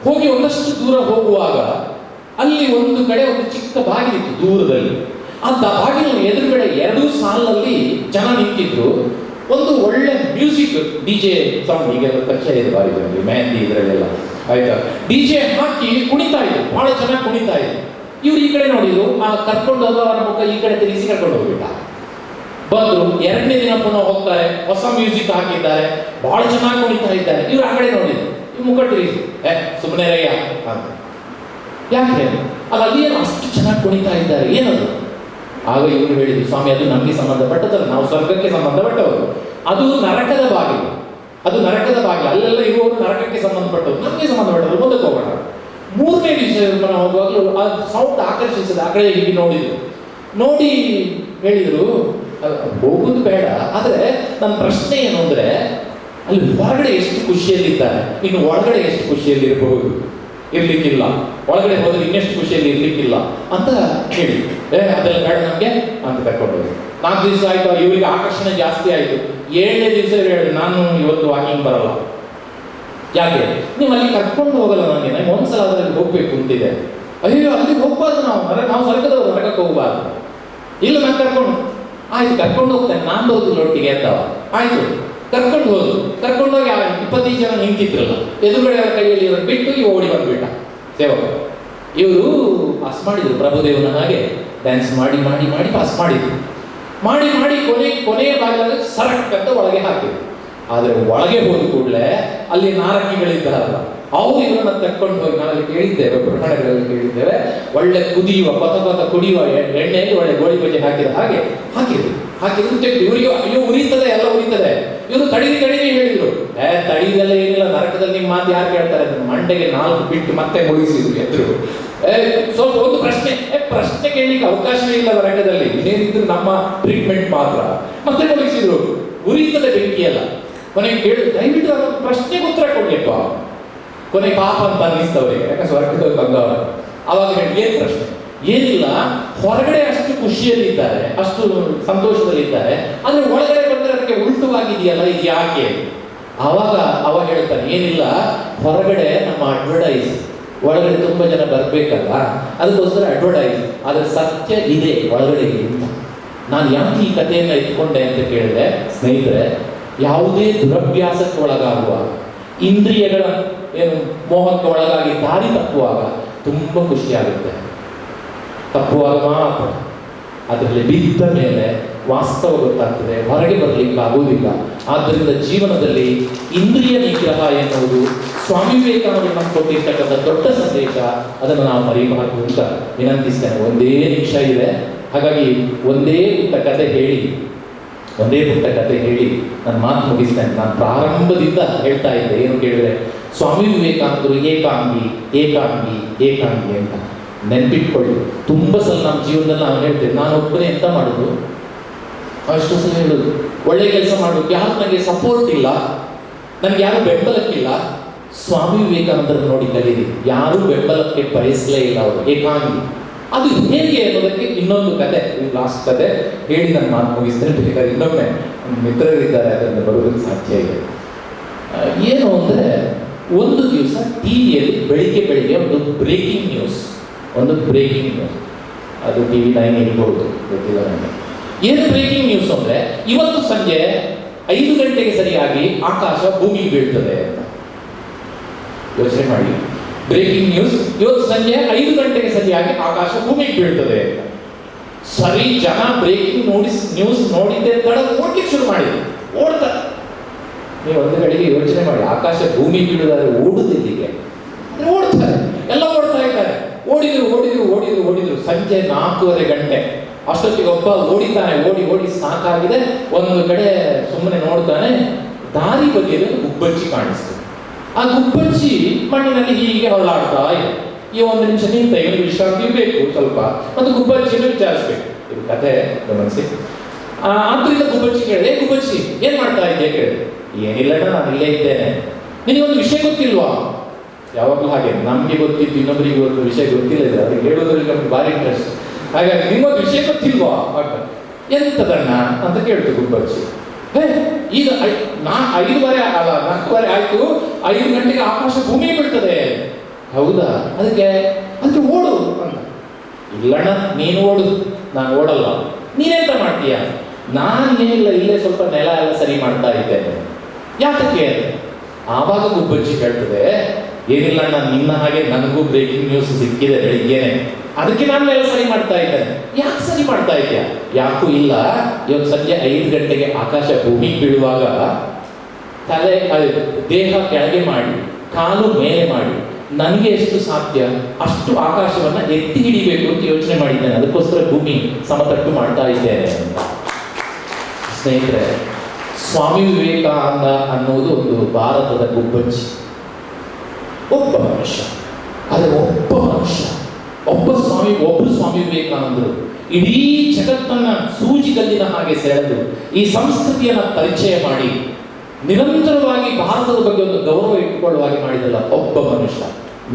A: ಹೋಗಿ ಒಂದಷ್ಟು ದೂರ ಹೋಗುವಾಗ ಅಲ್ಲಿ ಒಂದು ಕಡೆ ಒಂದು ಚಿಕ್ಕ ಬಾಗಿಲಿತ್ತು ದೂರದಲ್ಲಿ. ಆ ಬಾಗಿಲಿನ ಎದುರುಗಡೆ 2 ಸಾಲಿನಲ್ಲಿ ಜನ ನಿಂತಿದ್ರು. ಒಂದು ಒಳ್ಳೆ ಮ್ಯೂಸಿಕ್ DJ ಸೌಂಡ್, ಈಗ ಪರಿಚಯ ಇದೆ ಬಾರಿ ಜನರಿಗೆ, ಮೆಹಂದಿ ಇದರಲ್ಲೆಲ್ಲ ಆಯ್ತಾ, DJ ಹಾಕಿ ಕುಣಿತಾ ಇದ್ರು, ಬಹಳ ಚೆನ್ನಾಗಿ ಕುಣಿತಾ ಇದ್ರು. ಇವ್ರು ಈ ಕಡೆ ನೋಡಿದ್ರು, ಆ ಕರ್ಕೊಂಡು ಹೋದವರ ಮುಖ ಈ ಕಡೆ ತಿರುಗಿಸಿ ಕರ್ಕೊಂಡು ಹೋಗ್ಬಿಟ್ಟ. ಬಂದ್ರು, 2ನೇ ದಿನ ಪುನಃ ಹೋಗ್ತಾರೆ, ಹೊಸ ಮ್ಯೂಸಿಕ್ ಹಾಕಿದ್ದಾರೆ, ಬಹಳ ಚೆನ್ನಾಗಿ ಕುಣಿತಾ ಇದ್ದಾರೆ. ಇವ್ರು ಆ ಕಡೆ ನೋಡಿದ್ರು, ಇವ್ ಮುಖ ತಿರುಗಿಸಿ ಸುಮ್ಮನೆ ರಯ್ಯ ಅಂತ. ಯಾಕೆ ಅಲ್ಲ, ಅಲ್ಲಿ ಏನು ಅಷ್ಟು ಚೆನ್ನಾಗಿ ಕುಣಿತಾ ಇದ್ದಾರೆ, ಏನದು? ಆಗ ಇವರು ಹೇಳಿದ್ರು, ಸ್ವಾಮಿ ಅದು ನಮಗೆ ಸಂಬಂಧಪಟ್ಟದಲ್ಲ, ನಾವು ಸ್ವರ್ಗಕ್ಕೆ ಸಂಬಂಧಪಟ್ಟವರು. ಅದು ನರಕದ ಬಾಗಿಲು, ಅದು ನರಕದ ಬಾಗಿಲು. ಅಲ್ಲೆಲ್ಲ ಇರುವವರು ನರಕಕ್ಕೆ ಸಂಬಂಧಪಟ್ಟವರು, ನಮಗೆ ಸಂಬಂಧಪಟ್ಟವರು. ಮುಂದಕ್ಕೆ ಹೋಗೋಣ. 3ನೇ ದಿವಸ ಹೋಗುವಾಗಲೂ ಆ ಸೌಂಡ್ ಆಕರ್ಷಿಸಿದ. ಆ ಕಡೆ ಹೀಗೆ ನೋಡಿದ್ರು, ನೋಡಿ ಹೇಳಿದ್ರು ಹೋಗುದು ಬೇಡ, ಆದ್ರೆ ನನ್ನ ಪ್ರಶ್ನೆ ಏನು ಅಂದ್ರೆ ಅಲ್ಲಿ ಹೊರಗಡೆ ಎಷ್ಟು ಖುಷಿಯಲ್ಲಿದ್ದಾರೆ, ಇನ್ನು ಒಳಗಡೆ ಎಷ್ಟು ಖುಷಿಯಲ್ಲಿ ಇರ್ಲಿಕ್ಕಿಲ್ಲ, ಒಳಗಡೆ ಹೋದ್ರೆ ಇನ್ನೆಷ್ಟು ಖುಷಿಯಲ್ಲಿ ಇರ್ಲಿಕ್ಕಿಲ್ಲ ಅಂತ ಹೇಳಿ, ಅದೆಲ್ಲ ಬೇಡ ನಮ್ಗೆ ಅಂತ ಕರ್ಕೊಂಡು ಹೋಗಿ. 4 ದಿವಸ ಆಯ್ತು, ಇವರಿಗೆ ಆಕರ್ಷಣೆ ಜಾಸ್ತಿ ಆಯ್ತು. 7ನೇ ದಿವಸ ಹೇಳಿ, ನಾನು ಇವತ್ತು ವಾಕಿಂಗ್ ಬರಲ್ಲ. ಯಾಕೆ? ನೀವು ಅಲ್ಲಿ ಕರ್ಕೊಂಡು ಹೋಗಲ್ಲ, ನನಗೆ ಒಂದ್ಸಲ ಅದರಲ್ಲಿ ಹೋಗ್ಬೇಕು ಅಂತಿದೆ. ಅಯ್ಯೋ ಅಲ್ಲಿ ಹೋಗ್ಬಾರ್ದು, ನಾವು ಸ್ವರ್ಗದವರು, ನರಕಕ್ಕೆ ಹೋಗ್ಬಾರ್ದು. ಇಲ್ಲ ನಾನು ಆಯ್ತು ಕರ್ಕೊಂಡು ಹೋಗ್ತೇನೆ, ನಾನು ಹೋಗುದು ಒಟ್ಟಿಗೆ ಅಂತವ. ಆಯ್ತು ಕರ್ಕೊಂಡು ಹೋಗಿ 25 ಜನ ನಿಂತಿದ್ರಲ್ಲ ಎದುರುಗಡೆ ಅವರ ಕೈಯಲ್ಲಿ ಇವರು ಬಿಟ್ಟು ಇವು ಓಡಿ ಬಂದ್ಬಿಟ್ಟ ಸೇವಕ. ಇವರು ಪಾಸ್ ಮಾಡಿದ್ರು, ಪ್ರಭುದೇವನ ಹಾಗೆ ಡ್ಯಾನ್ಸ್ ಮಾಡಿ ಪಾಸ್ ಮಾಡಿದ್ರು. ಮಾಡಿ ಕೊನೆಯ ಭಾಗದಲ್ಲಿ ಸರಕ್ ಅಂತ ಒಳಗೆ ಹಾಕಿದ್ರು. ಆದ್ರೆ ಒಳಗೆ ಹೋದ ಕೂಡಲೇ ಅಲ್ಲಿ ನಾರಕಿಗಳಿದ್ದಾರಲ್ಲ, ಅವರು ಇವರನ್ನ ತಕ್ಕೊಂಡು ಹೋಗಿ, ನಾವಲ್ಲಿ ಕೇಳಿದ್ದೇವೆ, ಪುರಾಣಗಳಲ್ಲಿ ಕೇಳಿದ್ದೇವೆ, ಒಳ್ಳೆ ಕುದಿಯುವ ಕೊತ ಕುಡಿಯುವ ಎಣ್ಣೆಯಲ್ಲಿ ಒಳ್ಳೆ ಗೋಳಿ ಬಜೆ ಹಾಕಿದ್ರು ತೆಗೆದು ಇವರಿಗೆ ಅಯ್ಯೋ ಉರಿತದೆ, ಎಲ್ಲ ಉರಿತದೆ. ಇವರು ತಡೀರಿ ಹೇಳಿದ್ರು. ತಡೀದೆಲ್ಲ ಏನಿಲ್ಲ, ನರಕದಲ್ಲಿ ನಿಮ್ಮ ಮಾತು ಯಾರು ಕೇಳ್ತಾರೆ? ಮಂಡೆಗೆ 4 ಬಿಟ್ಟು ಮತ್ತೆ ಮುಗಿಸಿದ್ರು ಎದ್ರು. ಸ್ವಲ್ಪ ಒಂದು ಪ್ರಶ್ನೆ ಕೇಳಲಿಕ್ಕೆ ಅವಕಾಶವೇ ಇಲ್ಲ ನರಕದಲ್ಲಿ, ಇನ್ನೇನಿದ್ರು ನಮ್ಮ ಟ್ರೀಟ್ಮೆಂಟ್ ಮಾತ್ರ. ಮತ್ತೆ ಮುಗಿಸಿದ್ರು, ಉರಿತದೆ ಬೆಂಕಿಯಲ್ಲ. ಕೊನೆಗೆ ಕೇಳಿದ್ರು, ದಯವಿಟ್ಟು ಪ್ರಶ್ನೆಗೆ ಉತ್ತರ ಕೊಡ್ಲಿಪ್ಪ. ಕೊನೆ ಪಾಪ ಅಂತ ಅನ್ನಿಸ್ತವ್ರಿಗೆ, ಯಾಕೆ ಸ್ವರ್ಗದ ಬಂದವ. ಅವಾಗ ಹೇಳಿ, ಏನ್ ಪ್ರಶ್ನೆ? ಏನಿಲ್ಲ, ಹೊರಗಡೆ ಅಷ್ಟು ಖುಷಿಯಲ್ಲಿದ್ದಾರೆ, ಅಷ್ಟು ಸಂತೋಷದಲ್ಲಿದ್ದಾರೆ, ಆದ್ರೆ ಒಳಗಡೆ ಬಂದ್ರೆ ಅದಕ್ಕೆ ಉಲ್ಟವಾಗಿದೆಯಲ್ಲ, ಇದು ಯಾಕೆ? ಅವ ಹೇಳ್ತಾನೆ, ಏನಿಲ್ಲ, ಹೊರಗಡೆ ನಮ್ಮ ಅಡ್ವರ್ಟೈಸ್, ಒಳಗಡೆ ತುಂಬಾ ಜನ ಬರ್ಬೇಕಲ್ಲ, ಅದಕ್ಕೋಸ್ಕರ ಅಡ್ವರ್ಟೈಸ್. ಆದ್ರೆ ಸತ್ಯ ಇದೆ ಒಳಗಡೆ ಅಂತ. ನಾನು ಯಾಕೆ ಈ ಕಥೆಯನ್ನ ಇಟ್ಕೊಂಡೆ ಅಂತ ಕೇಳಿದ್ರೆ, ಸ್ನೇಹಿತರೆ, ಯಾವುದೇ ದುರಭ್ಯಾಸಕ್ಕೆ ಒಳಗಾಗುವ, ಇಂದ್ರಿಯಗಳ ಮೋಹಕ್ಕೆ ಒಳಗಾಗಿ ದಾರಿ ತಪ್ಪುವಾಗ ತುಂಬಾ ಖುಷಿಯಾಗುತ್ತೆ. ತಪ್ಪುವಾಗ ಮಾತ್ರ ಅದರಲ್ಲಿ ಬಿದ್ದ ಮೇಲೆ ವಾಸ್ತವ ಗೊತ್ತಾಗ್ತದೆ, ಹೊರಗೆ ಬರ್ಲಿಕ್ಕೆ ಆಗುವುದಿಲ್ಲ. ಆದ್ದರಿಂದ ಜೀವನದಲ್ಲಿ ಇಂದ್ರಿಯ ನಿಗ್ರಹ ಎನ್ನುವುದು ಸ್ವಾಮಿ ವಿವೇಕಾನಂದರು ನಮ್ಗೆ ಕೊಟ್ಟಿರ್ತಕ್ಕಂಥ ದೊಡ್ಡ ಸಂದೇಶ. ಅದನ್ನು ನಾವು ಮರಿಬಾರದು ಅಂತ ವಿನಂತಿಸ್ತೇನೆ. 1 ನಿಮಿಷ ಇದೆ, ಹಾಗಾಗಿ ಒಂದೇ ಪುಟ್ಟ ಕತೆ ಹೇಳಿ ನನ್ನ ಮಾತು ಮುಗಿಸ್ತೇನೆ. ನಾನು ಪ್ರಾರಂಭದಿಂದ ಹೇಳ್ತಾ ಇದ್ದೆ, ಏನು ಕೇಳಿದ್ರೆ, ಸ್ವಾಮಿ ವಿವೇಕಾನಂದರು ಏಕಾಂಗಿ ಅಂತ ನೆನ್ಪಿಟ್ಕೊಳ್ಳಿ. ತುಂಬ ಸಲ ನಮ್ಮ ಜೀವನದಲ್ಲಿ ನಾವು ಹೇಳ್ತೇವೆ, ನಾನು ಒಬ್ಬನೇ ಎಂತ ಮಾಡೋದು, ಅಷ್ಟು ಸಲ ಹೇಳೋದು, ಒಳ್ಳೆ ಕೆಲಸ ಮಾಡೋದು, ಯಾರು ನನಗೆ ಸಪೋರ್ಟ್ ಇಲ್ಲ, ನನಗೆ ಯಾರು ಬೆಂಬಲಕ್ಕಿಲ್ಲ. ಸ್ವಾಮಿ ವಿವೇಕಾನಂದರನ್ನು ನೋಡಿ ಕಲೀರಿ, ಯಾರೂ ಬೆಂಬಲಕ್ಕೆ ಬಯಸಲೇ ಇಲ್ಲ, ಅವರು ಏಕಾಂಗಿ. ಅದು ಹೇಗೆ ಅನ್ನೋದಕ್ಕೆ ಇನ್ನೊಂದು ಕತೆ, ಲಾಸ್ಟ್ ಕತೆ ಹೇಳಿ ನನ್ನ ಮಾತು ಮುಗಿಸ್ತೇನೆ. ಬೇಕಾದ್ರೆ ಇನ್ನೊಮ್ಮೆ ಮಿತ್ರರಿದ್ದಾರೆ, ಅದನ್ನು ಬರುವುದಕ್ಕೆ ಸಾಧ್ಯ ಇದೆ. ಏನು ಅಂದರೆ, ಒಂದು ದಿವಸ ಟಿವಿಯಲ್ಲಿ ಬೆಳಿಗ್ಗೆ ಒಂದು ಬ್ರೇಕಿಂಗ್ ನ್ಯೂಸ್, ಅದು TV9 ಇರ್ಬೋದು, ಗೊತ್ತಿಲ್ಲ ನನಗೆ. ಏನು ಬ್ರೇಕಿಂಗ್ ನ್ಯೂಸ್ ಅಂದ್ರೆ ಇವತ್ತು ಸಂಜೆ 5 ಗಂಟೆಗೆ ಸರಿಯಾಗಿ ಆಕಾಶ ಭೂಮಿಗೆ ಬೀಳ್ತದೆ ಅಂತ. ಯೋಚನೆ ಮಾಡಿ, ಬ್ರೇಕಿಂಗ್ ನ್ಯೂಸ್ ಇವತ್ತು ಸಂಜೆ 5 ಗಂಟೆಗೆ ಸರಿಯಾಗಿ ಆಕಾಶ ಭೂಮಿಗೆ ಬೀಳ್ತದೆ ಅಂತ. ಸರಿ, ಜನ ಬ್ರೇಕಿಂಗ್ ನ್ಯೂಸ್ ನೋಡಿದ್ದೆ ತಡ ಓಡ್ಲಿಕ್ಕೆ ಶುರು ಮಾಡಿದ್ರು, ಓಡ್ತಾರೆ. ನೀವು ಒಂದು ಗಳಿಗೆ ಯೋಚನೆ ಮಾಡಿ, ಆಕಾಶ ಭೂಮಿ ಬೀಳುದಾದ್ರೆ ಓಡುದಿಲ್ಲಿಗೆ, ಓಡ್ತಾರೆ, ಎಲ್ಲ ಓಡ್ತಾ ಇದ್ದಾರೆ. ಓಡಿದ್ರು ಸಂಜೆ 4:15 ಗಂಟೆ ಅಷ್ಟೊತ್ತಿಗೆ ಒಬ್ಬ ಓಡಿದ್ದಾನೆ. ಓಡಿ ಸಾಕಾಗಿದೆ. ಒಂದು ಕಡೆ ಸುಮ್ಮನೆ ನೋಡ್ತಾನೆ, ದಾರಿ ಬದಿಯಲ್ಲಿ ಒಂದು ಗುಬ್ಬಚ್ಚಿ ಕಾಣಿಸ್ತದೆ. ಆ ಗುಬ್ಬಚ್ಚಿ ಮಣ್ಣಿನಲ್ಲಿ ಹೀಗೆ ಹೊರಳಾಡ್ತಾ ಇದೆ. ಈ 1 ನಿಮಿಷ ನಿಂತ, ಇವನಿಗೆ ವಿಶ್ರಾಂತಿ ಬೇಕು ಸ್ವಲ್ಪ, ಮತ್ತು ಗುಬ್ಬಚ್ಚಿನ ವಿಚಾರಿಸ್ಬೇಕು. ಇದು ಕತೆ ಗಮನಿಸಿ. ಆದ್ರಿಂದ ಗುಬ್ಬಚ್ಚಿ ಕೇಳಿದೆ, ಗುಬ್ಬಚ್ಚಿ ಏನ್ ಮಾಡ್ತಾ ಇದ್ದೆ ಕೇಳಿದೆ. ಏನಿಲ್ಲ, ನಾನು ಇಲ್ಲೇ ಇದ್ದೇನೆ. ನಿನಗೊಂದು ವಿಷಯ ಗೊತ್ತಿಲ್ವಾ? ಯಾವಾಗಲೂ ಹಾಗೆ, ನಮ್ಗೆ ಗೊತ್ತಿದ್ದು ಇನ್ನೊಬ್ಬರಿಗೆ ಒಂದು ವಿಷಯ ಗೊತ್ತಿಲ್ಲ ಇದ್ರೆ ಅದಕ್ಕೆ ಹೇಳೋದ್ರಲ್ಲಿ ನಮ್ಗೆ ಭಾರಿ ಇಂಟ್ರೆಸ್ಟ್. ಹಾಗಾಗಿ ನಿಮ್ಮೊಂದು ವಿಷಯ ಗೊತ್ತಿಲ್ವಾ ಅಂತ. ಎಂತದಣ್ಣ ಅಂತ ಕೇಳ್ತು ಗುಬ್ಬಚ್ಚಿ. ಈಗ 4:15 ಆಯ್ತು, 5 ಗಂಟೆಗೆ ಆಕಾಶ ಭೂಮಿ ಬೀಳ್ತದೆ. ಹೌದಾ? ಅದಕ್ಕೆ ಓಡು ಅಂತ. ಇಲ್ಲಣ್ಣ, ನೀನು ಓಡು, ನಾನು ಓಡಲ್ಲ. ನೀನೆಂತ ಮಾಡ್ತೀಯ? ನಾನೇನಿಲ್ಲ, ಇಲ್ಲೇ ಸ್ವಲ್ಪ ನೆಲ ಎಲ್ಲ ಸರಿ ಮಾಡ್ತಾ ಇದ್ದೇನೆ. ಯಾತಕ್ಕೆ? ಆವಾಗ ಗುಬ್ಬಚ್ಚಿ ಹೇಳ್ತದೆ, ಏನಿಲ್ಲ ಅಣ್ಣ, ನಿನ್ನ ಹಾಗೆ ನನಗೂ ಬ್ರೇಕಿಂಗ್ ನ್ಯೂಸ್ ಸಿಕ್ಕಿದೆ ಬೆಳಿಗ್ಗೆನೆ, ಅದಕ್ಕೆ ನಾನು ನೆಲ ಸರಿ ಮಾಡ್ತಾ ಇದ್ದೇನೆ. ಯಾಕೆ ಸರಿ ಮಾಡ್ತಾ ಇದೆಯಾ? ಯಾಕೂ ಇಲ್ಲ, ಇವತ್ತು ಸಂಜೆ 5 ಗಂಟೆಗೆ ಆಕಾಶ ಭೂಮಿಗೆ ಬೀಳುವಾಗ ದೇಹ ಕೆಳಗೆ ಮಾಡಿ, ಕಾಲು ಮೇಲೆ ಮಾಡಿ, ನನಗೆ ಎಷ್ಟು ಸಾಧ್ಯ ಅಷ್ಟು ಆಕಾಶವನ್ನ ಎತ್ತಿ ಹಿಡಿಬೇಕು ಅಂತ ಯೋಚನೆ ಮಾಡಿದ್ದೇನೆ. ಅದಕ್ಕೋಸ್ಕರ ಭೂಮಿ ಸಮತಟ್ಟು ಮಾಡ್ತಾ ಇದ್ದೇನೆ ಅಂತ. ಸ್ನೇಹಿತರೆ, ಸ್ವಾಮಿ ವಿವೇಕಾನಂದ ಅನ್ನೋದು ಒಂದು ಭಾರತದ ಗುಬ್ಬಚ್ಚಿ, ಒಬ್ಬ ಮನುಷ್ಯ. ಆದರೆ ಒಬ್ಬರು ಸ್ವಾಮಿ ವಿವೇಕಾನಂದರು ಇಡೀ ಜಗತ್ತನ್ನ ಸೂಜಿಗಲ್ಲಿನ ಹಾಗೆ ಸೆಳೆದು ಈ ಸಂಸ್ಕೃತಿಯನ್ನ ಪರಿಚಯ ಮಾಡಿ ನಿರಂತರವಾಗಿ ಭಾರತದ ಬಗ್ಗೆ ಒಂದು ಗೌರವ ಇಟ್ಟುಕೊಳ್ಳುವ ಹಾಗೆ ಮಾಡಿದಲ್ಲ ಒಬ್ಬ ಮನುಷ್ಯ.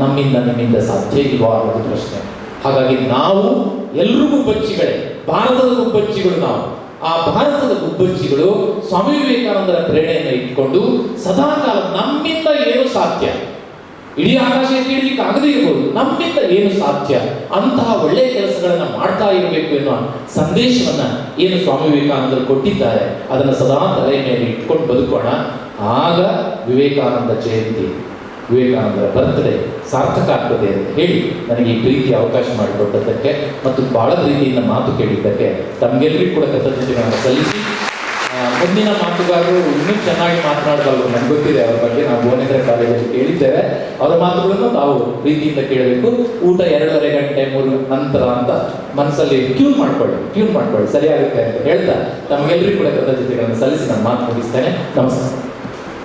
A: ನಿಮ್ಮಿಂದ ಸಾಧ್ಯ ಇಲ್ವಾ ಅನ್ನೋದು ಪ್ರಶ್ನೆ. ಹಾಗಾಗಿ ನಾವು ಎಲ್ಲರೂ ಗುಬ್ಬಚ್ಚಿಗಳೇ, ಭಾರತದ ಗುಬ್ಬಚ್ಚಿಗಳು ನಾವು. ಆ ಭಾರತದ ಗುಬ್ಬಚ್ಚಿಗಳು ಸ್ವಾಮಿ ವಿವೇಕಾನಂದರ ಪ್ರೇರಣೆಯನ್ನು ಇಟ್ಕೊಂಡು ಸದಾಕಾಲ ನಮ್ಮಿಂದ ಏನು ಸಾಧ್ಯ, ಇಡೀ ಆಕಾಶ ಎತ್ತಿಡ್ಲಿಕ್ಕೆ ಆಗದೇ ಇರ್ಬೋದು, ನಮ್ಮಿಂದ ಏನು ಸಾಧ್ಯ ಅಂತಹ ಒಳ್ಳೆಯ ಕೆಲಸಗಳನ್ನ ಮಾಡ್ತಾ ಇರಬೇಕು ಎನ್ನುವ ಸಂದೇಶವನ್ನ ಏನು ಸ್ವಾಮಿ ವಿವೇಕಾನಂದರು ಕೊಟ್ಟಿದ್ದಾರೆ ಅದನ್ನು ಸದಾ ತಲೆಯ ಮೇಲೆ ಇಟ್ಕೊಂಡು ಬದುಕೋಣ. ಆಗ ವಿವೇಕಾನಂದ ಜಯಂತಿ, ವಿವೇಕಾನಂದರ ಬರ್ತ್ಡೇ ಸಾರ್ಥಕ ಆಗ್ತದೆ ಅಂತ ಹೇಳಿ ನನಗೆ ಈ ಪ್ರೀತಿ ಅವಕಾಶ ಮಾಡಿಕೊಟ್ಟದ್ದಕ್ಕೆ ಮತ್ತು ಬಹಳ ಪ್ರೀತಿಯಿಂದ ಮಾತು ಕೇಳಿದ್ದಕ್ಕೆ ತಮಗೆಲ್ಲರಿಗೂ ಕೂಡ ಕೃತಜ್ಞತೆಗಳನ್ನು ಸಲ್ಲಿಸಿ, ಮುಂದಿನ ಮಾತುಗಾರರು ಇನ್ನೂ ಚೆನ್ನಾಗಿ ಮಾತನಾಡಬಲ್ಲರು, ನನಗೆ ಗೊತ್ತಿದೆ ಅವರ ಬಗ್ಗೆ. ನಾವು ಭುವನೇಂದ್ರ ಕಾಲೇಜಲ್ಲಿ ಕೇಳಿದ್ದೇವೆ. ಅವರ ಮಾತುಗಳನ್ನು ತಾವು ಪ್ರೀತಿಯಿಂದ ಕೇಳಬೇಕು. ಊಟ 2:30 ಗಂಟೆ 3 ನಂತರ ಅಂತ ಮನಸ್ಸಲ್ಲಿ ಟ್ಯೂನ್ ಮಾಡ್ಕೊಳ್ಳಿ, ಸರಿಯಾಗುತ್ತೆ ಅಂತ ಹೇಳ್ತಾ ತಮಗೆಲ್ಲರಿಗೂ ಕೂಡ ಕೃತಜ್ಞತೆಗಳನ್ನು ಸಲ್ಲಿಸಿ ನಾನು ಮಾತು ಮುಗಿಸ್ತೇನೆ. ನಮಸ್ಕಾರ.